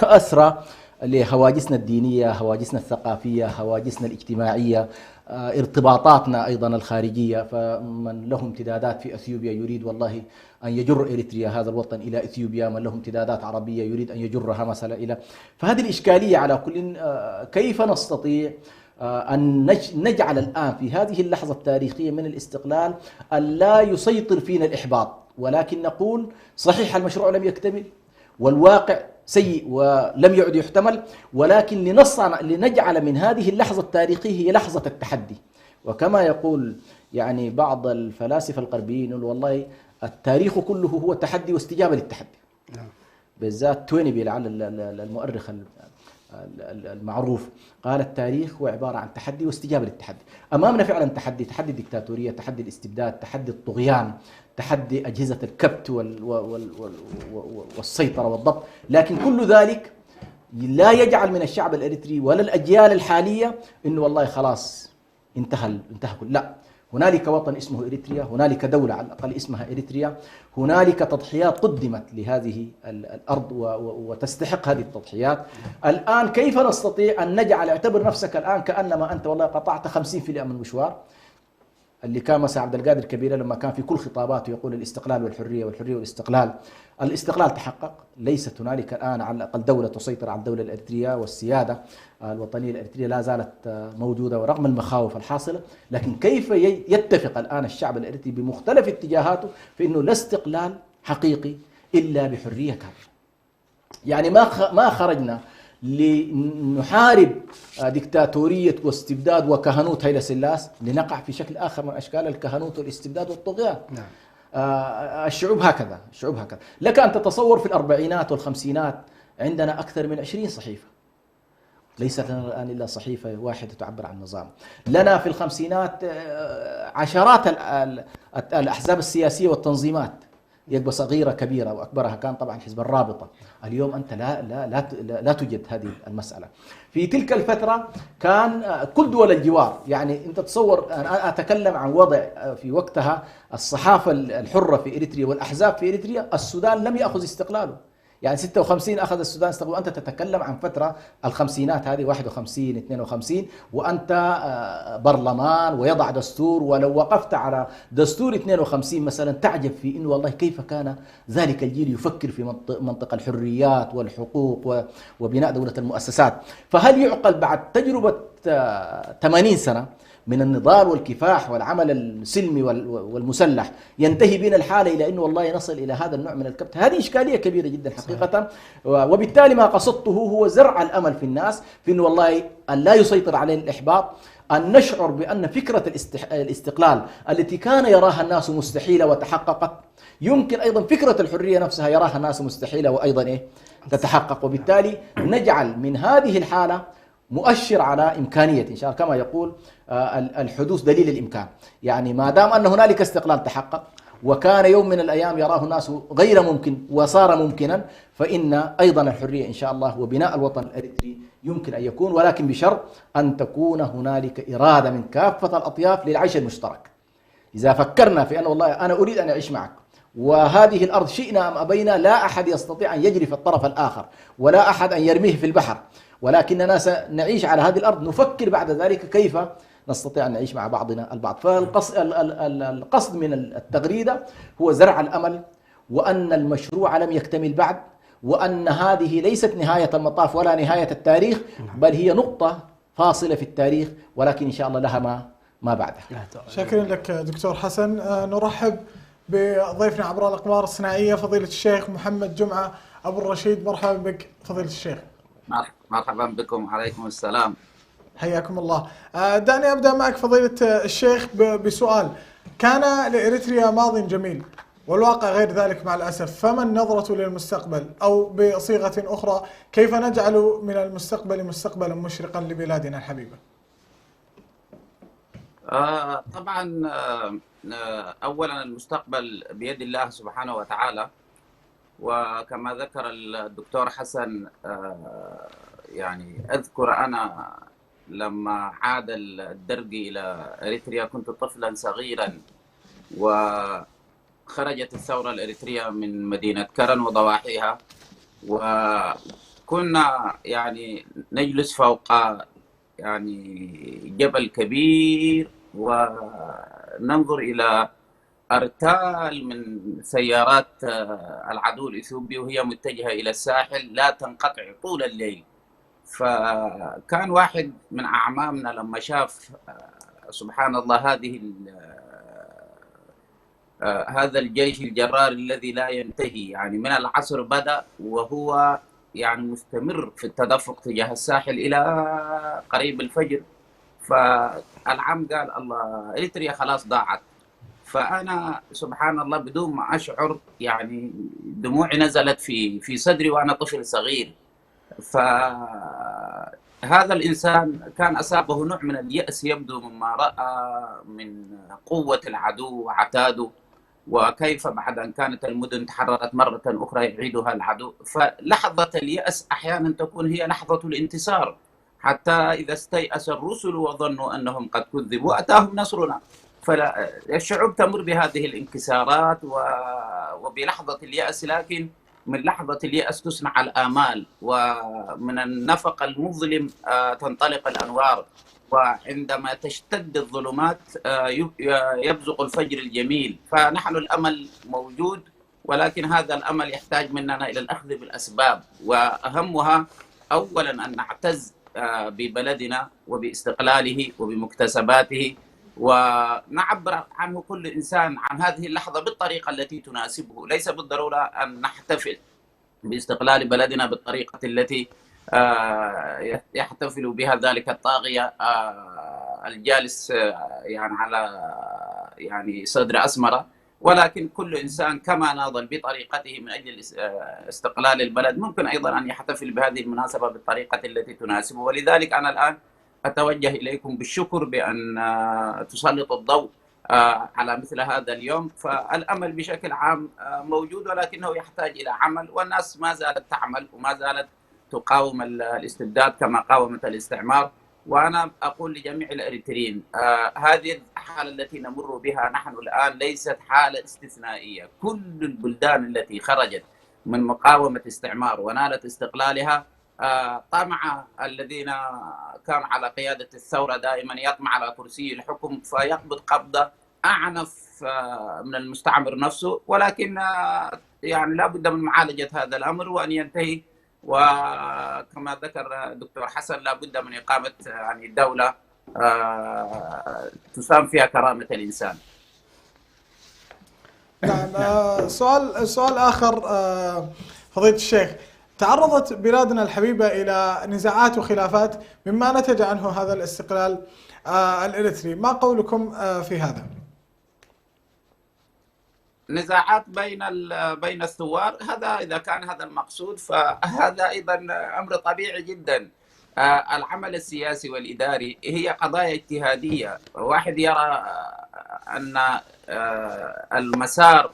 Speaker 3: أسرى لهواجسنا الدينية، هواجسنا الثقافية، هواجسنا الاجتماعية، ارتباطاتنا أيضا الخارجية. فمن له امتدادات في أثيوبيا يريد والله أن يجر إريتريا هذا الوطن إلى إثيوبيا، من له امتدادات عربية يريد أن يجرها مثلا إلى. فهذه الإشكالية على كل. كيف نستطيع أن نجعل الآن في هذه اللحظة التاريخية من الاستقلال أن لا يسيطر فينا الإحباط، ولكن نقول صحيح المشروع لم يكتمل والواقع سيء ولم يعد يحتمل، ولكن لنجعل من هذه اللحظة التاريخية هي لحظة التحدي. وكما يقول يعني بعض الفلاسفة الغربيين والله التاريخ كله هو تحدي واستجابة للتحدي. بالذات توينبي لعل المؤرخ المعروف قال التاريخ هو عبارة عن تحدي واستجابة للتحدي. أمامنا فعلا تحدي الدكتاتورية، تحدي الاستبداد، تحدي الطغيان، تحدي أجهزة الكبت والسيطرة والضبط. لكن كل ذلك لا يجعل من الشعب الإريتري ولا الأجيال الحالية إنه والله خلاص انتهى كل. لا، هنالك وطن اسمه إريتريا، هنالك دولة على الأقل اسمها إريتريا، هنالك تضحيات قدمت لهذه الأرض وتستحق هذه التضحيات. الآن كيف نستطيع أن نجعل، اعتبر نفسك الآن كأنما أنت والله قطعت 50% من المشوار اللي كان مثلا عبد القادر كبيرة لما كان في كل خطاباته يقول الاستقلال والحرية والحرية والاستقلال. الاستقلال تحقق، ليست هنالك الآن على الأقل دولة تسيطر على الدولة الإريترية، والسيادة الوطنية الإريترية لا زالت موجودة ورغم المخاوف الحاصلة. لكن كيف يتفق الآن الشعب الإريتري بمختلف اتجاهاته في أنه لا استقلال حقيقي إلا بحرية كاملة. يعني ما خرجنا لنحارب ديكتاتورية واستبداد وكهنوت هيلا سلاس لنقع في شكل آخر من أشكال الكهنوت والاستبداد والطغيان. نعم. الشعوب هكذا. لك أن تتصور في الأربعينات والخمسينات عندنا أكثر من 20 صحيفة، ليست لنا الآن إلا صحيفة واحدة تعبر عن النظام. لنا في الخمسينات عشرات الأحزاب السياسية والتنظيمات، يبقى صغيرة كبيرة، وأكبرها كان طبعا حزب الرابطة. اليوم أنت لا توجد هذه المسألة. في تلك الفترة كان كل دول الجوار، يعني أنت تصور، أنا أتكلم عن وضع في وقتها الصحافة الحرة في إريتريا والأحزاب في إريتريا. السودان لم يأخذ استقلاله، يعني 56 أخذ السودان استقلال. أنت تتكلم عن فترة الخمسينات هذه 51 52، وأنت برلمان ويضع دستور. ولو وقفت على دستور 52 مثلا تعجب في إنه والله كيف كان ذلك الجيل يفكر في منطق الحريات والحقوق وبناء دولة المؤسسات. فهل يعقل بعد تجربة 80 سنة من النضال والكفاح والعمل السلمي والمسلح ينتهي بنا الحالة إلى أنه والله نصل إلى هذا النوع من الكبت؟ هذه إشكالية كبيرة جدا حقيقة. وبالتالي ما قصدته هو زرع الأمل في الناس في أنه والله أن لا يسيطر علينا الإحباط، أن نشعر بأن فكرة الاستقلال التي كان يراها الناس مستحيلة وتحققت، يمكن أيضا فكرة الحرية نفسها يراها الناس مستحيلة وأيضا تتحقق. وبالتالي نجعل من هذه الحالة مؤشر على إمكانية إن شاء الله، كما يقول الحدوث دليل الإمكان. يعني ما دام أن هنالك استقلال تحقق وكان يوم من الأيام يراه الناس غير ممكن وصار ممكنا، فإن أيضا الحرية إن شاء الله وبناء الوطن الإريتري يمكن أن يكون، ولكن بشرط أن تكون هنالك إرادة من كافة الأطياف للعيش المشترك. إذا فكرنا في أن والله أنا أريد أن أعيش معك، وهذه الأرض شئنا أم أبينا لا أحد يستطيع أن يجري في الطرف الآخر ولا أحد أن يرميه في البحر، ولكننا سنعيش على هذه الأرض، نفكر بعد ذلك كيف نستطيع أن نعيش مع بعضنا البعض. فالقصد من التغريدة هو زرع الأمل، وأن المشروع لم يكتمل بعد، وأن هذه ليست نهاية المطاف ولا نهاية التاريخ، بل هي نقطة فاصلة في التاريخ، ولكن إن شاء الله لها ما بعدها.
Speaker 1: شكرا لك دكتور حسن. نرحب بضيفنا عبر الأقمار الصناعية فضيلة الشيخ محمد جمعة أبو الرشيد. مرحبا بك فضيلة الشيخ.
Speaker 7: مرحبا بكم، عليكم السلام.
Speaker 1: حياكم الله. دعني أبدأ معك فضيلة الشيخ بسؤال. كان لإريتريا ماض جميل والواقع غير ذلك مع الأسف، فما النظرة للمستقبل؟ أو بصيغة أخرى، كيف نجعل من المستقبل مستقبلا مشرقا لبلادنا الحبيبة؟
Speaker 7: طبعا أولا المستقبل بيد الله سبحانه وتعالى، وكما ذكر الدكتور حسن يعني أذكر أنا لما عاد الدرقي إلى إريتريا كنت طفلا صغيرا، وخرجت الثورة الإريترية من مدينة كرن وضواحيها، كنا يعني نجلس فوق يعني جبل كبير وننظر إلى أرتال من سيارات العدو الإثيوبي وهي متجهة إلى الساحل لا تنقطع طول الليل. فكان واحد من أعمامنا لما شاف سبحان الله هذا الجيش الجرار الذي لا ينتهي، يعني من العصر بدأ وهو يعني مستمر في التدفق تجاه الساحل إلى قريب الفجر. فالعم قال الله إريتريا خلاص ضاعت. فأنا سبحان الله بدون ما أشعر يعني دموعي نزلت في صدري وأنا طفل صغير. فهذا الإنسان كان أصابه نوع من اليأس يبدو مما رأى من قوة العدو وعتاده، وكيف بعد أن كانت المدن تحررت مرة أخرى يعيدها العدو. فلحظة اليأس أحيانا تكون هي لحظة الانتصار، حتى إذا استيأس الرسل وظنوا أنهم قد كذبوا أتاهم نصرنا. فالشعوب تمر بهذه الانكسارات وبلحظة اليأس، لكن من لحظة اليأس تصنع الآمال، ومن النفق المظلم تنطلق الأنوار، وعندما تشتد الظلمات يبزق الفجر الجميل. فنحن الأمل موجود، ولكن هذا الأمل يحتاج مننا إلى الأخذ بالأسباب، وأهمها أولا أن نعتز ببلدنا وباستقلاله وبمكتسباته، ونعبر عنه كل إنسان عن هذه اللحظة بالطريقة التي تناسبه. ليس بالضرورة أن نحتفل باستقلال بلدنا بالطريقة التي يحتفل بها ذلك الطاغية الجالس يعني على يعني صدر أسمرة، ولكن كل إنسان كما ناضل بطريقته من أجل استقلال البلد ممكن أيضا أن يحتفل بهذه المناسبة بالطريقة التي تناسبه. ولذلك أنا الآن أتوجه إليكم بالشكر بأن تسلط الضوء على مثل هذا اليوم. فالأمل بشكل عام موجود، ولكنه يحتاج إلى عمل، والناس ما زالت تعمل وما زالت تقاوم الاستبداد كما قاومت الاستعمار. وأنا أقول لجميع الإريتريين هذه الحالة التي نمر بها نحن الآن ليست حالة استثنائية. كل البلدان التي خرجت من مقاومة استعمار ونالت استقلالها طمع الذين كانوا على قيادة الثورة دائما يطمع على كرسي الحكم فيقبض قبضة أعنف من المستعمر نفسه، ولكن يعني لا بد من معالجة هذا الأمر وأن ينتهي. وكما ذكر الدكتور حسن لا بد من إقامة يعني دولة تسام فيها كرامة الإنسان.
Speaker 1: نعم. سؤال آخر فضيلة الشيخ، تعرضت بلادنا الحبيبة إلى نزاعات وخلافات مما نتج عنه هذا الاستقلال الإريتري، ما قولكم في هذا؟
Speaker 7: نزاعات بين الثوار، هذا إذا كان هذا المقصود فهذا أيضا أمر طبيعي جدا. العمل السياسي والإداري هي قضايا اجتهادية. واحد يرى أن المسار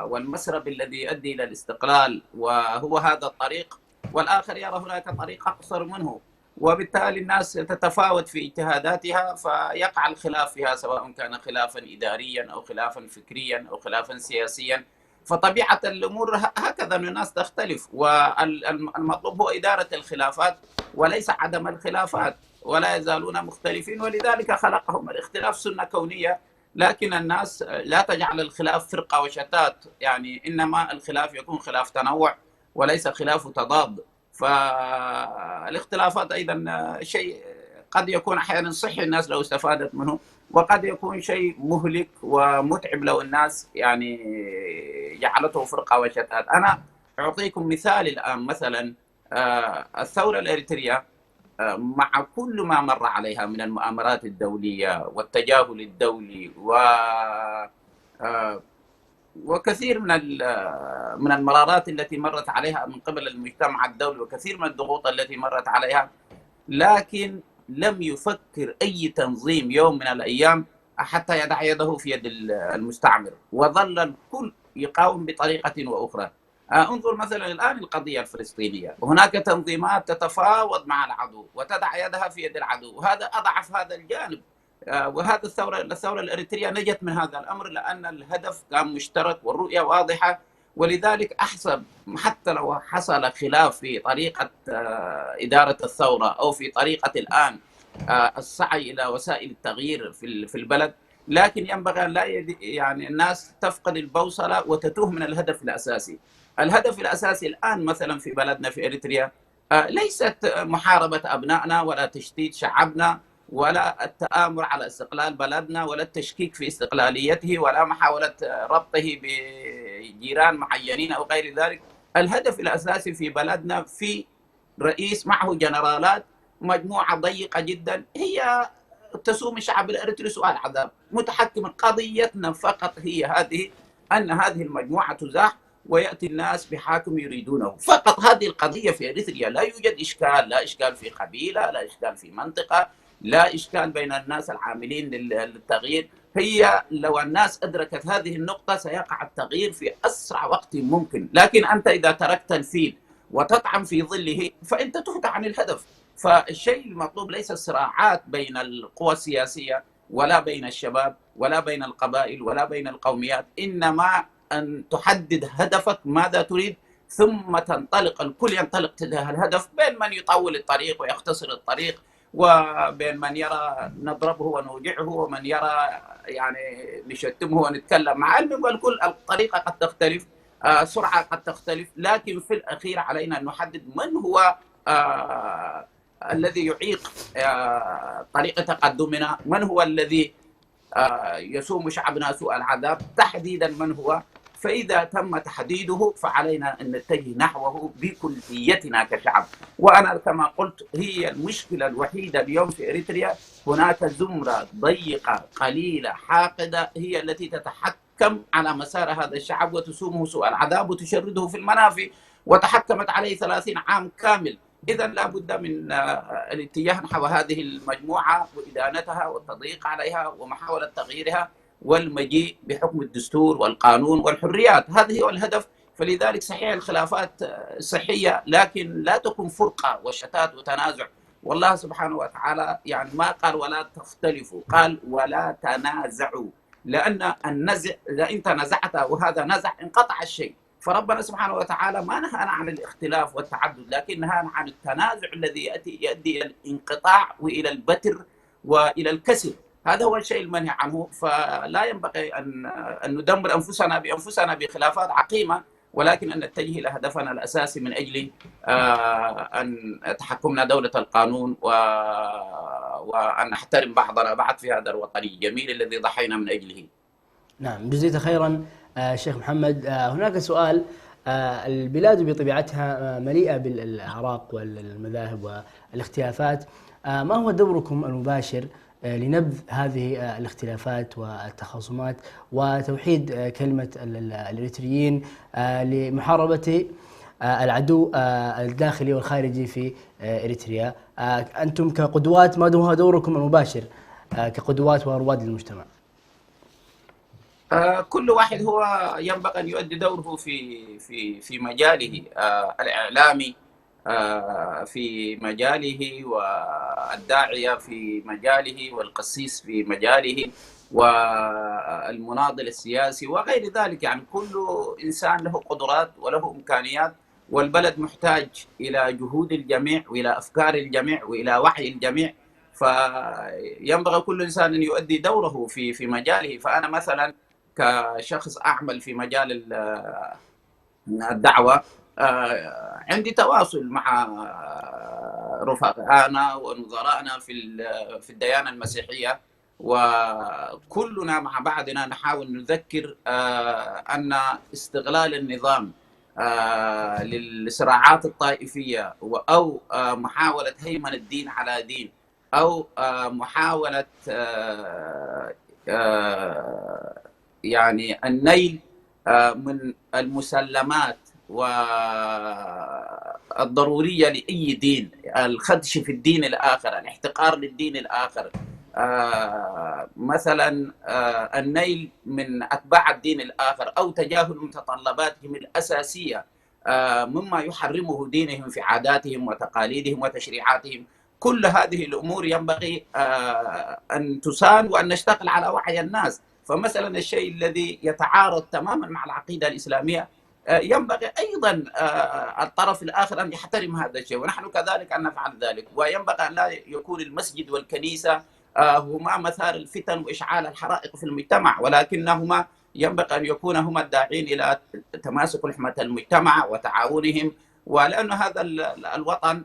Speaker 7: والمسرب الذي يؤدي إلى الاستقلال وهو هذا الطريق، والآخر يرى هناك طريق أقصر منه، وبالتالي الناس تتفاوت في اجتهاداتها فيقع الخلاف فيها، سواء كان خلافا إداريا أو خلافا فكريا أو خلافا سياسيا. فطبيعة الأمور هكذا الناس تختلف، والمطلوب هو إدارة الخلافات وليس عدم الخلافات، ولا يزالون مختلفين، ولذلك خلقهم الاختلاف سنة كونية. لكن الناس لا تجعل الخلاف فرقة وشتات، يعني إنما الخلاف يكون خلاف تنوع وليس خلاف تضاد. فالاختلافات أيضا شيء قد يكون أحيانا صحي الناس لو استفادت منه، وقد يكون شيء مهلك ومتعب لو الناس يعني جعلته فرقة وشتات. أنا أعطيكم مثال الآن، مثلا الثورة الإريترية مع كل ما مر عليها من المؤامرات الدولية والتجاهل الدولي وكثير من المرارات التي مرت عليها من قبل المجتمع الدولي، وكثير من الضغوط التي مرت عليها، لكن لم يفكر أي تنظيم يوم من الأيام حتى يضع يده في يد المستعمر، وظل الكل يقاوم بطريقة وأخرى. انظر مثلا الآن القضية الفلسطينية، هناك تنظيمات تتفاوض مع العدو وتضع يدها في يد العدو، وهذا أضعف هذا الجانب. وهذا الثورة الإريترية نجت من هذا الأمر لأن الهدف كان مشترك والرؤية واضحة، ولذلك أحسب حتى لو حصل خلاف في طريقة إدارة الثورة أو في طريقة الآن السعي إلى وسائل التغيير في البلد، لكن ينبغي أن لا يعني الناس تفقد البوصلة وتتوه من الهدف الأساسي. الهدف الأساسي الآن مثلا في بلدنا في إريتريا ليست محاربة أبنائنا ولا تشتيت شعبنا ولا التآمر على استقلال بلدنا ولا التشكيك في استقلاليته ولا محاولة ربطه بجيران معينين أو غير ذلك. الهدف الأساسي في بلدنا في رئيس معه جنرالات، مجموعة ضيقة جدا هي تسوم الشعب الإريتري سوء العذاب، متحكم. قضيتنا فقط هي هذه، أن هذه المجموعة تزاح ويأتي الناس بحاكم يريدونه فقط. هذه القضية في إريتريا، لا يوجد إشكال، لا إشكال في قبيلة، لا إشكال في منطقة، لا إشكال بين الناس العاملين للتغيير. هي لو الناس أدركت هذه النقطة سيقع التغيير في أسرع وقت ممكن. لكن أنت إذا تركت الفيل وتطعن في ظله فأنت تهت عن الهدف. فالشيء المطلوب ليس الصراعات بين القوى السياسية ولا بين الشباب ولا بين القبائل ولا بين القوميات، إنما أن تحدد هدفك ماذا تريد ثم تنطلق، الكل ينطلق تجاه الهدف، بين من يطول الطريق ويختصر الطريق، وبين من يرى نضربه ونوجعه ومن يرى يعني نشتمه ونتكلم معه. الكل الطريقة قد تختلف، سرعة قد تختلف، لكن في الأخير علينا أن نحدد من هو الذي يعيق طريق تقدمنا، من هو الذي يسوم شعبنا سوء العذاب، تحديدا من هو. فإذا تم تحديده فعلينا أن نتجه نحوه بكليتنا كشعب. وأنا كما قلت هي المشكلة الوحيدة اليوم في إريتريا، هناك زمرة ضيقة قليلة حاقدة هي التي تتحكم على مسار هذا الشعب وتسومه سوء العذاب وتشرده في المنافي، وتحكمت عليه 30 عام كامل. إذا لا بد من الاتجاه نحو هذه المجموعة وإدانتها والتضييق عليها ومحاولة تغييرها والمجيء بحكم الدستور والقانون والحريات. هذا هو الهدف. فلذلك صحيح الخلافات صحية، لكن لا تكون فرقة وشتات وتنازع. والله سبحانه وتعالى يعني ما قال ولا تختلفوا، قال ولا تنازعوا، لأن النزع إذا أنت نزعت وهذا نزع انقطع الشيء. فربنا سبحانه وتعالى ما نهانا عن الاختلاف والتعدد، لكن نهانا عن التنازع الذي يؤدي إلى الانقطاع وإلى البتر وإلى الكسر. هذا هو الشيء المنهي عنه. فلا ينبغي أن ندمر أنفسنا بأنفسنا بخلافات عقيمة، ولكن أن نتجه إلى هدفنا الأساسي من أجل أن تحكمنا دولة القانون وأن نحترم بعضنا بعض في هذا الوطن الجميل الذي ضحينا من أجله.
Speaker 2: نعم، جزيت خيرا شيخ محمد. هناك سؤال. البلاد بطبيعتها مليئة بالأعراق والمذاهب والاختلافات، ما هو دوركم المباشر لنبذ هذه الاختلافات والتخاصمات وتوحيد كلمة الإريتريين لمحاربة العدو الداخلي والخارجي في إريتريا؟ أنتم كقدوات ما هو دوركم المباشر كقدوات ورواد للمجتمع؟
Speaker 7: كل واحد هو ينبغي أن يؤدي دوره في مجاله الإعلامي، في مجاله، والداعية في مجاله، والقسيس في مجاله، والمناضل السياسي وغير ذلك. يعني كل إنسان له قدرات وله إمكانيات، والبلد محتاج إلى جهود الجميع وإلى أفكار الجميع وإلى وعي الجميع. فينبغي كل إنسان أن يؤدي دوره في مجاله. فأنا مثلا كشخص أعمل في مجال الدعوة، عندي تواصل مع رفقائنا ونظرائنا في الديانة المسيحية، وكلنا مع بعضنا نحاول نذكر أن استغلال النظام للصراعات الطائفية أو محاولة هيمنة الدين على دين أو محاولة يعني النيل من المسلمات والضرورية لأي دين، الخدش في الدين الآخر، الاحتقار للدين الآخر، مثلا النيل من أتباع الدين الآخر أو تجاهل متطلباتهم الأساسية مما يحرمه دينهم في عاداتهم وتقاليدهم وتشريعاتهم. كل هذه الأمور ينبغي أن تسان وأن نشتغل على وعي الناس. فمثلا الشيء الذي يتعارض تماما مع العقيدة الإسلامية ينبغي أيضا الطرف الآخر أن يحترم هذا الشيء، ونحن كذلك أن نفعل ذلك. وينبغي أن لا يكون المسجد والكنيسة هما مثار الفتن وإشعال الحرائق في المجتمع، ولكنهما ينبغي أن يكون هما الداعين إلى تماسك لحمة المجتمع وتعاونهم. ولأن هذا الوطن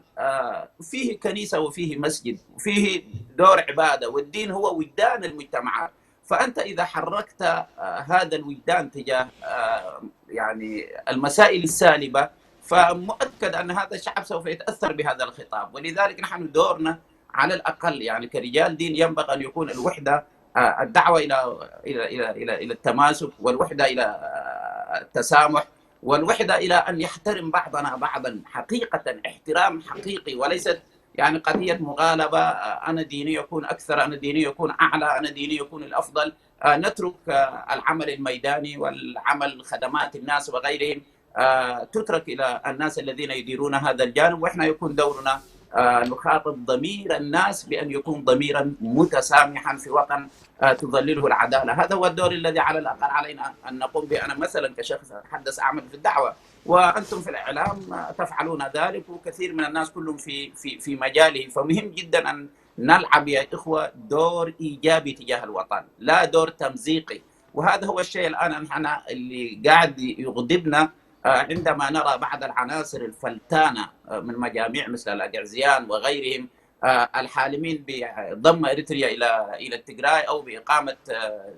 Speaker 7: فيه كنيسة وفيه مسجد وفيه دور عبادة، والدين هو وجدان المجتمعات. فأنت إذا حركت هذا الوجدان تجاه يعني المسائل السالبة، فمؤكد أن هذا الشعب سوف يتأثر بهذا الخطاب. ولذلك نحن دورنا على الأقل يعني كرجال دين ينبغي أن يكون الوحدة، الدعوة إلى التماسك، والوحدة إلى التسامح، والوحدة إلى أن يحترم بعضنا بعضا حقيقة، احترام حقيقي، وليست يعني قضية مغالبة. أنا ديني يكون أكثر، أنا ديني يكون أعلى، أنا ديني يكون الأفضل. نترك العمل الميداني والعمل خدمات الناس وغيرهم، تترك إلى الناس الذين يديرون هذا الجانب، وإحنا يكون دورنا نخاطب ضمير الناس بأن يكون ضميرا متسامحا في وطن تظلله العدالة. هذا هو الدور الذي على الأقل علينا أن نقوم به. أنا مثلا كشخص أتحدث أعمل في الدعوة، وأنتم في الإعلام تفعلون ذلك، وكثير من الناس كلهم في مجاله. فمهم جدا أن نلعب يا إخوة دور إيجابي تجاه الوطن، لا دور تمزيقي. وهذا هو الشيء الآن احنا اللي قاعد يغضبنا عندما نرى بعض العناصر الفلتانة من مجاميع مثل الأجرزيان وغيرهم الحالمين بضم إريتريا إلى التجراي، أو بإقامة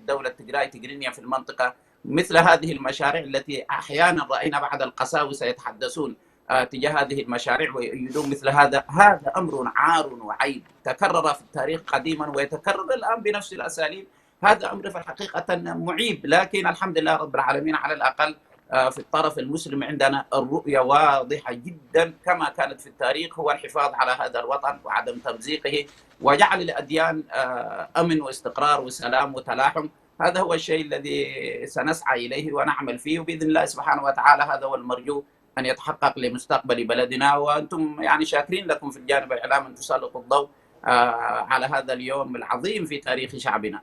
Speaker 7: دولة تجراي تجرينيا في المنطقة. مثل هذه المشاريع التي أحيانا رأينا بعض القساوسة يتحدثون تجاه هذه المشاريع ويؤيدون مثل هذا أمر عار وعيب تكرر في التاريخ قديما ويتكرر الآن بنفس الأساليب. هذا أمر في الحقيقة معيب، لكن الحمد لله رب العالمين على الأقل في الطرف المسلم عندنا الرؤية واضحة جدا كما كانت في التاريخ، هو الحفاظ على هذا الوطن وعدم تمزيقه وجعل الأديان أمن واستقرار وسلام وتلاحم. هذا هو الشيء الذي سنسعى إليه ونعمل فيه، وبإذن الله سبحانه وتعالى هذا هو المرجو أن يتحقق لمستقبل بلدنا. وأنتم يعني شاكرين لكم في الجانب الإعلامي أن تسلطوا الضوء على هذا اليوم العظيم في تاريخ شعبنا.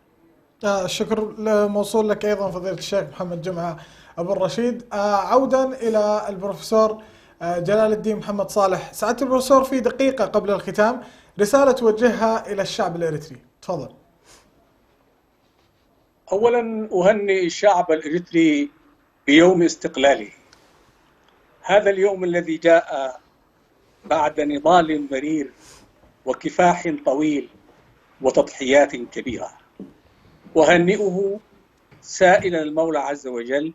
Speaker 1: الشكر موصول لك أيضا فضيلة الشيخ محمد جمعة أبو الرشيد. عودا إلى البروفيسور جلال الدين محمد صالح، سعادة البروفيسور في دقيقة قبل الختام رسالة توجهها إلى الشعب الإريتري، تفضل.
Speaker 6: أولا أهنئ الشعب الإريتري بيوم استقلاله، هذا اليوم الذي جاء بعد نضال مرير وكفاح طويل وتضحيات كبيرة. أهنئه سائلا المولى عز وجل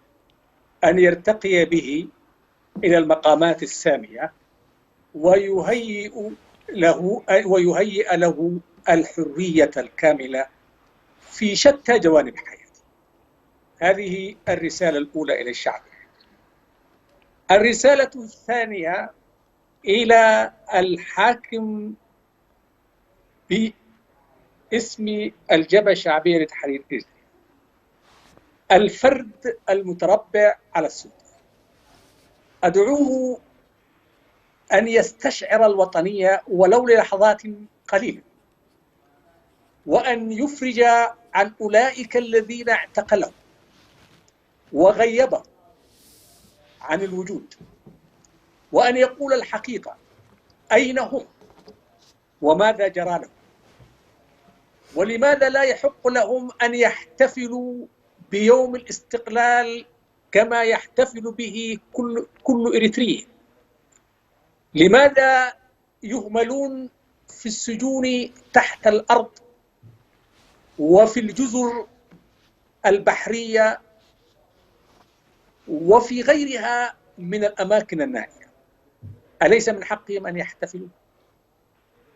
Speaker 6: أن يرتقي به إلى المقامات السامية ويهيئ له الحرية الكاملة في شتى جوانب حياته. هذه الرسالة الأولى إلى الشعب. الرسالة الثانية إلى الحاكم باسم الجبهة الشعبية لتحرير إريتريا، الفرد المتربع على السلطة، أدعوه أن يستشعر الوطنية ولو للحظات قليلة، وأن يفرج عن أولئك الذين اعتقلوا وغيبوا عن الوجود، وأن يقول الحقيقة أين هم وماذا جرى لهم، ولماذا لا يحق لهم أن يحتفلوا بيوم الاستقلال كما يحتفل به كل إريتريي. لماذا يهملون في السجون تحت الأرض وفي الجزر البحرية وفي غيرها من الأماكن النائية؟ أليس من حقهم أن يحتفلوا؟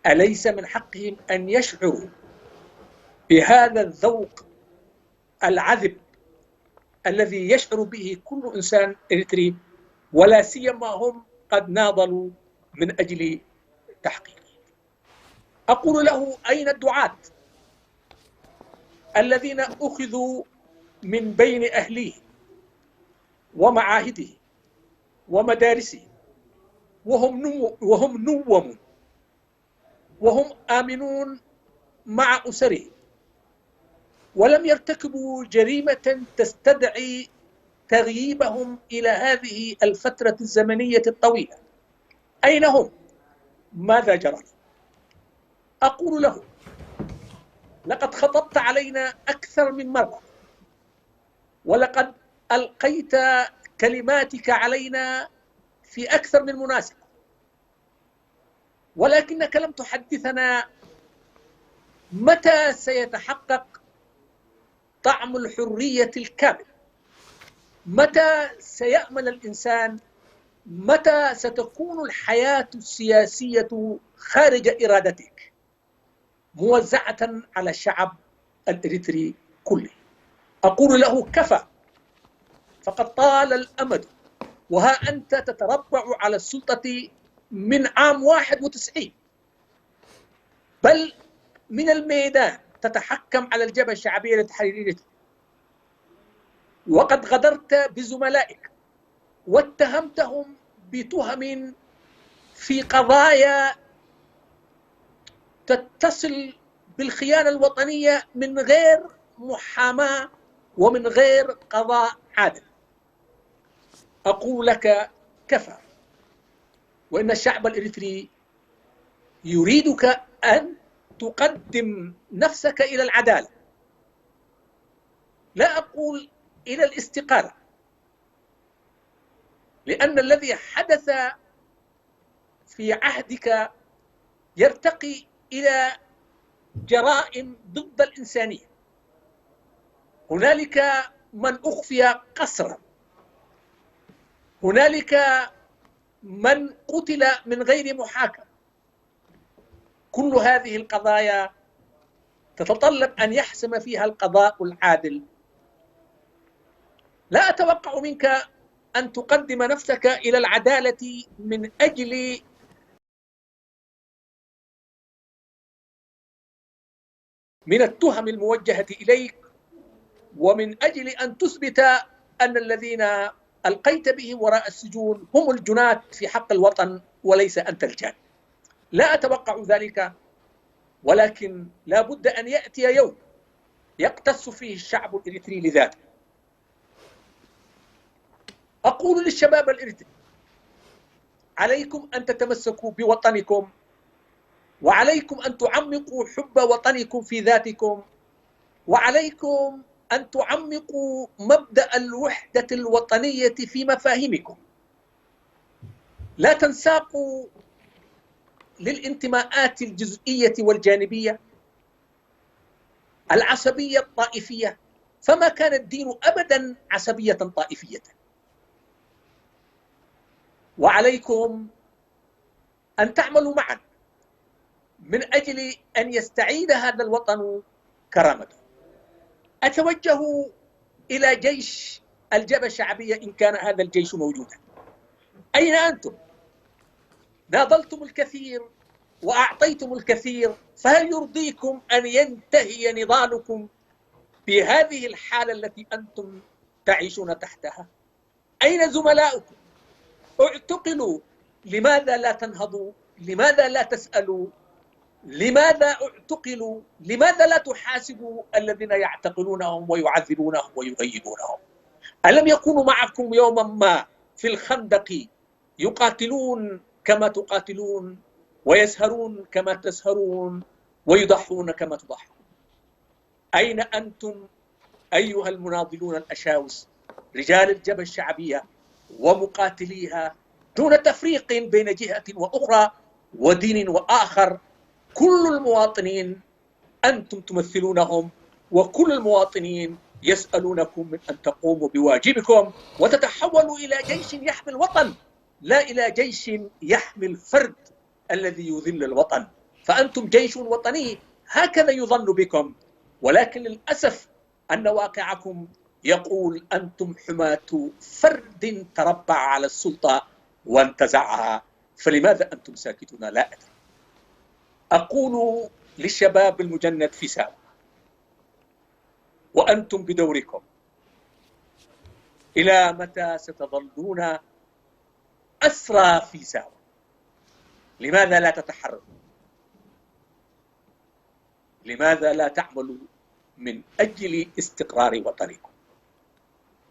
Speaker 6: أليس من حقهم أن يشعروا بهذا الذوق العذب الذي يشعر به كل إنسان إريتري، ولا سيما هم قد ناضلوا من أجل تحقيقه؟ أقول له أين الدعاة الذين أخذوا من بين أهليه ومعاهده ومدارسه وهم نوم وهم آمنون مع أسره ولم يرتكبوا جريمة تستدعي تغييبهم إلى هذه الفترة الزمنية الطويلة. أين هم؟ ماذا جرى؟ أقول له: لقد خطبت علينا أكثر من مرة، ولقد ألقيت كلماتك علينا في أكثر من مناسبة، ولكنك لم تحدثنا متى سيتحقق طعم الحرية الكامل، متى سيأمل الإنسان، متى ستكون الحياة السياسية خارج إرادتك موزعة على الشعب الإريتري كله. أقول له: كفى، فقد طال الأمد، وها أنت تتربع على السلطة من عام 91، بل من الميدان تتحكم على الجبهة الشعبية للتحرير، وقد غدرت بزملائك واتهمتهم بتهم في قضايا تتصل بالخيانة الوطنية من غير محاماة ومن غير قضاء عادل. أقول لك: كفى، وإن الشعب الإريتري يريدك أن تقدم نفسك إلى العدالة، لا أقول إلى الاستقالة، لأن الذي حدث في عهدك يرتقي إلى جرائم ضد الإنسانية. هنالك من أخفي قسرا، هنالك من قتل من غير محاكمة. كل هذه القضايا تتطلب أن يحسم فيها القضاء العادل. لا أتوقع منك أن تقدم نفسك إلى العدالة من أجل من التهم الموجهة إليك، ومن أجل أن تثبت أن الذين ألقيت بهم وراء السجون هم الجناة في حق الوطن وليس أنت الجاني. لا أتوقع ذلك، ولكن لا بد أن يأتي يوم يقتص فيه الشعب الإريتري لذاته. أقول للشباب الإريتري: عليكم أن تتمسكوا بوطنكم، وعليكم أن تعمقوا حب وطنكم في ذاتكم، وعليكم أن تعمقوا مبدأ الوحدة الوطنية في مفاهيمكم. لا تنساقوا للانتماءات الجزئية والجانبية، العصبية الطائفية، فما كان الدين أبدا عصبية طائفية. وعليكم أن تعملوا معا من أجل أن يستعيد هذا الوطن كرامته. أتوجه إلى جيش الجبهة الشعبية إن كان هذا الجيش موجودا. أين أنتم؟ ناضلتم الكثير وأعطيتم الكثير، فهل يرضيكم أن ينتهي نضالكم بهذه الحالة التي أنتم تعيشون تحتها؟ أين زملاؤكم؟ اعتقلوا، لماذا لا تنهضوا؟ لماذا لا تسألوا؟ لماذا اعتقلوا؟ لماذا لا تحاسبوا الذين يعتقلونهم ويعذبونهم ويغيبونهم؟ ألم يكونوا معكم يوما ما في الخندق يقاتلون كما تقاتلون، ويسهرون كما تسهرون، ويضحون كما تضحون؟ أين أنتم أيها المناضلون الأشاوس، رجال الجبهة الشعبية ومقاتليها، دون تفريق بين جهة وأخرى ودين وآخر؟ كل المواطنين أنتم تمثلونهم، وكل المواطنين يسألونكم من أن تقوموا بواجبكم وتتحولوا إلى جيش يحمي الوطن، لا إلى جيش يحمي الفرد الذي يذل الوطن. فأنتم جيش وطني، هكذا يظن بكم، ولكن للأسف أن واقعكم يقول أنتم حماة فرد تربع على السلطة وانتزعها. فلماذا أنتم ساكتون؟ لا أدري. أقول للشباب المجند في ساوة، وأنتم بدوركم، إلى متى ستظلون أسرى في ساوة؟ لماذا لا تتحركوا؟ لماذا لا تعملوا من أجل استقرار وطنكم؟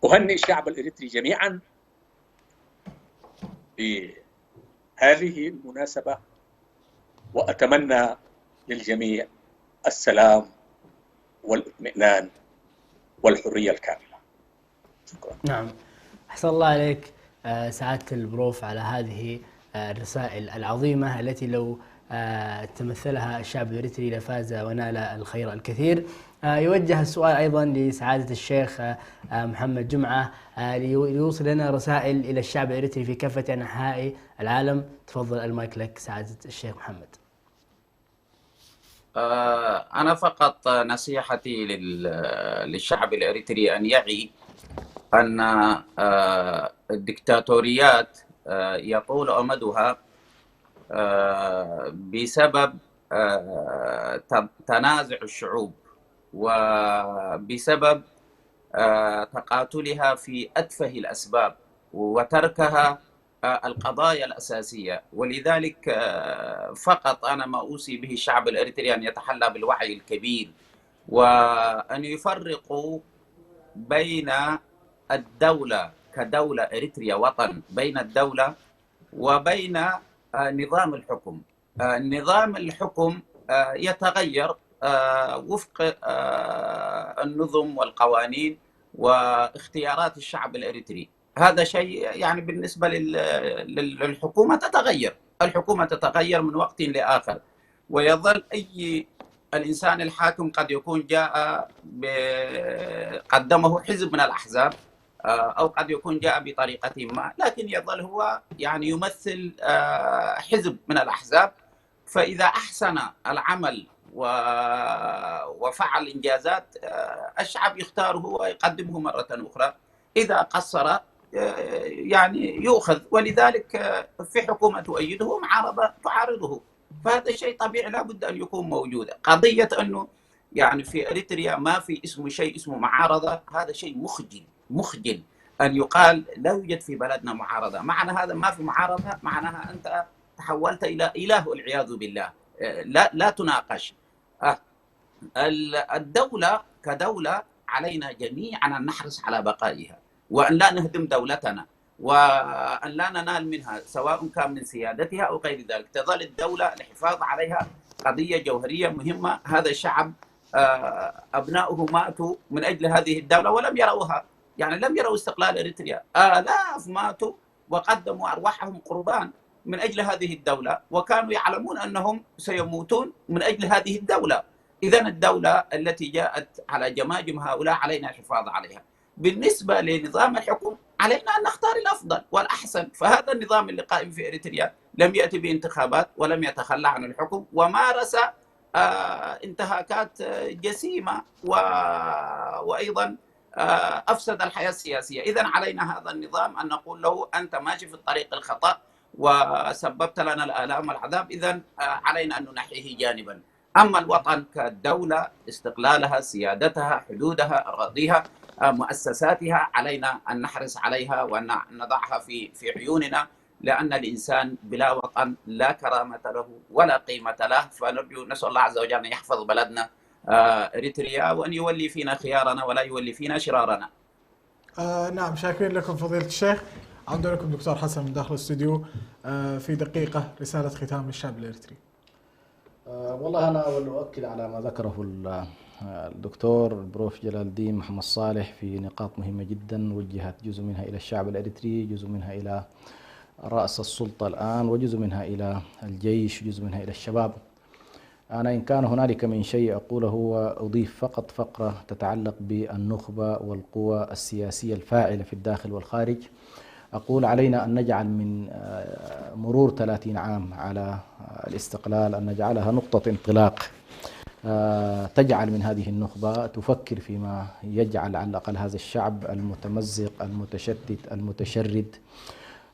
Speaker 6: أهنئ الشعب الإريتري جميعا بهذه المناسبة، وأتمنى للجميع السلام والاطمئنان والحرية الكاملة. شكرا.
Speaker 2: نعم، أحسن الله عليك سعادة البروف على هذه الرسائل العظيمة التي لو تمثلها الشعب الإريتري لفاز ونال الخير الكثير. يوجه السؤال أيضا لسعادة الشيخ محمد جمعة ليوصل لنا رسائل إلى الشعب الإريتري في كافة أنحاء العالم. تفضل المايك لك سعادة الشيخ محمد.
Speaker 7: أنا فقط نصيحتي للشعب الإريتري أن يعي أن الدكتاتوريات يطول أمدها بسبب تنازع الشعوب وبسبب تقاتلها في أتفه الأسباب وتركها القضايا الأساسية. ولذلك فقط أنا ما أوصي به الشعب الإريتري أن يتحلى بالوعي الكبير، وأن يفرقوا بين الدولة كدولة إريتريا وطن، بين الدولة وبين نظام الحكم. نظام الحكم يتغير وفق النظم والقوانين واختيارات الشعب الإريتري. هذا شيء يعني بالنسبة للحكومة تتغير، الحكومة تتغير من وقت لآخر، ويظل أي الإنسان الحاكم قد يكون جاء قدمه حزب من الأحزاب أو قد يكون جاء بطريقة ما، لكن يظل هو يعني يمثل حزب من الأحزاب. فإذا أحسن العمل وفعل إنجازات الشعب يختاره ويقدمه مرة أخرى، إذا قصر يعني يؤخذ. ولذلك في حكومة تؤيده ومعارضة تعارضه، فهذا شيء طبيعي لابد أن يكون موجود. قضية أنه يعني في إريتريا ما في شيء اسمه معارضة، هذا شيء مخجل أن يقال لا يوجد في بلدنا معارضة. معنى هذا ما في معارضة معناها أنت تحولت إلى إله والعياذ بالله. لا تناقش. الدولة كدولة علينا جميعا أن نحرص على بقائها، وأن لا نهدم دولتنا، وأن لا ننال منها سواء كان من سيادتها أو غير ذلك. تظل الدولة الحفاظ عليها قضية جوهرية مهمة. هذا الشعب أبناؤه ماتوا من أجل هذه الدولة ولم يروها، يعني لم يروا استقلال إريتريا. آلاف ماتوا وقدموا أرواحهم قربان من أجل هذه الدولة، وكانوا يعلمون أنهم سيموتون من أجل هذه الدولة. إذن الدولة التي جاءت على جماجم هؤلاء علينا الحفاظ عليها. بالنسبة لنظام الحكم علينا أن نختار الأفضل والأحسن. فهذا النظام اللي قائم في إريتريا لم يأتي بانتخابات ولم يتخلى عن الحكم، ومارس انتهاكات جسيمة وأيضا أفسد الحياة السياسية. إذن علينا هذا النظام أن نقول له أنت ماشي في الطريق الخطأ وسببت لنا الآلام والعذاب، إذن علينا أن ننحيه جانبا. أما الوطن كدولة، استقلالها، سيادتها، حدودها، أراضيها، مؤسساتها، علينا أن نحرص عليها وأن نضعها في عيوننا، لأن الإنسان بلا وطن لا كرامة له ولا قيمة له. فنرجو نسأل الله عز وجل أن يحفظ بلدنا إريتريا، وأن يولي فينا خيارنا ولا يولي فينا شرارنا.
Speaker 1: نعم، شاكرين لكم فضيلة الشيخ. عود لكم دكتور حسن من داخل الاستوديو في دقيقة رسالة ختام للشعب الإريتري.
Speaker 3: والله أنا أؤكد على ما ذكره الدكتور البروف جلال الدين محمد صالح في نقاط مهمة جدا وجهت جزء منها إلى الشعب الإريتري، جزء منها إلى رأس السلطة الآن، وجزء منها إلى الجيش، وجزء منها إلى الشباب. أنا إن كان هنالك من شيء أقوله وأضيف فقط فقرة تتعلق بالنخبة والقوى السياسية الفاعلة في الداخل والخارج. أقول علينا أن نجعل من مرور 30 عام على الاستقلال أن نجعلها نقطة انطلاق تجعل من هذه النخبة تفكر فيما يجعل على الأقل هذا الشعب المتمزق المتشتت المتشرد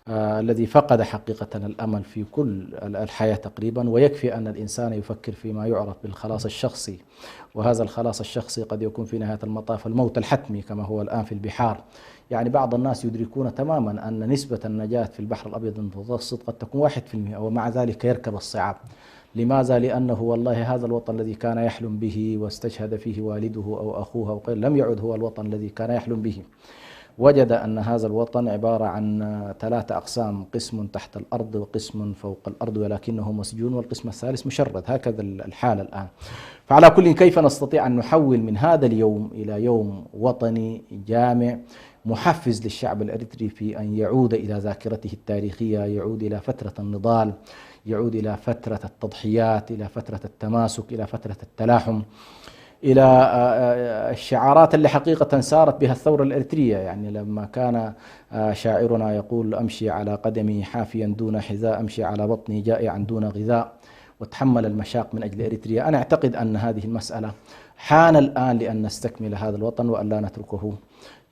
Speaker 3: الذي فقد حقيقة الأمل في كل الحياة تقريبا. ويكفي أن الإنسان يفكر فيما يعرف بالخلاص الشخصي، وهذا الخلاص الشخصي قد يكون في نهاية المطاف الموت الحتمي كما هو الآن في البحار. يعني بعض الناس يدركون تماما أن نسبة النجاة في البحر الأبيض المتوسط قد تكون 1%، ومع ذلك يركب الصعاب. لماذا؟ لأنه والله هذا الوطن الذي كان يحلم به واستشهد فيه والده أو أخوه أو غيره لم يعد هو الوطن الذي كان يحلم به. وجد أن هذا الوطن عبارة عن 3 أقسام، قسم تحت الأرض وقسم فوق الأرض ولكنه مسجون، والقسم الثالث مشرد. هكذا الحال الآن. فعلى كل، كيف نستطيع أن نحول من هذا اليوم إلى يوم وطني جامع محفز للشعب الإريتري في أن يعود إلى ذاكرته التاريخية، يعود إلى فترة النضال، يعود إلى فترة التضحيات، إلى فترة التماسك، إلى فترة التلاحم، إلى الشعارات اللي حقيقة سارت بها الثورة الإريترية. يعني لما كان شاعرنا يقول: أمشي على قدمي حافيا دون حذاء، أمشي على بطني جائعا دون غذاء، وتحمل المشاق من أجل إريتريا. أنا أعتقد أن هذه المسألة حان الآن لأن نستكمل هذا الوطن وأن لا نتركه،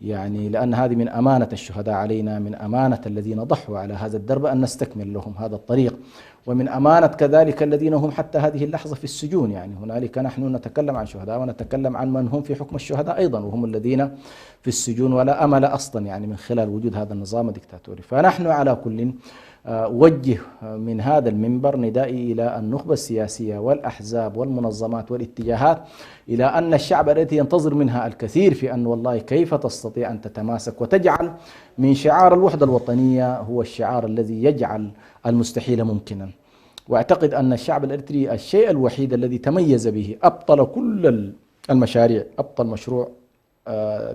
Speaker 3: يعني لأن هذه من أمانة الشهداء علينا، من أمانة الذين ضحوا على هذا الدرب أن نستكمل لهم هذا الطريق، ومن أمانة كذلك الذين هم حتى هذه اللحظة في السجون. يعني هنالك نحن نتكلم عن شهداء ونتكلم عن من هم في حكم الشهداء أيضا، وهم الذين في السجون ولا أمل أصلا يعني من خلال وجود هذا النظام الدكتاتوري. فنحن على كل أوجه من هذا المنبر ندائي إلى النخبة السياسية والأحزاب والمنظمات والاتجاهات إلى أن الشعب الذي ينتظر منها الكثير في أن والله كيف تستطيع أن تتماسك وتجعل من شعار الوحدة الوطنية هو الشعار الذي يجعل المستحيل ممكنا. وأعتقد أن الشعب الإريتري الشيء الوحيد الذي تميز به، أبطل كل المشاريع، أبطل مشروع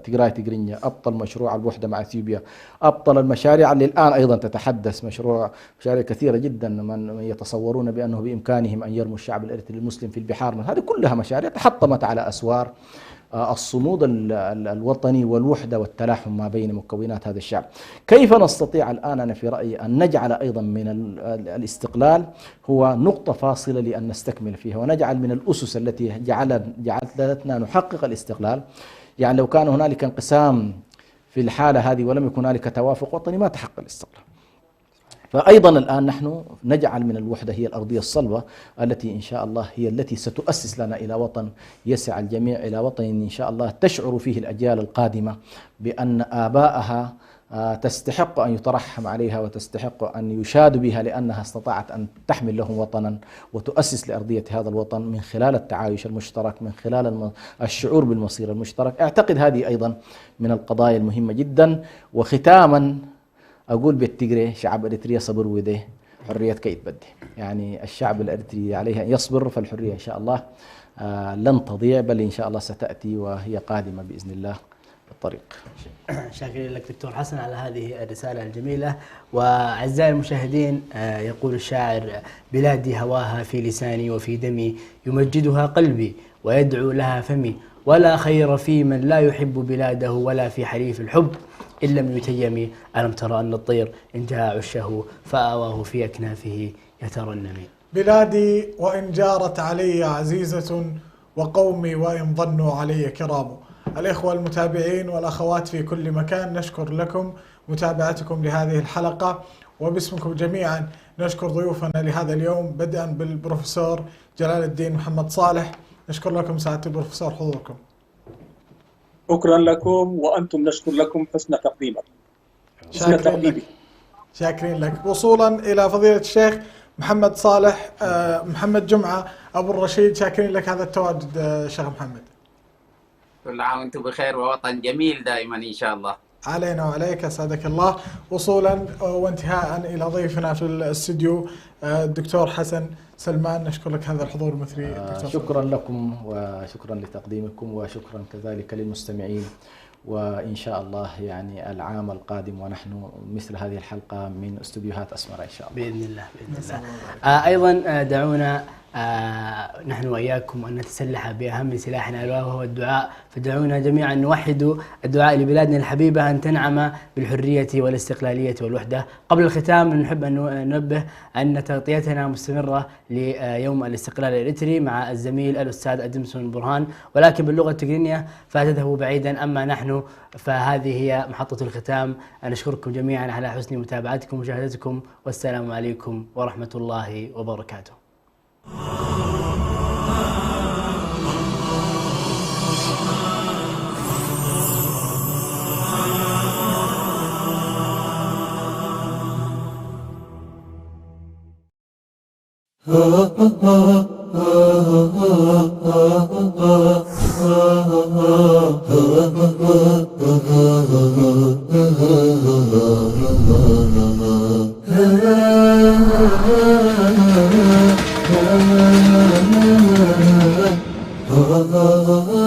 Speaker 3: تجراي تجرينيا، أبطل مشروع الوحدة مع اثيوبيا، أبطل المشاريع اللي الآن أيضا تتحدث، مشاريع كثيرة جدا من يتصورون بأنه بإمكانهم أن يرموا الشعب الإريتري المسلم في البحار. هذه كلها مشاريع تحطمت على أسوار الصمود الوطني والوحدة والتلاحم ما بين مكونات هذا الشعب. كيف نستطيع الآن أنا في رأيي أن نجعل أيضا من الاستقلال هو نقطة فاصلة لأن نستكمل فيها ونجعل من الأسس التي جعلتنا نحقق الاستقلال. يعني لو كان هنالك انقسام في الحالة هذه ولم يكن هنالك توافق وطني ما تحقق الاستقلال. فأيضا الآن نحن نجعل من الوحدة هي الأرضية الصلبة التي إن شاء الله هي التي ستؤسس لنا إلى وطن يسع الجميع، إلى وطن إن شاء الله تشعر فيه الأجيال القادمة بأن آباءها تستحق أن يترحم عليها وتستحق أن يشاد بها لأنها استطاعت أن تحمل لهم وطنا وتؤسس لأرضية هذا الوطن من خلال التعايش المشترك، من خلال الشعور بالمصير المشترك. أعتقد هذه أيضا من القضايا المهمة جدا. وختاما أقول بالتجري: شعب إريتريا صبر وده حرية كيد بدي. يعني الشعب الإريتري عليه أن يصبر، فالحرية إن شاء الله لن تضيع، بل إن شاء الله ستأتي وهي قادمة بإذن الله بالطريق.
Speaker 2: شاكرين لك دكتور حسن على هذه الرسالة الجميلة. وأعزائي المشاهدين، يقول الشاعر: بلادي هواها في لساني وفي دمي، يمجدها قلبي ويدعو لها فمي، ولا خير في من لا يحب بلاده ولا في حليف الحب إن لم يتيم. ألم ترى أن الطير إن جاء عشه فآواه في أكنافه يترنم.
Speaker 1: بلادي وإن جارت علي عزيزة، وقومي وإن ظنوا علي كرام. الإخوة المتابعين والأخوات في كل مكان، نشكر لكم متابعتكم لهذه الحلقة، وباسمكم جميعا نشكر ضيوفنا لهذا اليوم، بدءا بالبروفيسور جلال الدين محمد صالح. نشكر لكم سعادة البروفيسور حضوركم.
Speaker 6: شكرا لكم، وأنتم نشكر لكم حسن تقديمكم.
Speaker 1: شاكرين لك. وصولا إلى فضيلة الشيخ محمد صالح محمد جمعة أبو الرشيد، شاكرين لك هذا التواجد شيخ محمد.
Speaker 7: كل عام وانتم بخير ووطن جميل دائما إن شاء الله.
Speaker 1: علينا وعليك، أسعدك الله. وصولا وانتهاء إلى ضيفنا في الاستديو الدكتور حسن سلمان، نشكر لك هذا الحضور المثري.
Speaker 3: شكرا لكم وشكرا لتقديمكم، وشكرا كذلك للمستمعين. وإن شاء الله يعني العام القادم ونحن مثل هذه الحلقة من استوديوهات أسمرة إن شاء الله
Speaker 2: بإذن الله. بإذن الله. أيضا دعونا نحن وإياكم أن نتسلح بأهم سلاحنا ألا وهو الدعاء. فدعونا جميعا نوحد الدعاء لبلادنا الحبيبة أن تنعم بالحرية والاستقلالية والوحدة. قبل الختام نحب أن ننبه أن تغطيتنا مستمرة ليوم الاستقلال الإريتري مع الزميل الأستاذ أدمسون برهان، ولكن باللغة التجرينية فتذهب بعيدا. أما نحن فهذه هي محطة الختام. نشكركم جميعا على حسن متابعتكم ومشاهدتكم، والسلام عليكم ورحمة الله وبركاته.
Speaker 4: ah, ah, ah.